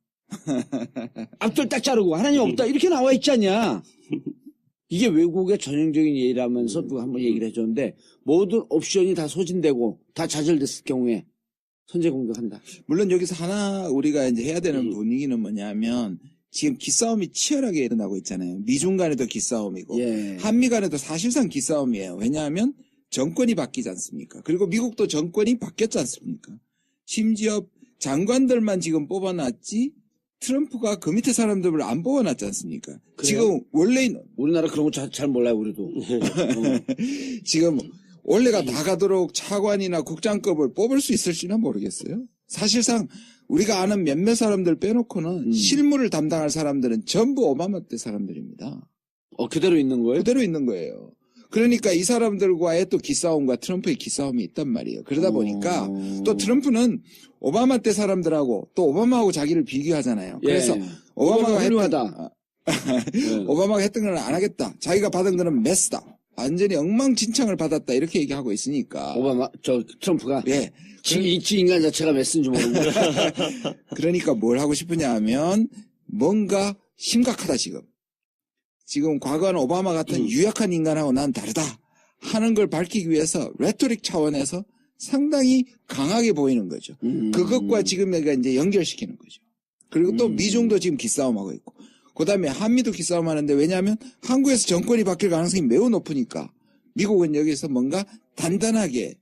앞들 딱 자르고 하나님 없다. 이렇게 나와 있지 않냐. 이게 외국의 전형적인 예라면서 누가 한번 얘기를 해줬는데 모든 옵션이 다 소진되고 다 좌절됐을 경우에 선제 공격한다. 물론 여기서 하나 우리가 이제 해야 되는 분위기는 뭐냐면 지금 기싸움이 치열하게 일어나고 있잖아요. 미중 간에도 기싸움이고 예. 한미 간에도 사실상 기싸움이에요. 왜냐하면 정권이 바뀌지 않습니까? 그리고 미국도 정권이 바뀌었지 않습니까? 심지어 장관들만 지금 뽑아놨지 트럼프가 그 밑에 사람들을 안 뽑아놨지 않습니까? 그래요? 지금 원래 우리나라 그런 거 잘 몰라요, 우리도. 지금 원래가 다 가도록 차관이나 국장급을 뽑을 수 있을지는 모르겠어요. 사실상 우리가 아는 몇몇 사람들 빼놓고는 실무를 담당할 사람들은 전부 오바마 때 사람들입니다. 그대로 있는 거예요? 그대로 있는 거예요. 그러니까 이 사람들과의 또 기싸움과 트럼프의 기싸움이 있단 말이에요. 그러다 보니까 또 트럼프는 오바마 때 사람들하고 또 오바마하고 자기를 비교하잖아요. 그래서 예. 오바마가 훌륭하다. 오바마가 했던 건 안 하겠다. 자기가 받은 거는 메스다. 완전히 엉망진창을 받았다. 이렇게 얘기하고 있으니까. 오바마, 트럼프가. 예. 이 인간 자체가 메신지 모르는 거야. 그러니까 뭘 하고 싶으냐 하면 뭔가 심각하다 지금. 지금 과거는 오바마 같은 유약한 인간하고 난 다르다 하는 걸 밝히기 위해서 레토릭 차원에서 상당히 강하게 보이는 거죠. 그것과 지금 내가 이제 연결시키는 거죠. 그리고 또 미중도 지금 기싸움하고 있고 그 다음에 한미도 기싸움하는데 왜냐하면 한국에서 정권이 바뀔 가능성이 매우 높으니까 미국은 여기서 뭔가 단단하게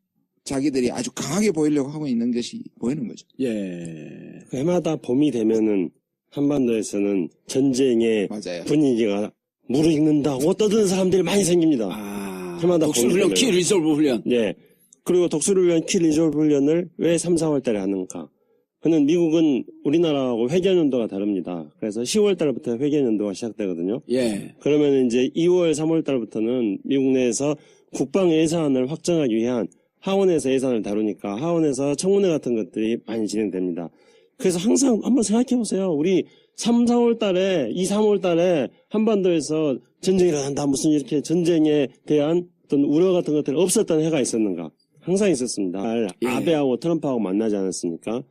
자기들이 아주 강하게 보이려고 하고 있는 것이 보이는 거죠. 예. 해마다 봄이 되면은 한반도에서는 전쟁의 맞아요. 분위기가 무르익는다고 떠드는 사람들이 많이 생깁니다. 해마다 독수리 훈련, 봄이 키 되면. 리졸브 훈련. 네. 그리고 독수리 훈련, 키 리졸브 훈련을 왜 3, 4월 달에 하는가? 그는 미국은 우리나라하고 회견연도가 다릅니다. 그래서 10월 달부터 회견연도가 시작되거든요. 예. 그러면 이제 2월, 3월 달부터는 미국 내에서 국방 예산을 확정하기 위한 하원에서 예산을 다루니까 하원에서 청문회 같은 것들이 많이 진행됩니다. 그래서 항상 한번 생각해 보세요. 우리 3, 4월 달에, 2, 3월 달에 한반도에서 전쟁이 일어난다. 무슨 이렇게 전쟁에 대한 어떤 우려 같은 것들이 없었던 해가 있었는가? 항상 있었습니다. 예. 아베하고 트럼프하고 만나지 않았습니까?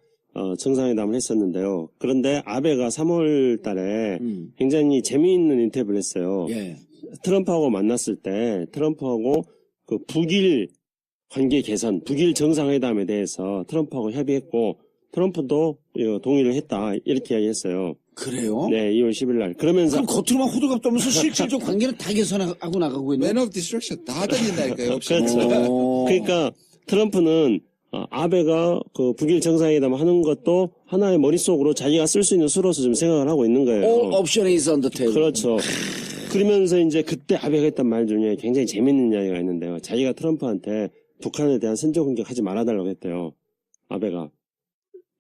정상회담을 했었는데요. 그런데 아베가 3월 달에 굉장히 재미있는 인터뷰를 했어요. 예. 트럼프하고 만났을 때 트럼프하고 그 북일 관계 개선, 북일 정상회담에 대해서 트럼프하고 협의했고 트럼프도 동의를 했다. 이렇게 이야기했어요. 그래요? 네, 2월 10일 날. 그러면서 그럼 겉으로만 호들갑 떠면서 실질적 관계는 다 개선하고 나가고 있는 맨 오브 디스트럭션 다 던진다니까요. 그렇죠. 그러니까 트럼프는 아베가 그 북일 정상회담 하는 것도 하나의 머릿속으로 자기가 쓸 수 있는 수로서 좀 생각을 하고 있는 거예요. All option is on the table. 그렇죠. 그러면서 이제 그때 아베가 했던 말 중에 굉장히 재밌는 이야기가 있는데요. 자기가 트럼프한테 북한에 대한 선제 공격하지 말아달라고 했대요. 아베가.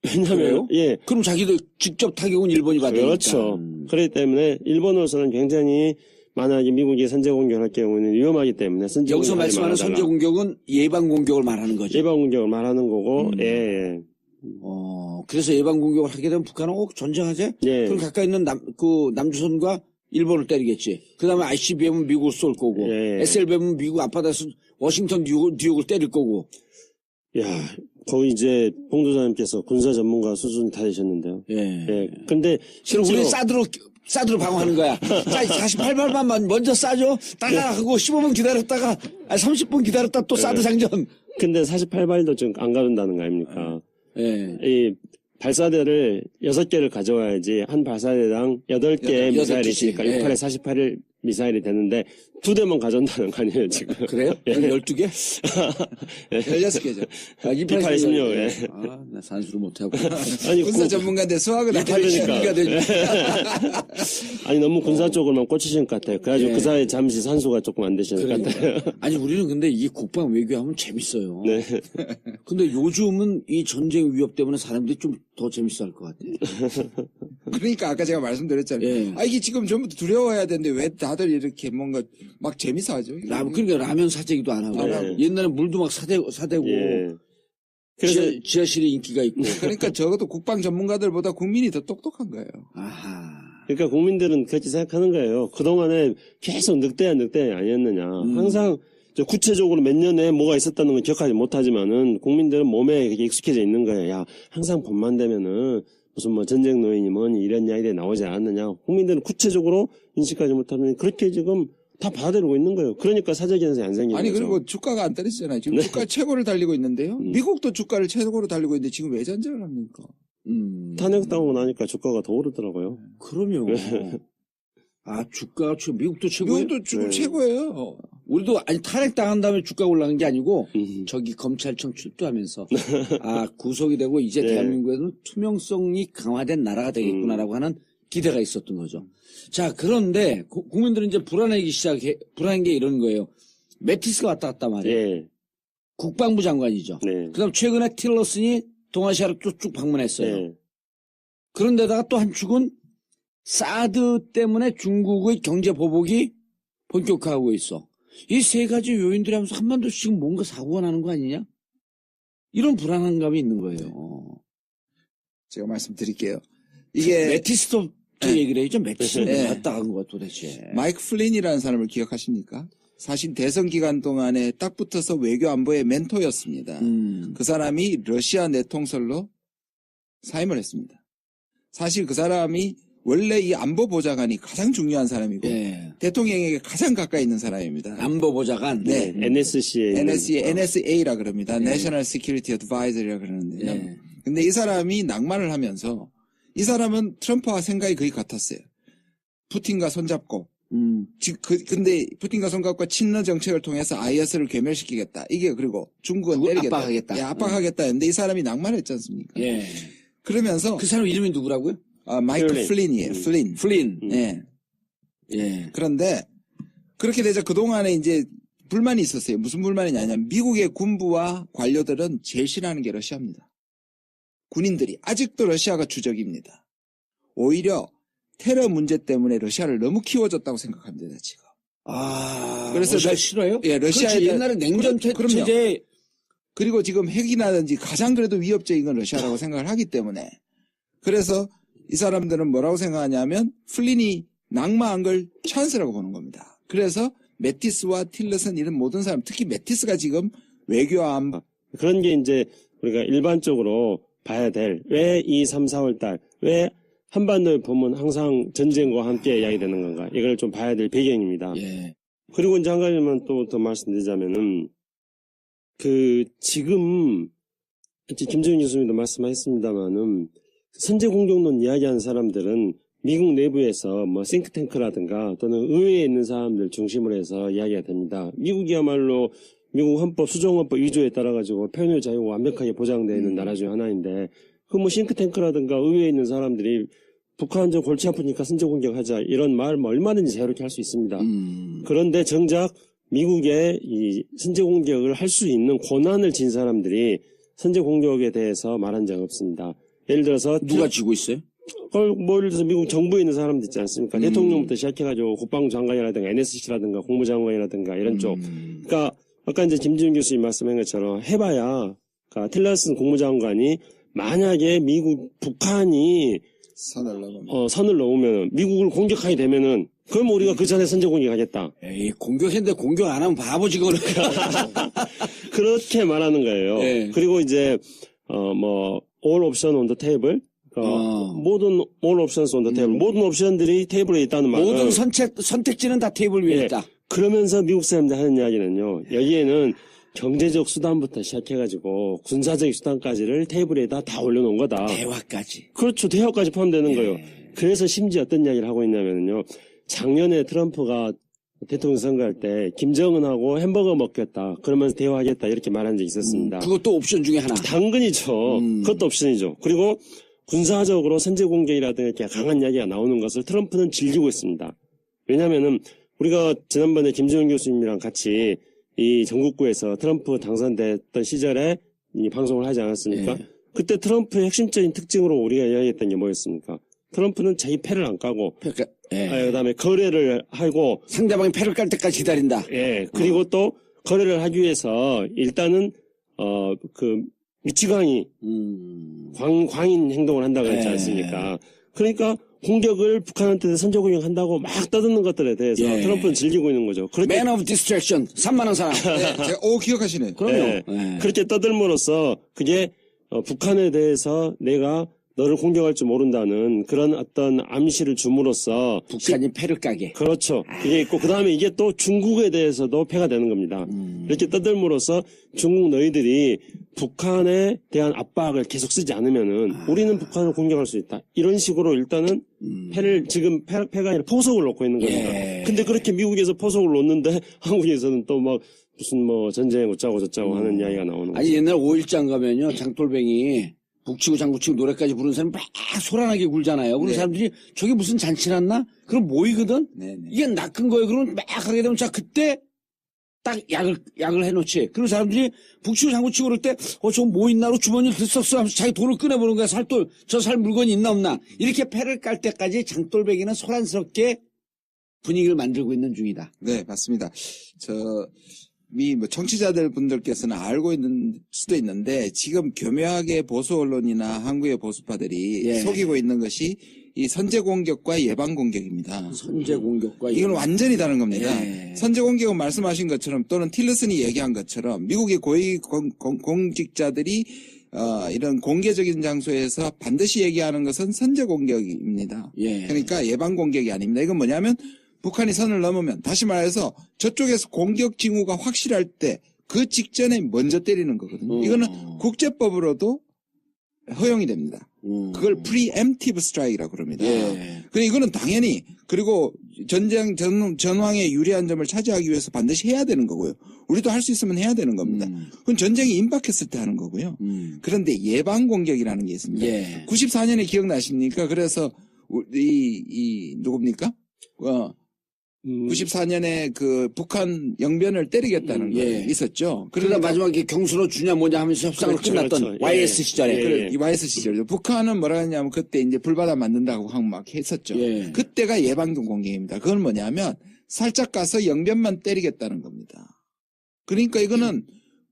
왜냐면 그래요? 예. 그럼 자기도 직접 타격은 일본이 받으니까. 그렇죠. 그렇기 때문에 일본으로서는 굉장히 만약에 미국이 선제 공격할 경우는 위험하기 때문에 선제 여기서 공격하지 말씀하는 말아달라. 선제 공격은 예방 공격을 말하는 거죠. 예방 공격을 말하는 거고, 예, 예. 그래서 예방 공격을 하게 되면 북한은 전쟁하재? 예. 그럼 가까이 있는 남조선과 일본을 때리겠지. 그 다음에 ICBM은 미국을 쏠 거고, 예. SLBM은 미국 앞바다에서 워싱턴 뉴욕을 때릴 거고. 야, 거의 이제 봉도사님께서 군사 전문가 수준이 다 되셨는데요. 예. 예. 근데 그럼 우리 실제로 사드로 방어하는 거야. 자, 48발만 먼저 쏴줘. 따가 하고 15분 기다렸다가, 30분 기다렸다 또 사드 장전. 근데 48발도 좀 안 가른다는 거 아닙니까? 예. 이 발사대를 6개를 가져와야지 한 발사대당 8개의 미사일이 있으니까 예. 6, 8에 48일 미사일이 되는데 2대만 가져온다는 거 아니에요, 지금? 그래요? 예. 12개? 16개죠. 28에 16, 예. 나 산수를 못하고. 아니, 군사 전문가인데 수학은 안 그러니까. 되니까. 아니, 너무 군사 쪽으로만 꽂히신 것 같아요. 그래가지고 예. 그 사이에 잠시 산소가 조금 안 되시는 것 같아요. 아니, 우리는 근데 이 국방 외교하면 재밌어요. 네. 근데 요즘은 이 전쟁 위협 때문에 사람들이 좀 더 재밌어 할 것 같아. 그러니까 아까 제가 말씀드렸잖아요. 예. 이게 지금 전부 두려워해야 되는데 왜 다들 이렇게 뭔가 막 재밌어 하죠? 그러니까 라면 사재기도 안 하고. 네. 옛날에 물도 막 사대고. 예. 그래서 지하실에 인기가 있고. 그러니까 적어도 국방 전문가들보다 국민이 더 똑똑한 거예요. 아하. 그러니까 국민들은 그렇게 생각하는 거예요. 그동안에 계속 늑대야 아니었느냐. 항상 구체적으로 몇 년에 뭐가 있었다는 건 기억하지 못하지만은 국민들은 몸에 그게 익숙해져 있는 거예요. 야, 항상 봄만 되면은 무슨 뭐 전쟁 노인이 뭐니 이런 이야기들이 나오지 않느냐. 국민들은 구체적으로 인식하지 못하면 그렇게 지금 다 받아들이고 있는 거예요. 그러니까 사적 현상이 안 생기는 아니 거죠. 그리고 주가가 안 떨어지잖아요. 지금 주가 최고를 달리고 있는데요. 미국도 주가를 최고로 달리고 있는데 지금 왜 전쟁을 합니까? 탄핵당하고 나니까 주가가 더 오르더라고요. 그럼요. 주가가 미국도 최고예요? 미국도 지금 네. 최고예요. 우리도 탄핵당한 다음에 주가 올라간 게 아니고 저기 검찰청 출두하면서 구속이 되고 이제 네. 대한민국에는 투명성이 강화된 나라가 되겠구나라고 하는 기대가 있었던 거죠. 자, 그런데 국민들은 이제 불안한 게 이런 거예요. 매티스가 왔다 갔다 말이에요. 예. 국방부 장관이죠. 네. 그다음 최근에 틸러슨이 동아시아를 쭉 방문했어요. 네. 그런데다가 또 한 축은 사드 때문에 중국의 경제 보복이 본격화하고 있어. 이 세 가지 요인들이 하면서 한반도 지금 뭔가 사고가 나는 거 아니냐? 이런 불안한 감이 있는 거예요. 제가 말씀드릴게요. 이게 매티스도 얘기를 해야죠. 매티스는 네. 왔다 간 거야 도대체. 마이크 플린이라는 사람을 기억하십니까? 사실 대선 기간 동안에 딱 붙어서 외교 안보의 멘토였습니다. 그 사람이 러시아 내통설로 사임을 했습니다. 사실 그 사람이 원래 이 안보보좌관이 가장 중요한 사람이고 예. 대통령에게 가장 가까이 있는 사람입니다. 안보보좌관. 네. NSC에 NSA라 그럽니다. National Security Advisor이라 그러는데요. 예. 근데 이 사람이 낭만을 하면서 이 사람은 트럼프와 생각이 거의 같았어요. 푸틴과 손잡고 근데 푸틴과 손잡고 친러 정책을 통해서 IS를 괴멸시키겠다. 이게 그리고 중국은 그걸 때리겠다. 압박하겠다. 예, 압박하겠다 했는데 이 사람이 낭만했지 않습니까? 예. 그러면서 그 사람 이름이 누구라고요? 마이클 플린이에요. 플린. 플린. 예. 예. 그런데 그렇게 되자 그동안에 이제 불만이 있었어요. 무슨 불만이냐면 미국의 군부와 관료들은 제일 싫어하는 게 러시아입니다. 군인들이 아직도 러시아가 주적입니다. 오히려 테러 문제 때문에 러시아를 너무 키워줬다고 생각합니다. 지금. 그래서 러시아 싫어요? 예, 러시아에 그렇지, 옛날에 냉전 그럼요. 체제 그리고 지금 핵이라든지 가장 그래도 위협적인 건 러시아라고 생각을 하기 때문에 그래서 이 사람들은 뭐라고 생각하냐면 플린이 낙마한 걸 찬스라고 보는 겁니다. 그래서 매티스와 틸러슨 이런 모든 사람 특히 매티스가 지금 외교안 그런 게 이제 우리가 일반적으로 봐야 될 왜 이 3, 4월 달 왜 한반도에 보면 항상 전쟁과 함께 이야기되는 건가 이걸 좀 봐야 될 배경입니다. 예. 그리고 이제 한 가지만 또 더 말씀드리자면은 지금 김정인 교수님도 말씀하셨습니다만은 선제 공격론 이야기하는 사람들은 미국 내부에서 뭐 싱크탱크라든가 또는 의회에 있는 사람들 중심으로 해서 이야기가 됩니다. 미국이야말로 미국 헌법, 수정헌법 2조에 따라 가지고 표현의 자유가 완벽하게 보장되어 있는 나라 중 하나인데 그 뭐 싱크탱크라든가 의회에 있는 사람들이 북한 저 골치 아프니까 선제 공격하자 이런 말 뭐 얼마든지 자유롭게 할 수 있습니다. 그런데 정작 미국의 이 선제 공격을 할 수 있는 권한을 진 사람들이 선제 공격에 대해서 말한 적 없습니다. 예를 들어서 누가 쥐고 있어요? 뭐 예를 들어서 미국 정부에 있는 사람들 있지 않습니까? 대통령부터 시작해가지고 국방부 장관이라든가 NSC라든가 국무장관이라든가 이런 쪽. 그러니까 아까 이제 김지훈 교수님 말씀한 것처럼 해봐야 그러니까 틸러슨 국무장관이 만약에 북한이 선을 넘으면. 선을 넘으면 미국을 공격하게 되면은 그럼 우리가 그 전에 선제 공격하겠다. 에이, 공격했는데 공격 안 하면 바보지, 그거는. 그렇게 말하는 거예요. 네. 그리고 이제 all option on the table. 모든 all options on the table. 모든 옵션들이 테이블에 있다는 말은 모든 선택지는 다 테이블 위에 예. 있다. 그러면서 미국 사람들 하는 이야기는요. 여기에는 경제적 수단부터 시작해가지고 군사적 수단까지를 테이블에다 다 올려놓은 거다. 대화까지. 그렇죠. 대화까지 포함되는 예. 거예요. 그래서 심지어 어떤 이야기를 하고 있냐면요. 작년에 트럼프가 대통령 선거할 때 김정은하고 햄버거 먹겠다. 그러면서 대화하겠다. 이렇게 말한 적이 있었습니다. 그것도 옵션 중에 하나. 당근이죠. 그것도 옵션이죠. 그리고 군사적으로 선제 공격이라든가 이렇게 강한 이야기가 나오는 것을 트럼프는 즐기고 있습니다. 왜냐면은 우리가 지난번에 김정은 교수님이랑 같이 이 전국구에서 트럼프 당선됐던 시절에 이 방송을 하지 않았습니까? 예. 그때 트럼프의 핵심적인 특징으로 우리가 이야기했던 게 뭐였습니까? 트럼프는 자기 패를 안 까고 그러니까, 예. 그다음에 거래를 하고 상대방이 패를 깔 때까지 기다린다. 예 그리고 또 거래를 하기 위해서 일단은 그 미치광이 광인 행동을 한다고 했지 예. 않습니까? 그러니까 공격을 북한한테 선제 공격한다고 막 떠드는 것들에 대해서 예. 트럼프는 즐기고 있는 거죠. 그렇게 Man of Distraction. 산만한 사람. 네, 제가, 기억하시네. 그럼요. 예. 예. 그렇게 떠들므로써 그게 북한에 대해서 내가 너를 공격할 줄 모른다는 그런 어떤 암시를 줌으로써 북한이 패를 까게. 그렇죠. 그게 있고 그다음에 이게 또 중국에 대해서도 패가 되는 겁니다. 이렇게 떠들므로써 중국 너희들이 북한에 대한 압박을 계속 쓰지 않으면은 우리는 북한을 공격할 수 있다. 이런 식으로 일단은 패를 지금 패가 아니라 포석을 놓고 있는 겁니다. 예. 근데 그렇게 미국에서 포석을 놓는데 한국에서는 또 막 무슨 전쟁 어쩌고 저쩌고 하는 이야기가 나오는 거죠. 아니, 옛날 5.1장 가면요, 장돌뱅이 북치고 장구치고 노래까지 부르는 사람이 막 소란하게 굴잖아요. 그런 네. 사람들이 저게 무슨 잔치 났나? 그럼 모이거든? 네네. 이게 낚은 거예요. 그러면 막 하게 되면 자, 그때 딱 약을 해놓지. 그런 사람들이 북치고 장구치고 그럴 때, 저거 뭐 있나로 주머니를 들썩어 하면서 자기 돈을 꺼내보는 거야. 저 살 물건이 있나 없나. 이렇게 패를 깔 때까지 장돌뱅이는 소란스럽게 분위기를 만들고 있는 중이다. 네, 맞습니다. 청취자들 분들께서는 알고 있는 수도 있는데, 지금 교묘하게 보수 언론이나 한국의 보수파들이 예. 속이고 있는 것이 이 선제 공격과 예방 공격입니다. 선제 공격과 이건 완전히 다른 겁니다. 예. 선제 공격은 말씀하신 것처럼 또는 틸러슨이 얘기한 것처럼 미국의 고위 공직자들이 이런 공개적인 장소에서 반드시 얘기하는 것은 선제 공격입니다. 예. 그러니까 예방 공격이 아닙니다. 이건 뭐냐면 북한이 선을 넘으면 다시 말해서 저쪽에서 공격 징후가 확실할 때 그 직전에 먼저 때리는 거거든요. 이거는 국제법으로도 허용이 됩니다. 그걸 preemptive strike이라고 그럽니다. 예. 그래 이거는 당연히 그리고 전쟁 전황에 유리한 점을 차지하기 위해서 반드시 해야 되는 거고요. 우리도 할 수 있으면 해야 되는 겁니다. 그건 전쟁이 임박했을 때 하는 거고요. 그런데 예방 공격이라는 게 있습니다. 예. 94년에 기억나십니까? 그래서 누굽니까? 94년에 그 북한 영변을 때리겠다는 게 있었죠. 그러다 마지막에 경수로 주냐 뭐냐 하면서 협상으로 그렇죠, 끝났던 그렇죠. YS 예. 시절에. 예. 이 YS 시절이죠. 북한은 뭐라 했냐면 그때 이제 불바다 만든다고 하고 막 했었죠. 예. 그때가 예방경 공격입니다. 그건 뭐냐면 살짝 가서 영변만 때리겠다는 겁니다. 그러니까 이거는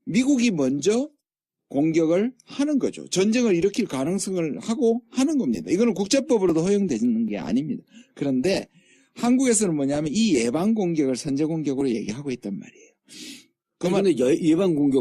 미국이 먼저 공격을 하는 거죠. 전쟁을 일으킬 가능성을 하고 하는 겁니다. 이거는 국제법으로도 허용되는 게 아닙니다. 그런데 한국에서는 뭐냐면 이 예방 공격을 선제 공격으로 얘기하고 있단 말이에요. 그런데 예방 공격